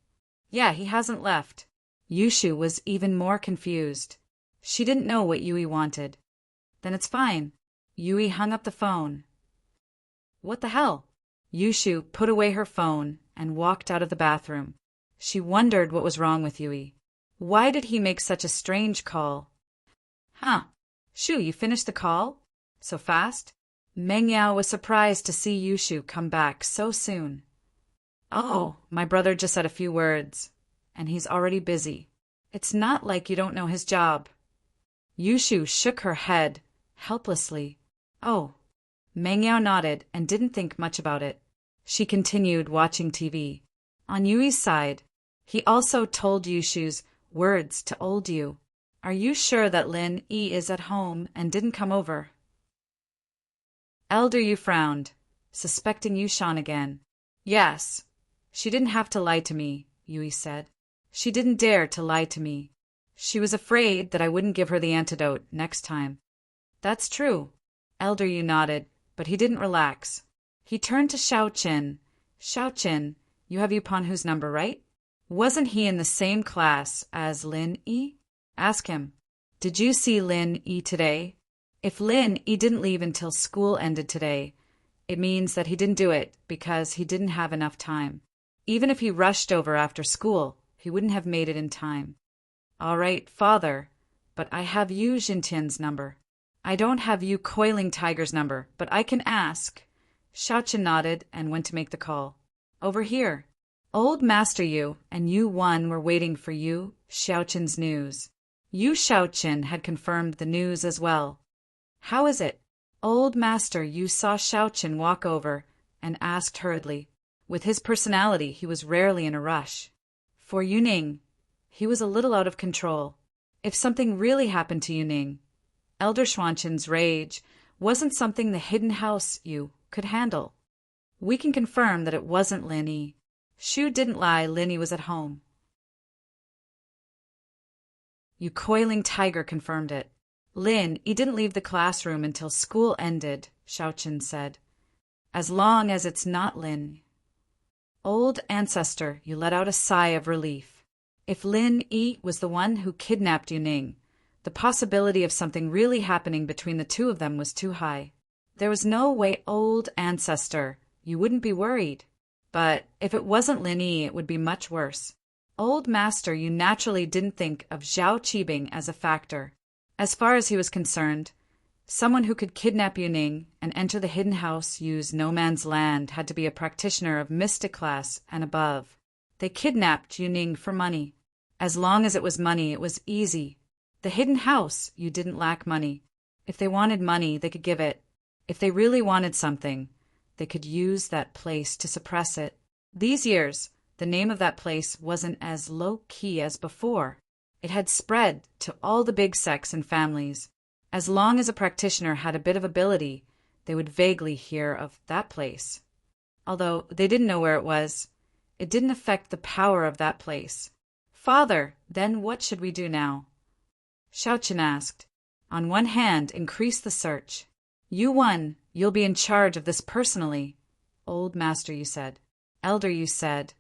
Yeah, he hasn't left. Yushu was even more confused. She didn't know what Yui wanted. Then it's fine. Yui hung up the phone. What the hell? Yushu put away her phone and walked out of the bathroom. She wondered what was wrong with Yui. Why did he make such a strange call? Huh. Shu, you finished the call? So fast? Meng Yao was surprised to see Yushu come back so soon. Oh, my brother just said a few words, and he's already busy. It's not like you don't know his job. Yushu shook her head, helplessly. Oh. Meng Yao nodded and didn't think much about it. She continued watching TV. On Yui's side, he also told Yushu's words to old Yu. Are you sure that Lin Yi is at home and didn't come over? Elder Yu frowned, suspecting Yu Shan again. Yes. She didn't have to lie to me, Yui said. She didn't dare to lie to me. She was afraid that I wouldn't give her the antidote next time. That's true. Elder Yu nodded, but he didn't relax. He turned to Shaoqin. Shaoqin, you have Yupanhu's number, right? Wasn't he in the same class as Lin Yi? Ask him. Did you see Lin Yi today? If Lin Yi didn't leave until school ended today, it means that he didn't do it because he didn't have enough time. Even if he rushed over after school, he wouldn't have made it in time. All right, father, but I have Yu Jintian's number. I don't have Yu Coiling Tiger's number, but I can ask. Shaoqin nodded and went to make the call. Over here. Old Master Yu and Yu Wan were waiting for Yu Shaoqin's news. Yu Shaoqin had confirmed the news as well. How is it? Old Master Yu saw Shaoqin walk over and asked hurriedly. With his personality, he was rarely in a rush. For Yuning, he was a little out of control. If something really happened to Yuning, Elder Xuanqin's rage wasn't something the hidden house Yu could handle. We can confirm that it wasn't Lin Yi. Shu didn't lie, Lin Yi was at home. Yu Coiling Tiger confirmed it. Lin, he didn't leave the classroom until school ended, Xiaochen said. As long as it's not Lin. Old ancestor, you let out a sigh of relief. If Lin Yi was the one who kidnapped Yuning, the possibility of something really happening between the two of them was too high. There was no way, old ancestor, you wouldn't be worried. But if it wasn't Lin Yi, it would be much worse. Old master, you naturally didn't think of Zhao Qibing as a factor. As far as he was concerned, someone who could kidnap Yuning and enter the hidden house, use no man's land, had to be a practitioner of mystic class and above. They kidnapped Yuning for money. As long as it was money, it was easy. The hidden house, you didn't lack money. If they wanted money, they could give it. If they really wanted something, they could use that place to suppress it. These years, the name of that place wasn't as low-key as before. It had spread to all the big sects and families. As long as a practitioner had a bit of ability, they would vaguely hear of that place. Although they didn't know where it was, it didn't affect the power of that place. Father, then what should we do now? Xiaochen asked. On one hand, increase the search. You won. You'll be in charge of this personally. Old master, you said. Elder, you said.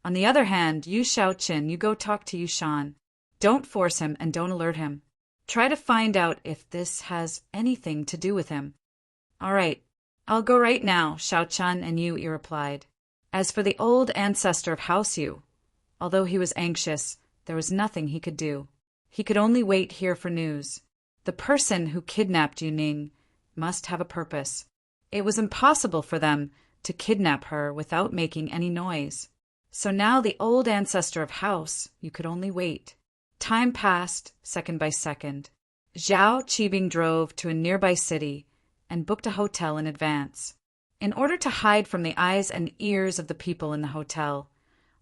On the other hand, you Xiaochen, you go talk to Yushan. Don't force him and don't alert him. Try to find out if this has anything to do with him. All right, I'll go right now, Xiaochen and Yu replied. As for the old ancestor of House Yu, although he was anxious, there was nothing he could do. He could only wait here for news. The person who kidnapped Yuning must have a purpose. It was impossible for them to kidnap her without making any noise. So now the old ancestor of House, you could only wait. Time passed, second by second. Zhao Qibing drove to a nearby city and booked a hotel in advance. In order to hide from the eyes and ears of the people in the hotel,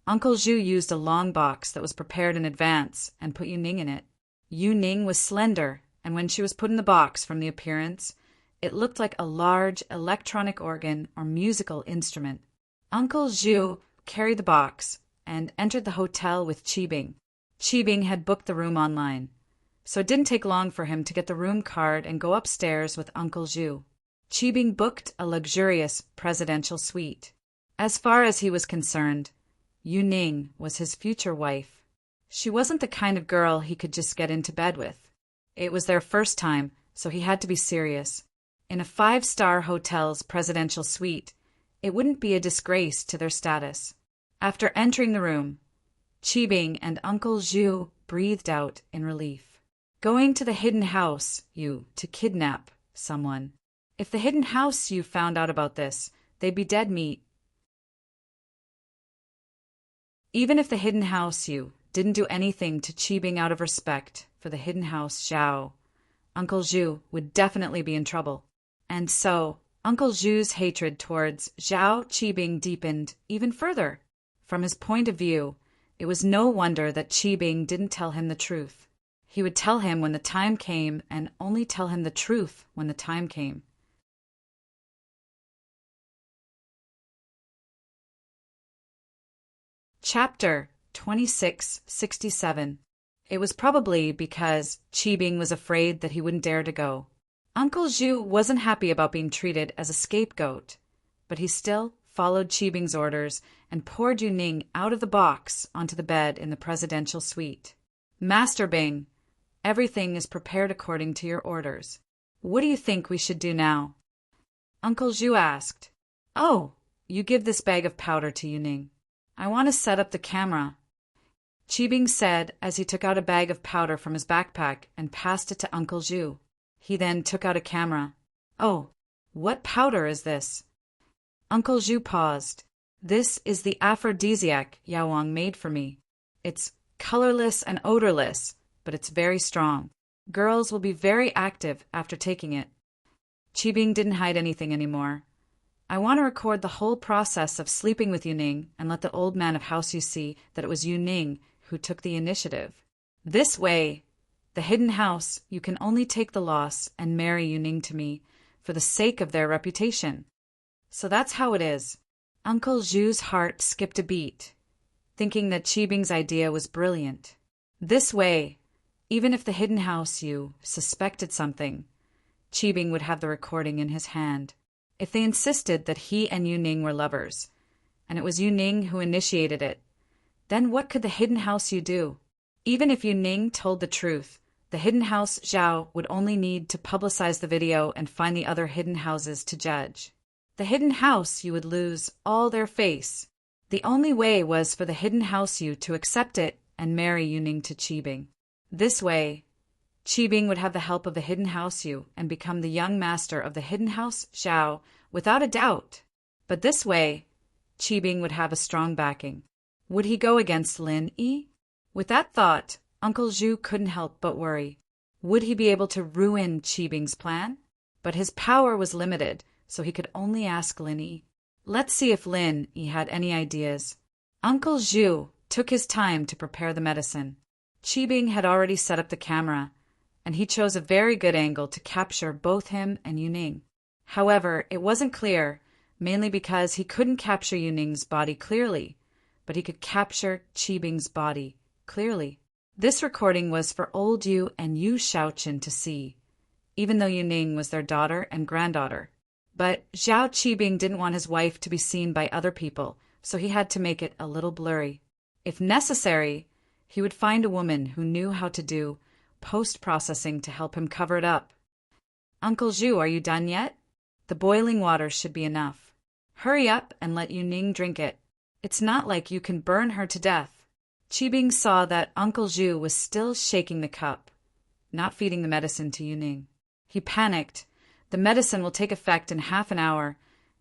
Uncle Zhu used a long box that was prepared in advance and put Yuning in it. Yuning was slender, and when she was put in the box, from the appearance, it looked like a large electronic organ or musical instrument. Uncle Zhu carried the box and entered the hotel with Qibing. Qibing had booked the room online, so it didn't take long for him to get the room card and go upstairs with Uncle Zhu. Qibing booked a luxurious presidential suite. As far as he was concerned, Yuning was his future wife. She wasn't the kind of girl he could just get into bed with. It was their first time, so he had to be serious. In a 5-star hotel's presidential suite, it wouldn't be a disgrace to their status. After entering the room, Qibing and Uncle Zhu breathed out in relief. Going to the hidden house, to kidnap someone. If the hidden house found out about this, they'd be dead meat. Even if the hidden house didn't do anything to Qibing out of respect for the hidden house Zhao, Uncle Zhu would definitely be in trouble. And so, Uncle Zhu's hatred towards Zhao Qibing deepened even further. From his point of view, it was no wonder that Qibing didn't tell him the truth. He would tell him when the time came and only tell him the truth when the time came. Chapter 2667. It was probably because Qibing was afraid that he wouldn't dare to go. Uncle Zhu wasn't happy about being treated as a scapegoat, but he still followed Qibing's orders and poured Yuning out of the box onto the bed in the presidential suite. Master Bing, everything is prepared according to your orders. What do you think we should do now? Uncle Zhu asked. Oh, you give this bag of powder to Yuning. I want to set up the camera. Qibing said as he took out a bag of powder from his backpack and passed it to Uncle Zhu. He then took out a camera. Oh, what powder is this? Uncle Zhu paused. This is the aphrodisiac Yao Wang made for me. It's colorless and odorless, but it's very strong. Girls will be very active after taking it. Qibing didn't hide anything anymore. I want to record the whole process of sleeping with Yuning and let the old man of House Yu see that it was Yuning who took the initiative. This way, the hidden house, you can only take the loss and marry Yuning to me for the sake of their reputation. So that's how it is. Uncle Zhu's heart skipped a beat, thinking that Qibing's idea was brilliant. This way, Even if the hidden house you suspected something, Qibing would have the recording in his hand. If they insisted that he and Yu Ning were lovers, and it was Yu Ning who initiated it, then what could the hidden house Yu do? Even if Yu Ning told the truth, the hidden house Zhao would only need to publicize the video and find the other hidden houses to judge. The hidden house Yu would lose all their face. The only way was for the hidden house Yu to accept it and marry Yu Ning to Qibing. This way, Qibing would have the help of the hidden house Yu and become the young master of the hidden house Zhao without a doubt. But this way, Qibing would have a strong backing. Would he go against Lin Yi? With that thought, Uncle Zhu couldn't help but worry. Would he be able to ruin Qibing's plan? But his power was limited, so he could only ask Lin Yi. Let's see if Lin Yi had any ideas. Uncle Zhu took his time to prepare the medicine. Qibing had already set up the camera, and he chose a very good angle to capture both him and Yu Ning. However, it wasn't clear, mainly because he couldn't capture Yu Ning's body clearly, but he could capture Qibing's body clearly. This recording was for old Yu and Yu Shaoqin to see, even though Yu Ning was their daughter and granddaughter. But Zhao Qibing didn't want his wife to be seen by other people, so he had to make it a little blurry. If necessary, he would find a woman who knew how to do post-processing to help him cover it up. Uncle Zhu, are you done yet? The boiling water should be enough. Hurry up and let Yu Ning drink it. It's not like you can burn her to death. Qibing saw that Uncle Zhu was still shaking the cup, not feeding the medicine to Yu Ning. He panicked. The medicine will take effect in half an hour,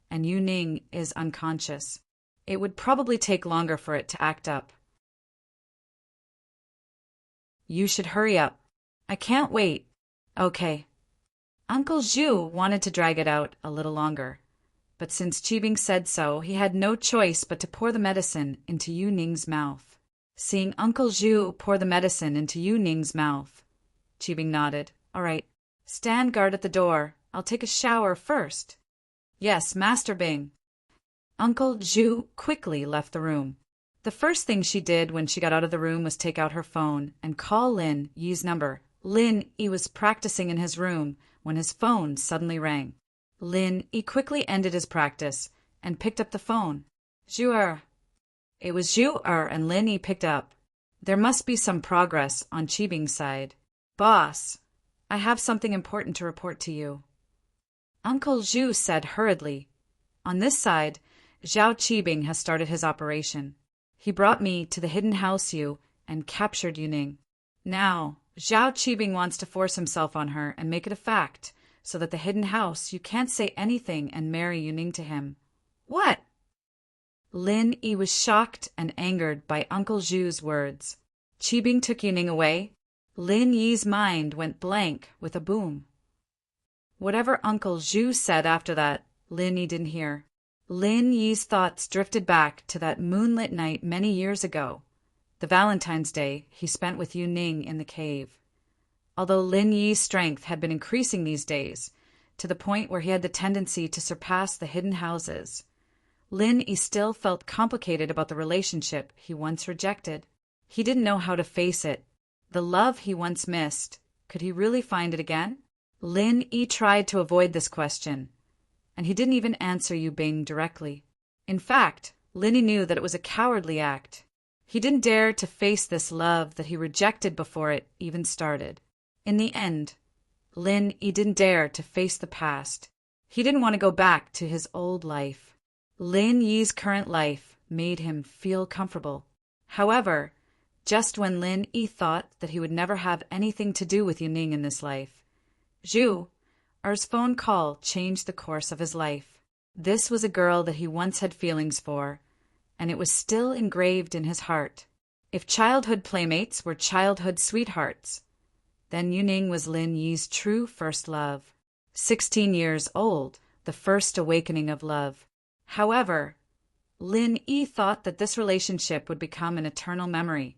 and Yu Ning is unconscious. It would probably take longer for it to act up. You should hurry up. I can't wait. Okay. Uncle Zhu wanted to drag it out a little longer, but since Qibing said so, he had no choice but to pour the medicine into Yu Ning's mouth. Seeing Uncle Zhu pour the medicine into Yu Ning's mouth, Qibing nodded. All right. Stand guard at the door. I'll take a shower first. Yes, Master Bing. Uncle Zhu quickly left the room. The first thing she did when she got out of the room was take out her phone and call Lin Yi's number. Lin Yi was practicing in his room when his phone suddenly rang. Lin Yi quickly ended his practice and picked up the phone. Zhu. It was Zhu, and Lin Yi picked up. There must be some progress on Qibing's side. Boss, I have something important to report to you. Uncle Zhu said hurriedly. On this side, Zhao Qibing has started his operation. He brought me to the hidden house Yu and captured Yu Ning. Now, Zhao Qibing wants to force himself on her and make it a fact, so that the hidden house Yu can't say anything and marry Yu Ning to him. What? Lin Yi was shocked and angered by Uncle Zhu's words. Qibing took Yu Ning away. Lin Yi's mind went blank with a boom. Whatever Uncle Zhu said after that, Lin Yi didn't hear. Lin Yi's thoughts drifted back to that moonlit night many years ago, the Valentine's Day he spent with Yu Ning in the cave. Although Lin Yi's strength had been increasing these days, to the point where he had the tendency to surpass the hidden houses, Lin Yi still felt complicated about the relationship he once rejected. He didn't know how to face it. The love he once missed, could he really find it again? Lin Yi tried to avoid this question, and he didn't even answer Yu Bing directly. In fact, Lin Yi knew that it was a cowardly act. He didn't dare to face this love that he rejected before it even started. In the end, Lin Yi didn't dare to face the past. He didn't want to go back to his old life. Lin Yi's current life made him feel comfortable. However, just when Lin Yi thought that he would never have anything to do with Yu Ning in this life, Zhu's phone call changed the course of his life. This was a girl that he once had feelings for, and it was still engraved in his heart. If childhood playmates were childhood sweethearts, then Yu Ning was Lin Yi's true first love. 16 years old, the first awakening of love. However, Lin Yi thought that this relationship would become an eternal memory,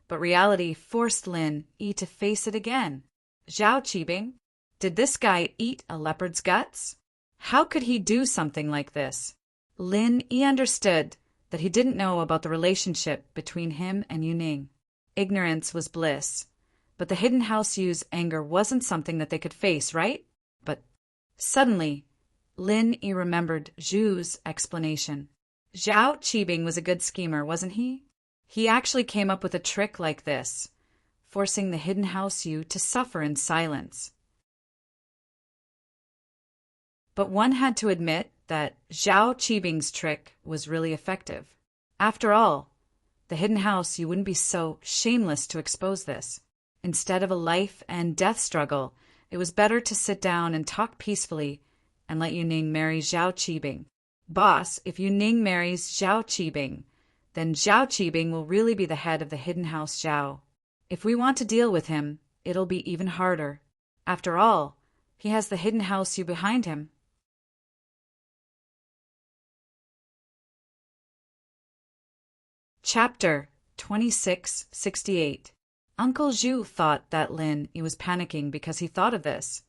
but reality forced Lin Yi to face it again. Zhao Qibing, did this guy eat a leopard's guts? How could he do something like this? Lin Yi understood that he didn't know about the relationship between him and Yu Ning. Ignorance was bliss, But the Hidden House Yu's anger wasn't something that they could face, right? But suddenly, Lin Yi remembered Zhu's explanation. Zhao Qibing was a good schemer, wasn't he? He actually came up with a trick like this, forcing the Hidden House Yu to suffer in silence. But one had to admit that Zhao Qibing's trick was really effective. After all, the Hidden House Yu wouldn't be so shameless to expose this. Instead of a life and death struggle, it was better to sit down and talk peacefully and let Yu Ning marry Zhao Qibing. Boss, if Yu Ning marries Zhao Qibing, then Zhao Qibing will really be the head of the Hidden House Zhao. If we want to deal with him, it'll be even harder. After all, he has the Hidden House Yu behind him. Chapter 2668. Uncle Zhu thought that Lin Yi was panicking because he thought of this.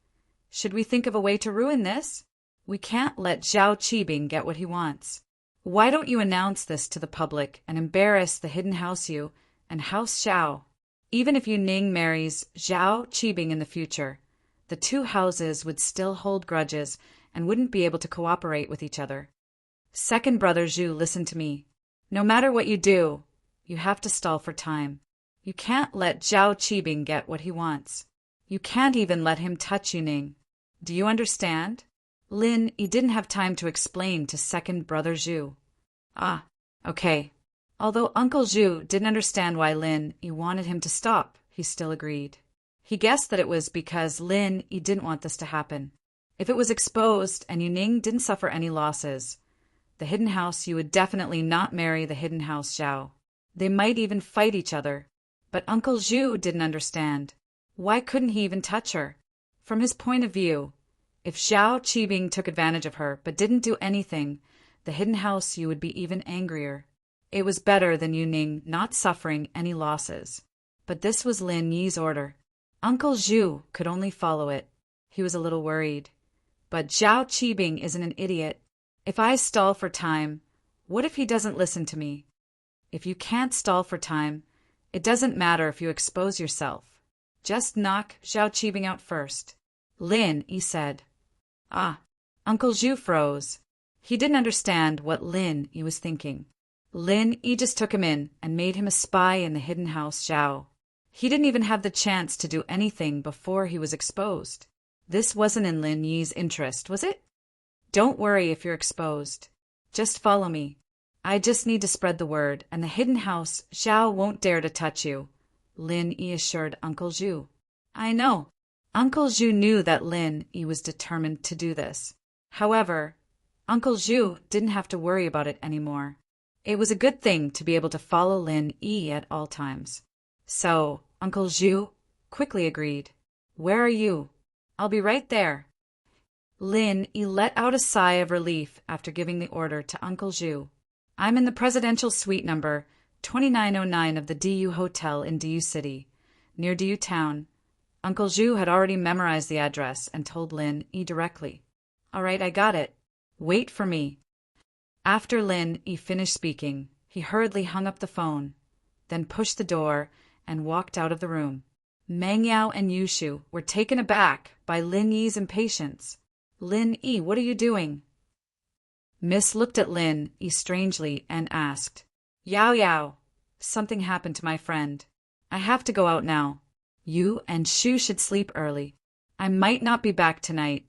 Should we think of a way to ruin this? We can't let Zhao Qibing get what he wants. Why don't you announce this to the public and embarrass the Hidden House Yu and House Zhao? Even if Yu Ning marries Zhao Qibing in the future, the two houses would still hold grudges and wouldn't be able to cooperate with each other. Second brother Zhu, listen to me. No matter what you do, you have to stall for time. You can't let Zhao Qibing get what he wants. You can't even let him touch Yu Ning. Do you understand? Lin Yi didn't have time to explain to second brother Zhu. Ah, okay. Although Uncle Zhu didn't understand why Lin Yi wanted him to stop, he still agreed. He guessed that it was because Lin Yi didn't want this to happen. If it was exposed and Yu Ning didn't suffer any losses, the Hidden House Yu would definitely not marry the Hidden House Zhao. They might even fight each other. But Uncle Zhu didn't understand. Why couldn't he even touch her? From his point of view, if Zhao Qibing took advantage of her but didn't do anything, the Hidden House Yu would be even angrier. It was better than Yu Ning not suffering any losses. But this was Lin Yi's order. Uncle Zhu could only follow it. He was a little worried. But Zhao Qibing isn't an idiot. If I stall for time, what if he doesn't listen to me? If you can't stall for time, it doesn't matter if you expose yourself. Just knock Zhao Qibing out first. Lin Yi said. Ah, Uncle Zhu froze. He didn't understand what Lin Yi was thinking. Lin Yi just took him in and made him a spy in the Hidden House Zhao. He didn't even have the chance to do anything before he was exposed. This wasn't in Lin Yi's interest, was it? Don't worry if you're exposed. Just follow me. I just need to spread the word, and the Hidden House Zhao won't dare to touch you, Lin Yi assured Uncle Zhu. I know. Uncle Zhu knew that Lin Yi was determined to do this. However, Uncle Zhu didn't have to worry about it anymore. It was a good thing to be able to follow Lin Yi at all times. So, Uncle Zhu quickly agreed. Where are you? I'll be right there. Lin Yi let out a sigh of relief after giving the order to Uncle Zhu. I'm in the presidential suite number 2909 of the DU Hotel in DU City, near DU Town. Uncle Zhu had already memorized the address and told Lin Yi directly. All right, I got it. Wait for me. After Lin Yi finished speaking, he hurriedly hung up the phone, then pushed the door and walked out of the room. Meng Yao and Yushu were taken aback by Lin Yi's impatience. Lin Yi, what are you doing? Miss looked at Lin Yi strangely and asked, Yao Yao, something happened to my friend. I have to go out now. You and Shu should sleep early. I might not be back tonight,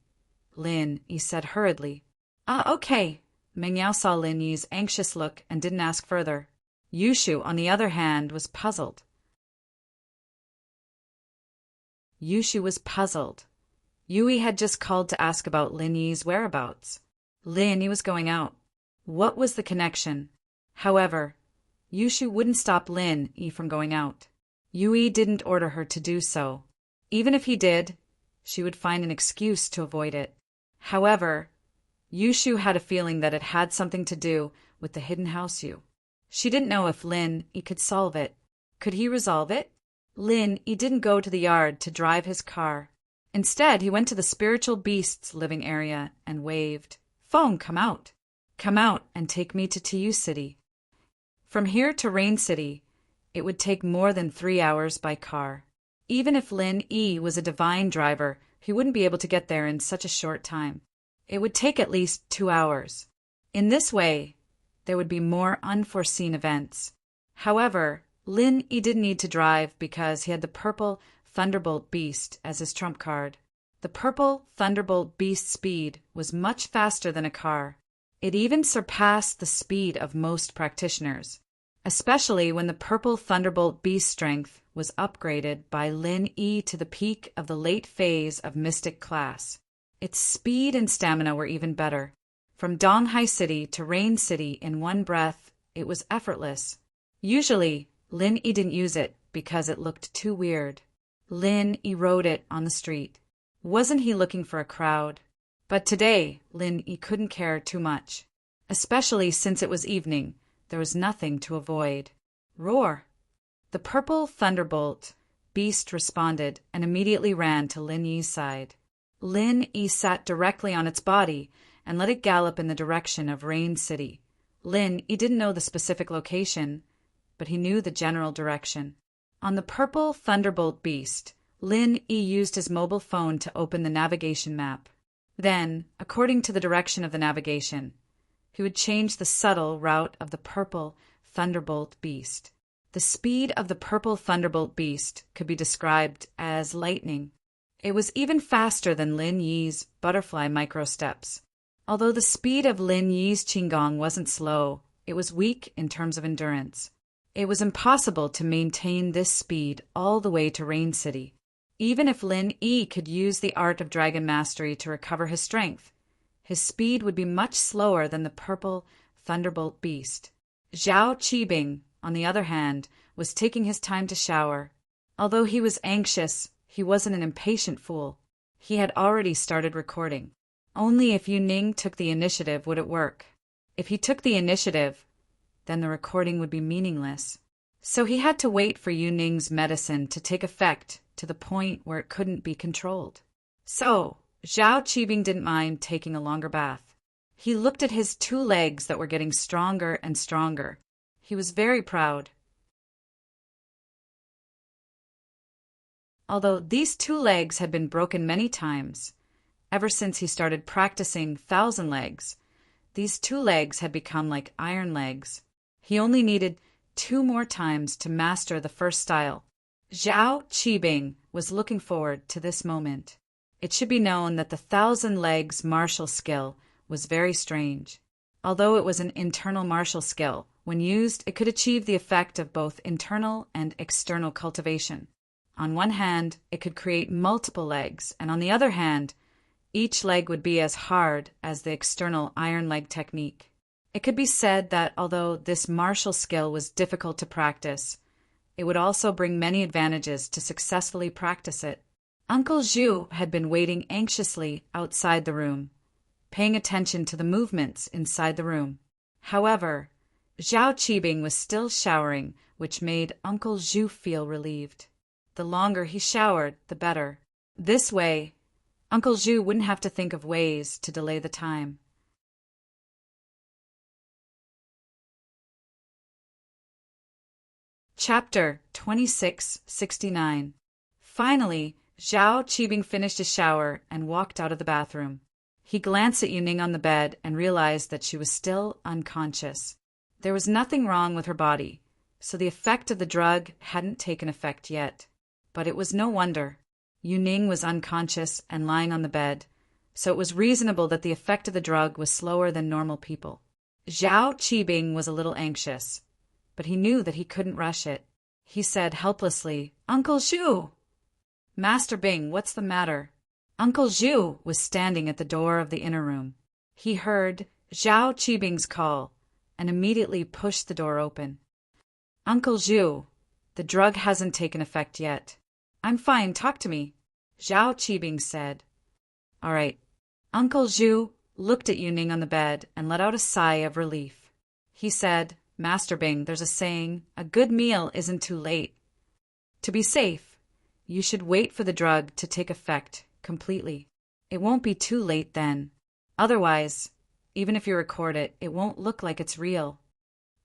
Lin Yi said hurriedly. Ah, okay. Meng Yao saw Lin Yi's anxious look and didn't ask further. Yushu, on the other hand, was puzzled. Yui had just called to ask about Lin Yi's whereabouts. Lin Yi was going out. What was the connection? However, Yushu wouldn't stop Lin Yi from going out. Yui didn't order her to do so. Even if he did, she would find an excuse to avoid it. However, Yushu had a feeling that it had something to do with the Hidden House Yu. She didn't know if Lin Yi could solve it. Could he resolve it? Lin Yi didn't go to the yard to drive his car. Instead, he went to the spiritual beast's living area and waved. Phone, come out. Come out and take me to Tu City. From here to Rain City, it would take more than 3 hours by car. Even if Lin Yi was a divine driver, he wouldn't be able to get there in such a short time. It would take at least 2 hours. In this way, there would be more unforeseen events. However, Lin Yi didn't need to drive because he had the purple Thunderbolt Beast as his trump card. The purple Thunderbolt Beast's speed was much faster than a car. It even surpassed the speed of most practitioners, especially when the purple Thunderbolt Beast strength was upgraded by Lin Yi to the peak of the late phase of Mystic class. Its speed and stamina were even better. From Donghai City to Rain City in one breath, it was effortless. Usually, Lin Yi didn't use it because it looked too weird. Lin Yi rode it on the street. Wasn't he looking for a crowd? But today, Lin Yi couldn't care too much. Especially since it was evening, there was nothing to avoid. Roar! The purple Thunderbolt Beast responded and immediately ran to Lin Yi's side. Lin Yi sat directly on its body and let it gallop in the direction of Rain City. Lin Yi didn't know the specific location, but he knew the general direction. On the purple Thunderbolt Beast, Lin Yi used his mobile phone to open the navigation map. Then, according to the direction of the navigation, he would change the subtle route of the purple Thunderbolt Beast. The speed of the purple Thunderbolt Beast could be described as lightning. It was even faster than Lin Yi's butterfly micro-steps. Although the speed of Lin Yi's Qigong wasn't slow, it was weak in terms of endurance. It was impossible to maintain this speed all the way to Rain City. Even if Lin Yi could use the art of dragon mastery to recover his strength, his speed would be much slower than the purple Thunderbolt Beast. Zhao Qibing, on the other hand, was taking his time to shower. Although he was anxious, he wasn't an impatient fool. He had already started recording. Only if Yu Ning took the initiative would it work. If he took the initiative, then the recording would be meaningless. So he had to wait for Yu Ning's medicine to take effect to the point where it couldn't be controlled. So, Zhao Qibing didn't mind taking a longer bath. He looked at his 2 legs that were getting stronger and stronger. He was very proud. Although these 2 legs had been broken many times, ever since he started practicing 1,000 legs, these 2 legs had become like iron legs. He only needed 2 more times to master the first style. Zhao Qibing was looking forward to this moment. It should be known that the 1,000 legs martial skill was very strange. Although it was an internal martial skill, when used, it could achieve the effect of both internal and external cultivation. On one hand, it could create multiple legs, and on the other hand, each leg would be as hard as the external iron leg technique. It could be said that although this martial skill was difficult to practice, it would also bring many advantages to successfully practice it. Uncle Zhu had been waiting anxiously outside the room, paying attention to the movements inside the room. However, Zhao Qibing was still showering, which made Uncle Zhu feel relieved. The longer he showered, the better. This way, Uncle Zhu wouldn't have to think of ways to delay the time. Chapter 2669. Finally, Zhao Qibing finished his shower and walked out of the bathroom. He glanced at Yu Ning on the bed and realized that she was still unconscious. There was nothing wrong with her body, so the effect of the drug hadn't taken effect yet. But it was no wonder. Yu Ning was unconscious and lying on the bed, so it was reasonable that the effect of the drug was slower than normal people. Zhao Qibing was a little anxious, but he knew that he couldn't rush it. He said helplessly, "Uncle Zhu!" "Master Bing, what's the matter?" Uncle Zhu was standing at the door of the inner room. He heard Zhao Qibing's call and immediately pushed the door open. "Uncle Zhu, the drug hasn't taken effect yet." "I'm fine, talk to me," Zhao Qibing said. "All right." Uncle Zhu looked at Yu Ning on the bed and let out a sigh of relief. He said, "Master Bing, there's a saying, a good meal isn't too late. To be safe, you should wait for the drug to take effect completely. It won't be too late then. Otherwise, even if you record it, it won't look like it's real."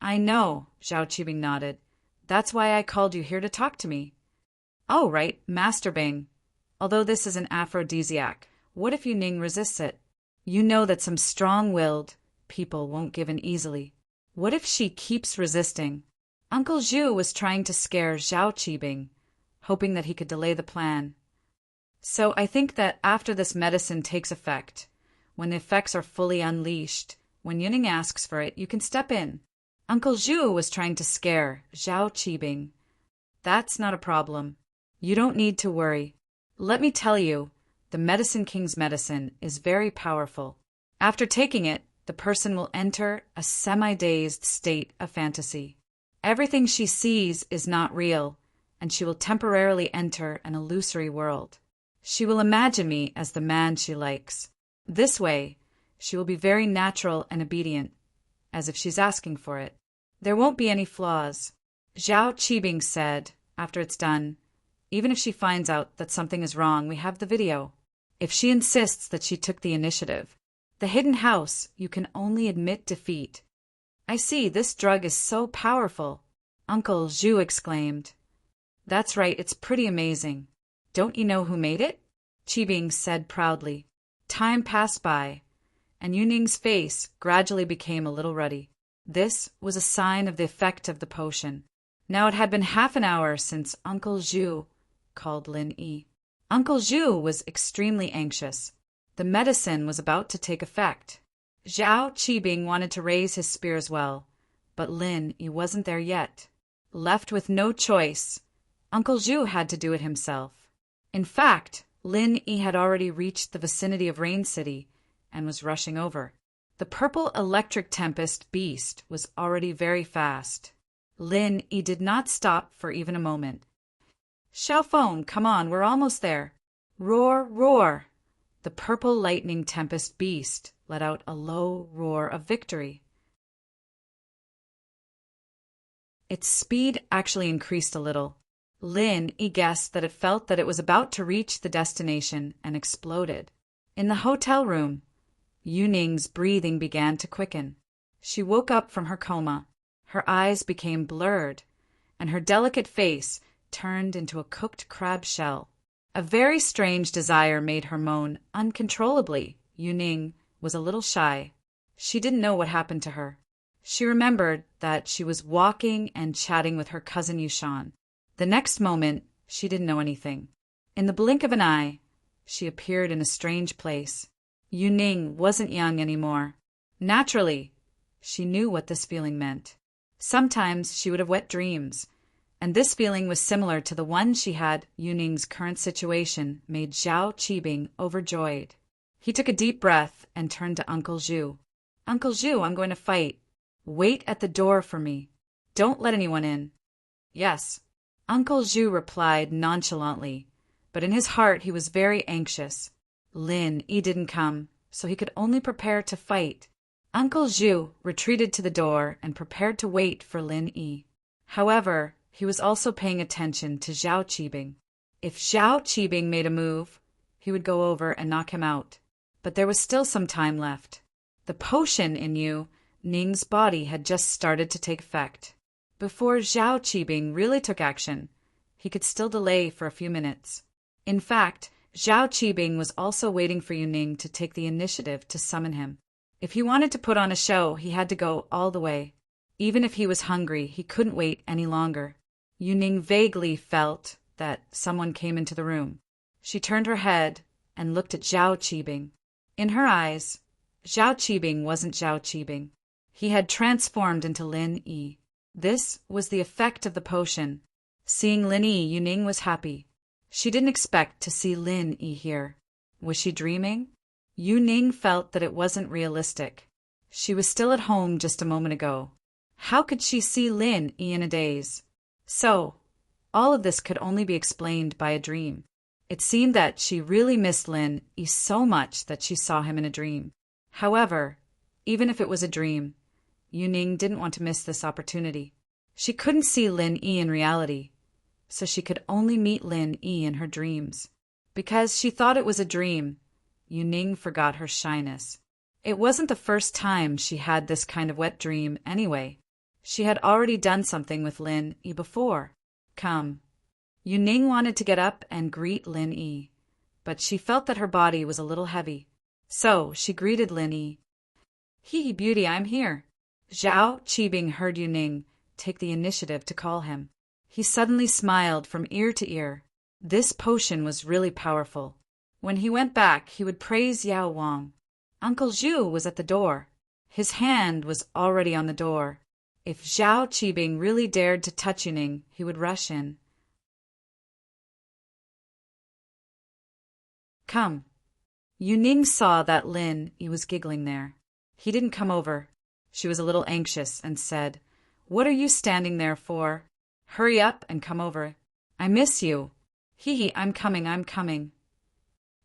"I know," Zhao Qibing nodded. "That's why I called you here to talk to me." Oh, right, masturbating. Although this is an aphrodisiac, what if Yu Ning resists it? You know that some strong-willed people won't give in easily. What if she keeps resisting? Uncle Zhu was trying to scare Zhao Qibing, hoping that he could delay the plan. So I think that after this medicine takes effect, when the effects are fully unleashed, when Yu Ning asks for it, you can step in. Uncle Zhu was trying to scare Zhao Qibing. That's not a problem. You don't need to worry. Let me tell you, the Medicine King's medicine is very powerful. After taking it, the person will enter a semi-dazed state of fantasy. Everything she sees is not real, and she will temporarily enter an illusory world. She will imagine me as the man she likes. This way, she will be very natural and obedient, as if she's asking for it. There won't be any flaws. Zhao Qibing said, after it's done, even if she finds out that something is wrong, we have the video. If she insists that she took the initiative, the hidden house, you can only admit defeat. I see, this drug is so powerful, Uncle Zhu exclaimed. That's right, it's pretty amazing. Don't you know who made it? Qibing said proudly. Time passed by, and Yu Ning's face gradually became a little ruddy. This was a sign of the effect of the potion. Now it had been half an hour since Uncle Zhu called Lin Yi. Uncle Zhu was extremely anxious. The medicine was about to take effect. Zhao Qibing wanted to raise his spear as well, but Lin Yi wasn't there yet. Left with no choice, Uncle Zhu had to do it himself. In fact, Lin Yi had already reached the vicinity of Rain City and was rushing over. The purple electric tempest beast was already very fast. Lin Yi did not stop for even a moment. Xiaofeng, come on, we're almost there. Roar, roar! The purple lightning tempest beast let out a low roar of victory. Its speed actually increased a little. Lin Yi guessed that it felt that it was about to reach the destination and exploded. In the hotel room, Yu Ning's breathing began to quicken. She woke up from her coma. Her eyes became blurred, and her delicate face turned into a cooked crab shell. A very strange desire made her moan uncontrollably. Yu Ning was a little shy. She didn't know what happened to her. She remembered that she was walking and chatting with her cousin Yushan. The next moment, she didn't know anything. In the blink of an eye, she appeared in a strange place. Yu Ning wasn't young anymore. Naturally, she knew what this feeling meant. Sometimes she would have wet dreams, and this feeling was similar to the one she had. Yu Ning's current situation made Zhao Qibing overjoyed. He took a deep breath and turned to Uncle Zhu. Uncle Zhu, I'm going to fight. Wait at the door for me. Don't let anyone in. Yes. Uncle Zhu replied nonchalantly, but in his heart he was very anxious. Lin Yi didn't come, so he could only prepare to fight. Uncle Zhu retreated to the door and prepared to wait for Lin Yi. However, he was also paying attention to Zhao Qibing. If Zhao Qibing made a move, he would go over and knock him out. But there was still some time left. The potion in Yu Ning's body had just started to take effect. Before Zhao Qibing really took action, he could still delay for a few minutes. In fact, Zhao Qibing was also waiting for Yu Ning to take the initiative to summon him. If he wanted to put on a show, he had to go all the way. Even if he was hungry, he couldn't wait any longer. Yu Ning vaguely felt that someone came into the room. She turned her head and looked at Zhao Qibing. In her eyes, Zhao Qibing wasn't Zhao Qibing. He had transformed into Lin Yi. This was the effect of the potion. Seeing Lin Yi, Yu Ning was happy. She didn't expect to see Lin Yi here. Was she dreaming? Yu Ning felt that it wasn't realistic. She was still at home just a moment ago. How could she see Lin Yi in a daze? So, all of this could only be explained by a dream. It seemed that she really missed Lin Yi so much that she saw him in a dream. However, even if it was a dream, Yu Ning didn't want to miss this opportunity. She couldn't see Lin Yi in reality, so she could only meet Lin Yi in her dreams. Because she thought it was a dream, Yu Ning forgot her shyness. It wasn't the first time she had this kind of wet dream anyway. She had already done something with Lin Yi before. Come. Yu Ning wanted to get up and greet Lin Yi, but she felt that her body was a little heavy. So she greeted Lin Yi. Hee beauty, I'm here. Zhao Qibing heard Yu Ning take the initiative to call him. He suddenly smiled from ear to ear. This potion was really powerful. When he went back, he would praise Yao Wang. Uncle Zhu was at the door. His hand was already on the door. If Zhao Qibing really dared to touch Yu Ning, he would rush in. Come. Yu Ning saw that Lin Yi was giggling there. He didn't come over. She was a little anxious and said, What are you standing there for? Hurry up and come over. I miss you. Hee, I'm coming.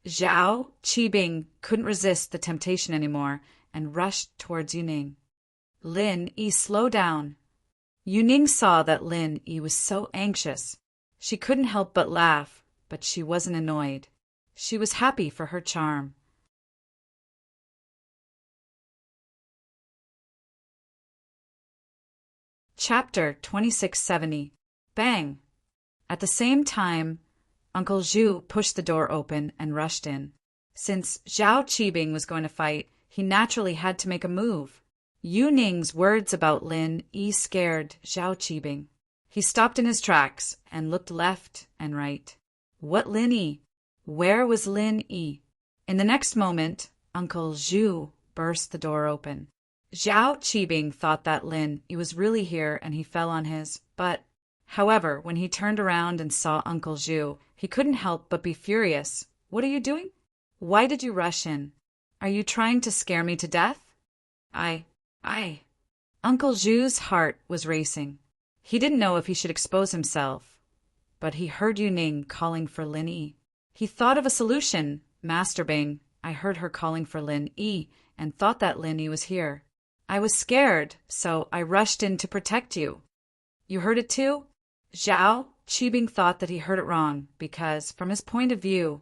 Zhao Qibing couldn't resist the temptation anymore and rushed towards Yu Ning. Lin Yi, slow down. Yu Ning saw that Lin Yi was so anxious. She couldn't help but laugh, but she wasn't annoyed. She was happy for her charm. Chapter 2670. Bang! At the same time, Uncle Zhu pushed the door open and rushed in. Since Zhao Qibing was going to fight, he naturally had to make a move. Yu Ning's words about Lin Yi scared Zhao Qibing. He stopped in his tracks and looked left and right. What Lin Yi? Where was Lin Yi? In the next moment, Uncle Zhu burst the door open. Zhao Qibing thought that Lin Yi was really here and he fell on his butt. However, when he turned around and saw Uncle Zhu, he couldn't help but be furious. What are you doing? Why did you rush in? Are you trying to scare me to death? Uncle Zhu's heart was racing. He didn't know if he should expose himself, but he heard Yu Ning calling for Lin Yi. He thought of a solution. Master Bing, I heard her calling for Lin Yi and thought that Lin Yi was here. I was scared, so I rushed in to protect you. You heard it too? Zhao Qibing thought that he heard it wrong because, from his point of view,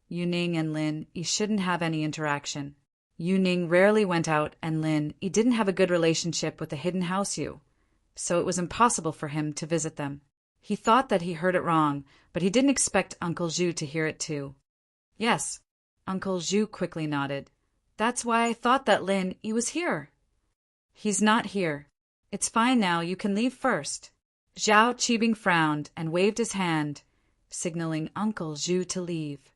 Yu Ning and Lin Yi shouldn't have any interaction. Yu Ning rarely went out and Lin Yi didn't have a good relationship with the hidden house Yu, so it was impossible for him to visit them. He thought that he heard it wrong, but he didn't expect Uncle Zhu to hear it too. Yes, Uncle Zhu quickly nodded. That's why I thought that Lin Yi was here. He's not here. It's fine now, you can leave first. Zhao Qibing frowned and waved his hand, signaling Uncle Zhu to leave.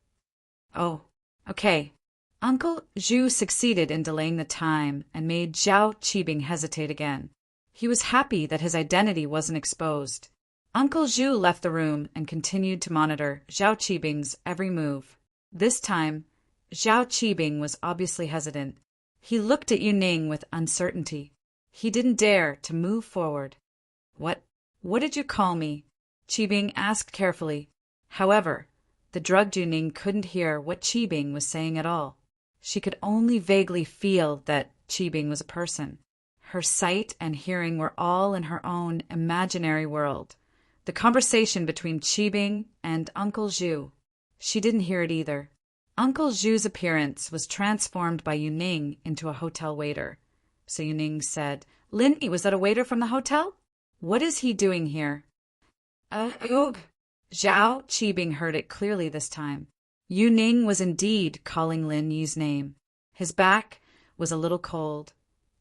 Oh, okay. Uncle Zhu succeeded in delaying the time and made Zhao Qibing hesitate again. He was happy that his identity wasn't exposed. Uncle Zhu left the room and continued to monitor Zhao Qibing's every move. This time, Zhao Qibing was obviously hesitant. He looked at Yu Ning with uncertainty. He didn't dare to move forward. What did you call me? Qibing asked carefully. However, the drugged Yu Ning couldn't hear what Qibing was saying at all. She could only vaguely feel that Qibing was a person. Her sight and hearing were all in her own imaginary world. The conversation between Qibing and Uncle Zhu. She didn't hear it either. Uncle Zhu's appearance was transformed by Yu Ning into a hotel waiter. So Yu Ning said, Lin Yi, was that a waiter from the hotel? What is he doing here? Zhao Qibing heard it clearly this time. Yu Ning was indeed calling Lin Yi's name. His back was a little cold,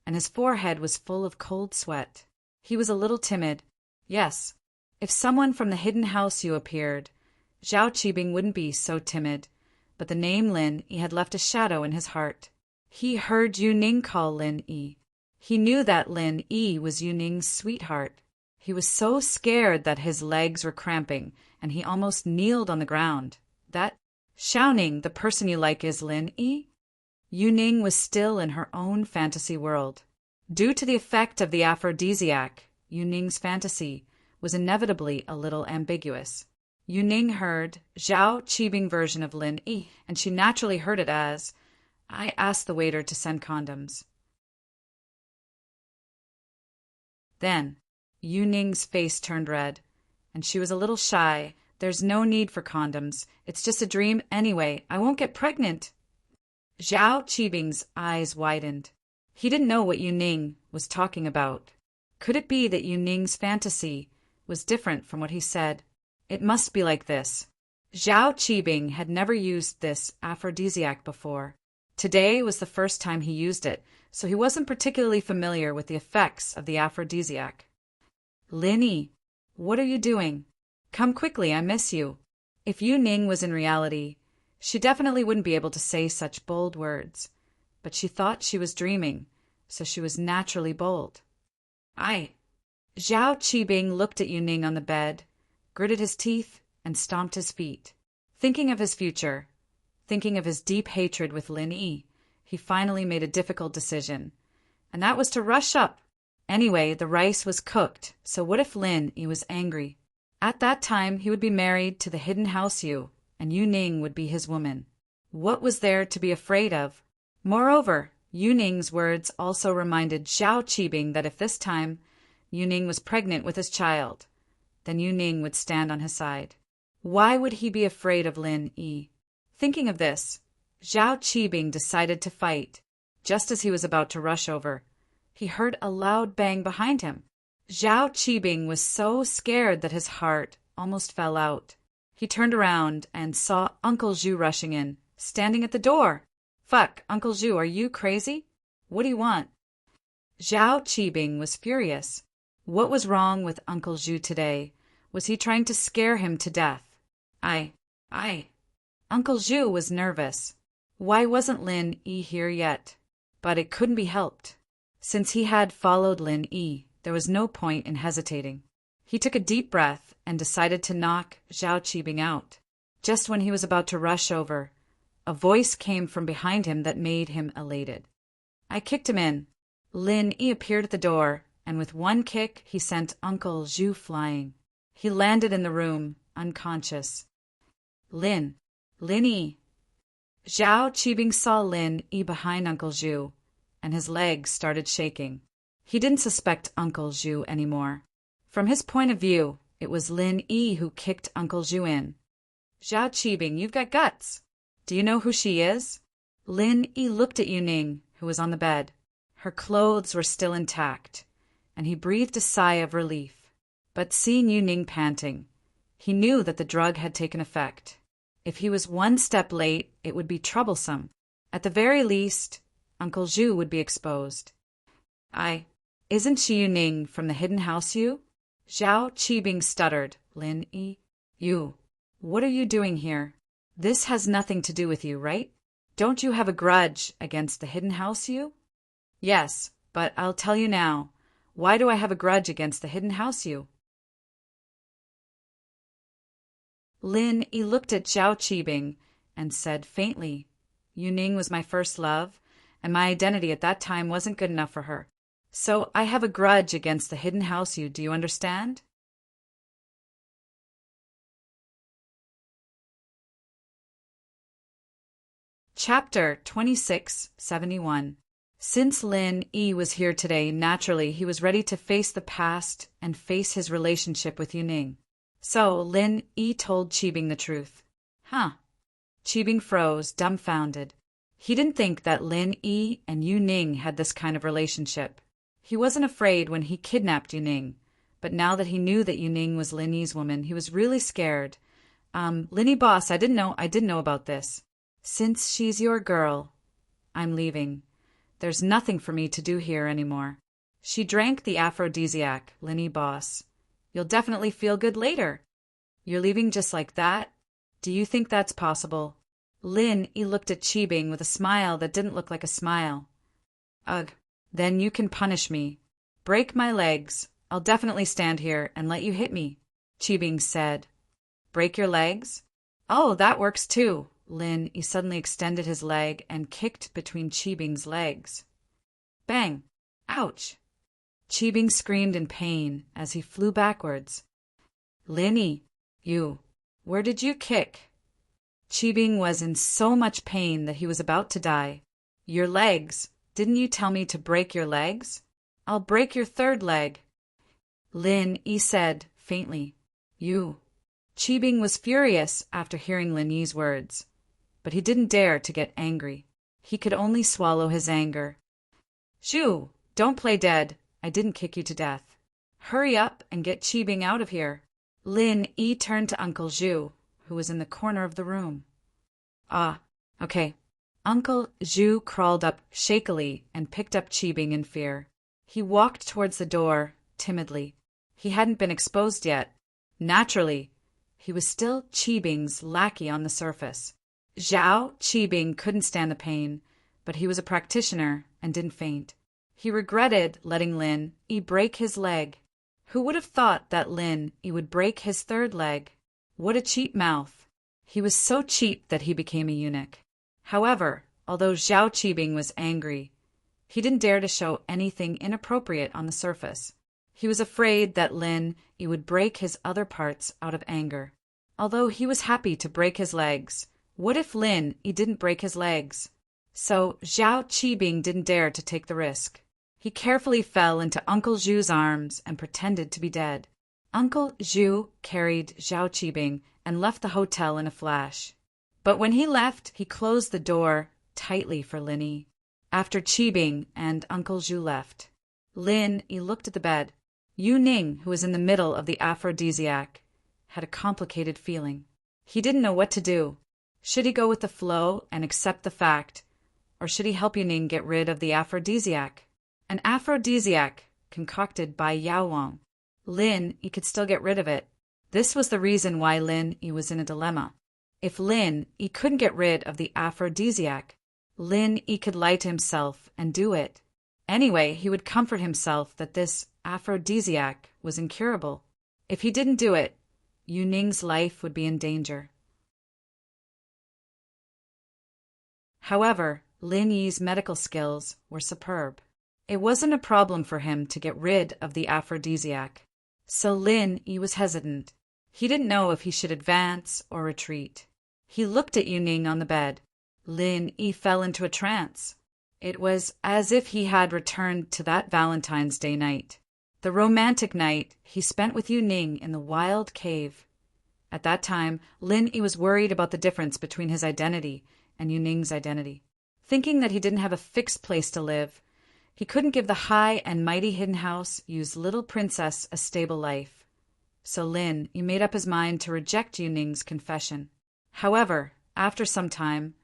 and his forehead was full of cold sweat. He was a little timid. Yes, if someone from the hidden house Yu appeared, Zhao Qibing wouldn't be so timid, but the name Lin Yi had left a shadow in his heart. He heard Yu Ning call Lin Yi. He knew that Lin Yi was Yu Ning's sweetheart. He was so scared that his legs were cramping, and he almost kneeled on the ground. That Xiaoning, the person you like, is Lin Yi? Yu Ning was still in her own fantasy world. Due to the effect of the aphrodisiac, Yu Ning's fantasy was inevitably a little ambiguous. Yu Ning heard Zhao Qibing version of Lin Yi, and she naturally heard it as, I asked the waiter to send condoms. Then, Yu Ning's face turned red, and she was a little shy. There's no need for condoms. It's just a dream anyway. I won't get pregnant. Zhao Qibing's eyes widened. He didn't know what Yu Ning was talking about. Could it be that Yu Ning's fantasy was different from what he said? It must be like this. Zhao Qibing had never used this aphrodisiac before. Today was the first time he used it, so he wasn't particularly familiar with the effects of the aphrodisiac. Lin Yi, what are you doing? Come quickly, I miss you. If Yu Ning was in reality, she definitely wouldn't be able to say such bold words. But she thought she was dreaming, so she was naturally bold. Zhao Qibing looked at Yu Ning on the bed, gritted his teeth, and stomped his feet. Thinking of his future, thinking of his deep hatred with Lin Yi, he finally made a difficult decision, and that was to rush up. Anyway, the rice was cooked, so what if Lin Yi was angry? At that time, he would be married to the hidden house Yu, and Yu Ning would be his woman. What was there to be afraid of? Moreover, Yu Ning's words also reminded Zhao Qibing that if this time Yu Ning was pregnant with his child, then Yu Ning would stand on his side. Why would he be afraid of Lin Yi? Thinking of this, Zhao Qibing decided to fight. Just as he was about to rush over, he heard a loud bang behind him. Zhao Qibing was so scared that his heart almost fell out. He turned around and saw Uncle Zhu rushing in, standing at the door. Fuck, Uncle Zhu, are you crazy? What do you want? Zhao Qibing was furious. What was wrong with Uncle Zhu today? Was he trying to scare him to death? Uncle Zhu was nervous. Why wasn't Lin Yi here yet? But it couldn't be helped. Since he had followed Lin Yi, there was no point in hesitating. He took a deep breath and decided to knock Zhao Qibing out. Just when he was about to rush over, a voice came from behind him that made him elated. I kicked him in. Lin Yi appeared at the door, and with one kick he sent Uncle Zhu flying. He landed in the room, unconscious. Lin Yi. Zhao Qibing saw Lin Yi behind Uncle Zhu, and his legs started shaking. He didn't suspect Uncle Zhu anymore. From his point of view, it was Lin Yi who kicked Uncle Zhu in. Zhao Qibing, you've got guts. Do you know who she is? Lin Yi looked at Yu Ning, who was on the bed. Her clothes were still intact, and he breathed a sigh of relief. But seeing Yu Ning panting, he knew that the drug had taken effect. If he was one step late, it would be troublesome. At the very least, Uncle Zhu would be exposed. Isn't she Yu Ning from the hidden house Yu? Zhao Qibing stuttered. Lin Yi, you, what are you doing here? This has nothing to do with you, right? Don't you have a grudge against the hidden house Yu? Yes, but I'll tell you now. Why do I have a grudge against the hidden house Yu? Lin Yi looked at Zhao Qibing and said faintly, Yu Ning was my first love, and my identity at that time wasn't good enough for her. So I have a grudge against the hidden house Yu, do you understand? Chapter 2671. Since Lin Yi was here today, naturally he was ready to face the past and face his relationship with Yu Ning. So Lin Yi told Qibing the truth. Qibing froze, dumbfounded. He didn't think that Lin Yi and Yu Ning had this kind of relationship. He wasn't afraid when he kidnapped Yu Ning, but now that he knew that Yu Ning was Lin Yi's woman, he was really scared. Lin Yi boss, I didn't know about this. Since she's your girl, I'm leaving. There's nothing for me to do here anymore. She drank the aphrodisiac, Lin Yi boss. You'll definitely feel good later. You're leaving just like that? Do you think that's possible? Lin Yi looked at Qibing with a smile that didn't look like a smile. Ugh, then you can punish me. Break my legs. I'll definitely stand here and let you hit me, Qibing said. Break your legs? Oh, that works too. Lin Yi suddenly extended his leg and kicked between Qibing's legs. Bang! Ouch! Qibing screamed in pain as he flew backwards. Lin Yi, where did you kick? Qibing was in so much pain that he was about to die. Your legs. Didn't you tell me to break your legs? I'll break your third leg. Lin Yi said faintly. Qibing was furious after hearing Lin Yi's words, but he didn't dare to get angry. He could only swallow his anger. Zhu, don't play dead. I didn't kick you to death. Hurry up and get Qibing out of here. Lin Yi turned to Uncle Zhu, who was in the corner of the room. Ah, okay. Uncle Zhu crawled up shakily and picked up Qibing in fear. He walked towards the door, timidly. He hadn't been exposed yet. Naturally, he was still Qibing's lackey on the surface. Zhao Qibing couldn't stand the pain, but he was a practitioner and didn't faint. He regretted letting Lin Yi break his leg. Who would have thought that Lin Yi would break his third leg? What a cheap mouth. He was so cheap that he became a eunuch. However, although Zhao Qibing was angry, he didn't dare to show anything inappropriate on the surface. He was afraid that Lin Yi would break his other parts out of anger. Although he was happy to break his legs, what if Lin Yi didn't break his legs? So Zhao Qibing didn't dare to take the risk. He carefully fell into Uncle Zhu's arms and pretended to be dead. Uncle Zhu carried Zhao Qibing and left the hotel in a flash. But when he left, he closed the door tightly for Lin Yi. After Qibing and Uncle Zhu left, Lin Yi looked at the bed. Yu Ning, who was in the middle of the aphrodisiac, had a complicated feeling. He didn't know what to do. Should he go with the flow and accept the fact, or should he help Yu Ning get rid of the aphrodisiac? An aphrodisiac concocted by Yao Wang. Lin Yi could still get rid of it. This was the reason why Lin Yi was in a dilemma. If Lin Yi couldn't get rid of the aphrodisiac, Lin Yi could lie to himself and do it. Anyway, he would comfort himself that this aphrodisiac was incurable. If he didn't do it, Yu Ning's life would be in danger. However, Lin Yi's medical skills were superb. It wasn't a problem for him to get rid of the aphrodisiac. So Lin Yi was hesitant. He didn't know if he should advance or retreat. He looked at Yu Ning on the bed. Lin Yi fell into a trance. It was as if he had returned to that Valentine's Day night, the romantic night he spent with Yu Ning in the wild cave. At that time, Lin Yi was worried about the difference between his identity and Yu Ning's identity. Thinking that he didn't have a fixed place to live, he couldn't give the high and mighty hidden house Yu's little princess a stable life. So Lin Yi made up his mind to reject Yu Ning's confession. However, after some time,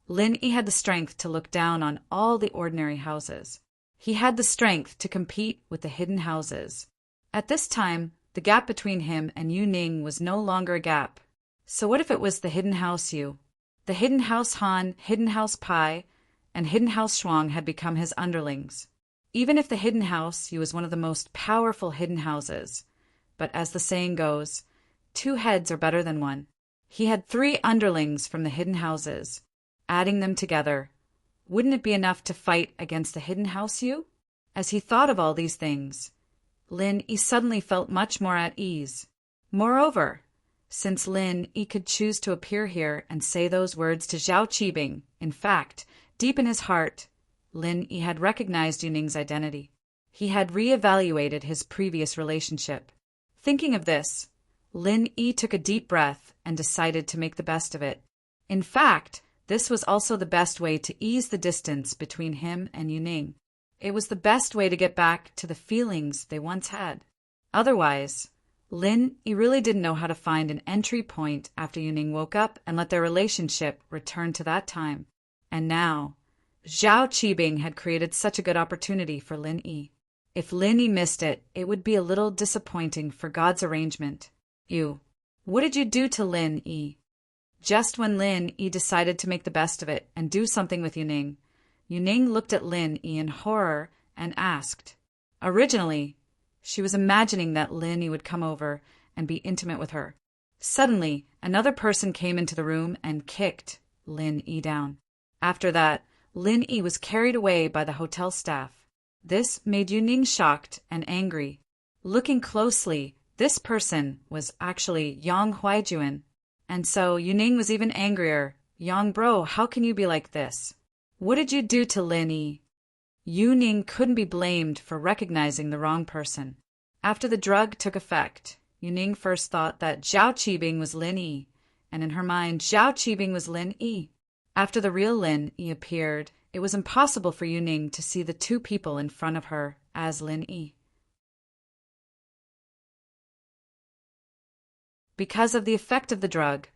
Lin Yi had the strength to look down on all the ordinary houses. He had the strength to compete with the hidden houses. At this time, the gap between him and Yu Ning was no longer a gap. So what if it was the hidden house Yu? The hidden house Han, hidden house Pai, and hidden house Shuang had become his underlings. Even if the hidden house Yu was one of the most powerful hidden houses, but as the saying goes, 2 heads are better than 1. He had 3 underlings from the hidden houses. Adding them together, wouldn't it be enough to fight against the hidden house Yu? As he thought of all these things, Lin Yi suddenly felt much more at ease. Moreover, since Lin Yi could choose to appear here and say those words to Zhao Qibing, in fact, deep in his heart, Lin Yi had recognized Yu Ning's identity. He had re-evaluated his previous relationship. Thinking of this, Lin Yi took a deep breath and decided to make the best of it. In fact, this was also the best way to ease the distance between him and Yu Ning. It was the best way to get back to the feelings they once had. Otherwise, Lin Yi really didn't know how to find an entry point after Yu Ning woke up and let their relationship return to that time. And now, Zhao Qibing had created such a good opportunity for Lin Yi. If Lin Yi missed it, it would be a little disappointing for God's arrangement. What did you do to Lin Yi? Just when Lin Yi decided to make the best of it and do something with Yu Ning looked at Lin Yi in horror and asked. Originally, she was imagining that Lin Yi would come over and be intimate with her. Suddenly, another person came into the room and kicked Lin Yi down. After that, Lin Yi was carried away by the hotel staff. This made Yu Ning shocked and angry. Looking closely, this person was actually Yang Huaijuan. And so Yu Ning was even angrier. Yang bro, how can you be like this? What did you do to Lin Yi? Yu Ning couldn't be blamed for recognizing the wrong person. After the drug took effect, Yu Ning first thought that Zhao Qibing was Lin Yi, and in her mind, Zhao Qibing was Lin Yi. After the real Lin Yi appeared, it was impossible for Yu Ning to see the 2 people in front of her as Lin Yi. Because of the effect of the drug,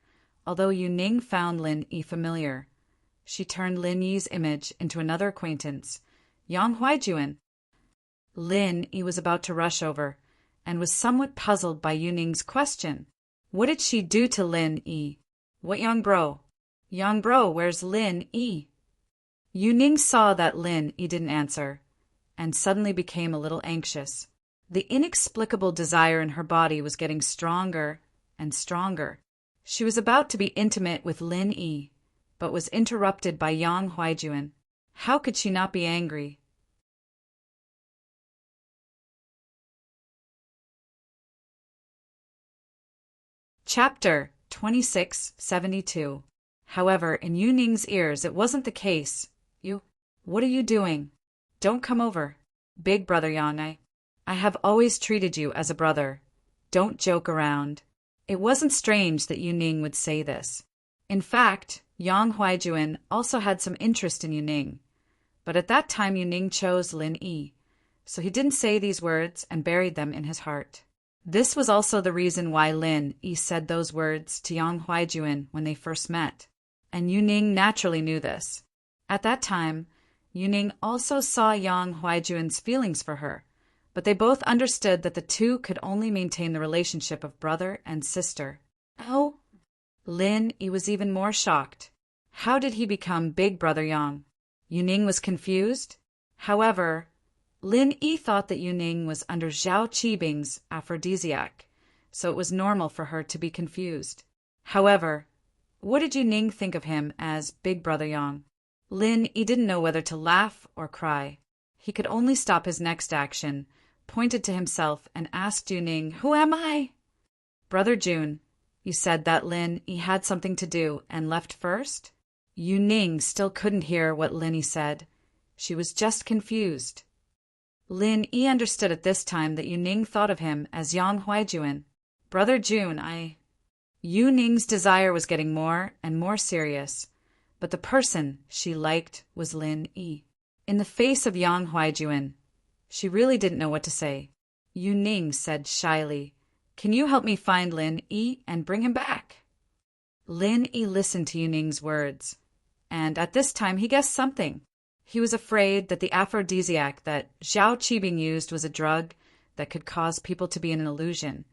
although Yu Ning found Lin Yi familiar, she turned Lin Yi's image into another acquaintance, Yang Huaijuan. Lin Yi was about to rush over, and was somewhat puzzled by Yu Ning's question. What did she do to Lin Yi? What young bro? Young bro, where's Lin Yi? Yu Ning saw that Lin Yi didn't answer, and suddenly became a little anxious. The inexplicable desire in her body was getting stronger and stronger. She was about to be intimate with Lin Yi, but was interrupted by Yang Huaijuan. How could she not be angry? Chapter 2672. However, in Yu Ning's ears it wasn't the case. What are you doing? Don't come over. Big brother Yang, I have always treated you as a brother. Don't joke around. It wasn't strange that Yu Ning would say this. In fact, Yang Huaijuan also had some interest in Yu Ning, but at that time Yu Ning chose Lin Yi, so he didn't say these words and buried them in his heart. This was also the reason why Lin Yi said those words to Yang Huaijuan when they first met, and Yu Ning naturally knew this. At that time, Yu Ning also saw Yang Huaijuan's feelings for her, but they both understood that the two could only maintain the relationship of brother and sister. Oh? Lin Yi was even more shocked. How did he become Big Brother Yang? Yu Ning was confused. However, Lin Yi thought that Yu Ning was under Zhao Qibing's aphrodisiac, so it was normal for her to be confused. However, what did Yu Ning think of him as Big Brother Yang? Lin Yi didn't know whether to laugh or cry. He could only stop his next action, pointed to himself, and asked Yu Ning, "Who am I?" "Brother Jun, you said that Lin Yi had something to do and left first?" Yu Ning still couldn't hear what Lin Yi said. She was just confused. Lin Yi understood at this time that Yu Ning thought of him as Yang Huaijuan. "Brother Jun, Yu Ning's desire was getting more and more serious, but the person she liked was Lin Yi. In the face of Yang Huaijuan, she really didn't know what to say. Yu Ning said shyly, "Can you help me find Lin Yi and bring him back?" Lin Yi listened to Yu Ning's words, and at this time he guessed something. He was afraid that the aphrodisiac that Zhao Qibing used was a drug that could cause people to be in an illusion,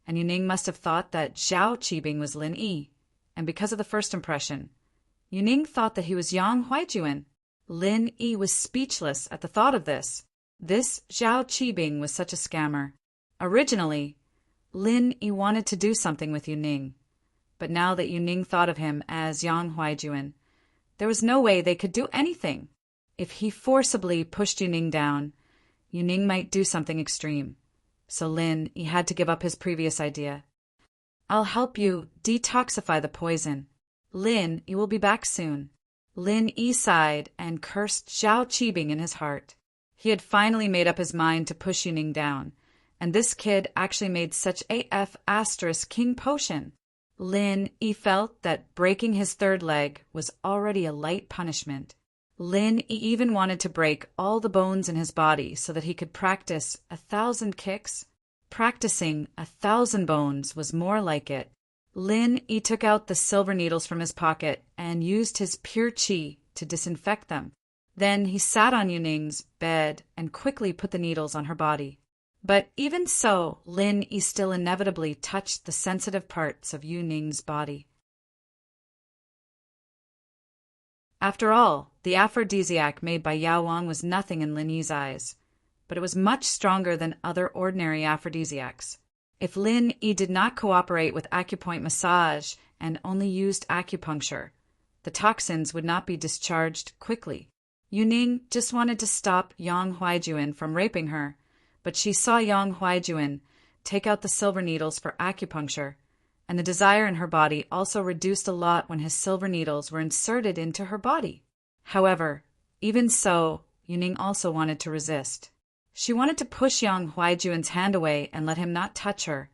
and Yu Ning must have thought that Zhao Qibing was Lin Yi, and because of the first impression, Yu Ning thought that he was Yang Huaijuan. Lin Yi was speechless at the thought of this. This Zhao Qibing was such a scammer. Originally, Lin Yi wanted to do something with Yu Ning, but now that Yu Ning thought of him as Yang Huaijuan, there was no way they could do anything. If he forcibly pushed Yu Ning down, Yu Ning might do something extreme. So Lin Yi had to give up his previous idea. "I'll help you detoxify the poison. Lin, you will be back soon." Lin Yi sighed and cursed Zhao Qibing in his heart. He had finally made up his mind to push Yu Ning down, and this kid actually made such AF * king potion. Lin Yi felt that breaking his third leg was already a light punishment. Lin Yi even wanted to break all the bones in his body so that he could practice 1,000 kicks. Practicing 1,000 bones was more like it. Lin Yi took out the silver needles from his pocket and used his pure qi to disinfect them. Then he sat on Yu Ning's bed and quickly put the needles on her body. But even so, Lin Yi still inevitably touched the sensitive parts of Yu Ning's body. After all, the aphrodisiac made by Yao Wang was nothing in Lin Yi's eyes, but it was much stronger than other ordinary aphrodisiacs. If Lin Yi did not cooperate with acupoint massage and only used acupuncture, the toxins would not be discharged quickly. Yu Ning just wanted to stop Yang Huaijuan from raping her, but she saw Yang Huaijuan take out the silver needles for acupuncture, and the desire in her body also reduced a lot when his silver needles were inserted into her body. However, even so, Yu Ning also wanted to resist. She wanted to push Yang Huaijuan's hand away and let him not touch her,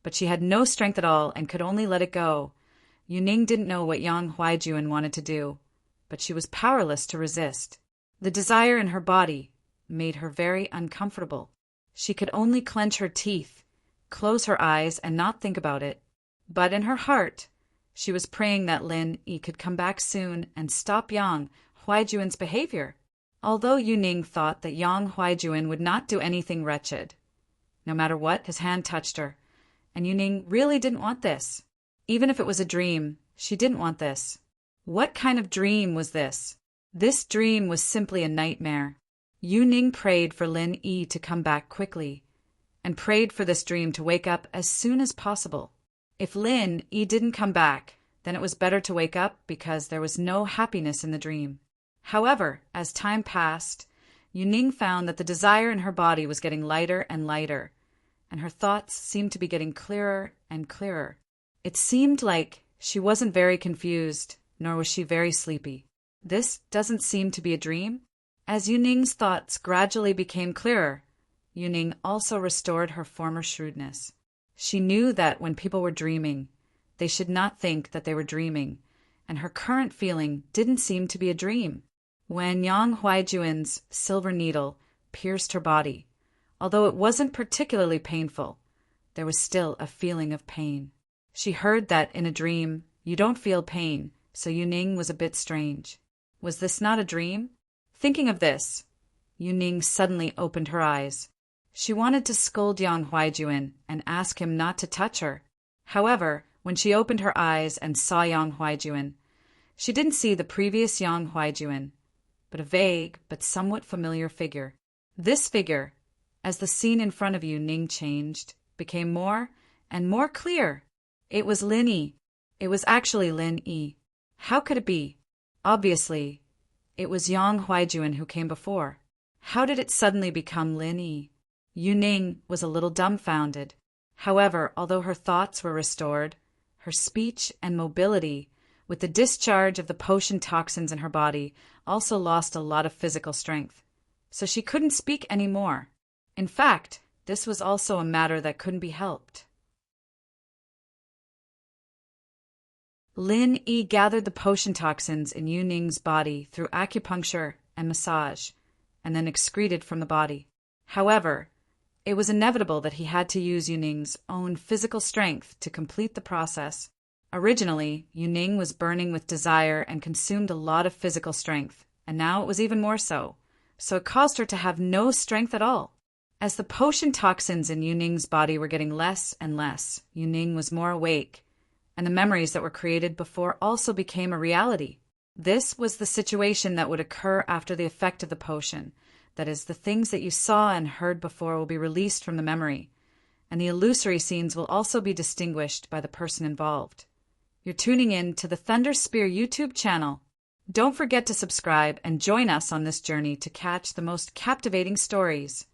but she had no strength at all and could only let it go. Yu Ning didn't know what Yang Huaijuan wanted to do, but she was powerless to resist. The desire in her body made her very uncomfortable. She could only clench her teeth, close her eyes, and not think about it. But in her heart, she was praying that Lin Yi could come back soon and stop Yang Huaijuan's behavior. Although Yuning thought that Yang Huaijuan would not do anything wretched. No matter what, his hand touched her, and Yuning really didn't want this. Even if it was a dream, she didn't want this. What kind of dream was this? This dream was simply a nightmare. Yuning prayed for Lin Yi to come back quickly, and prayed for this dream to wake up as soon as possible. If Lin Yi didn't come back, then it was better to wake up because there was no happiness in the dream. However, as time passed, Yuning found that the desire in her body was getting lighter and lighter, and her thoughts seemed to be getting clearer and clearer. It seemed like she wasn't very confused, nor was she very sleepy. This doesn't seem to be a dream. As Yuning's thoughts gradually became clearer, Yuning also restored her former shrewdness. She knew that when people were dreaming, they should not think that they were dreaming, and her current feeling didn't seem to be a dream. When Yang Huaijuan's silver needle pierced her body, although it wasn't particularly painful, there was still a feeling of pain. She heard that in a dream, you don't feel pain, so Yuning was a bit strange. Was this not a dream? Thinking of this, Yuning suddenly opened her eyes. She wanted to scold Yang Huaijuan and ask him not to touch her. However, when she opened her eyes and saw Yang Huaijuan, she didn't see the previous Yang Huaijuan, but a vague but somewhat familiar figure. This figure, as the scene in front of Yuning changed, became more and more clear. It was Lin Yi. It was actually Lin Yi. How could it be? Obviously, it was Yang Huaijuan who came before. How did it suddenly become Lin Yi? Yuning was a little dumbfounded. However, although her thoughts were restored, her speech and mobility, with the discharge of the potion toxins in her body, also lost a lot of physical strength. So she couldn't speak anymore. In fact, this was also a matter that couldn't be helped. Lin Yi gathered the potion toxins in Yuning's body through acupuncture and massage, and then excreted from the body. However, it was inevitable that he had to use Yuning's own physical strength to complete the process. Originally, Yuning was burning with desire and consumed a lot of physical strength, and now it was even more so. So it caused her to have no strength at all. As the potion toxins in Yuning's body were getting less and less, Yuning was more awake, and the memories that were created before also became a reality. This was the situation that would occur after the effect of the potion. That is, the things that you saw and heard before will be released from the memory, and the illusory scenes will also be distinguished by the person involved. You're tuning in to the Thunder Spear YouTube channel. Don't forget to subscribe and join us on this journey to catch the most captivating stories.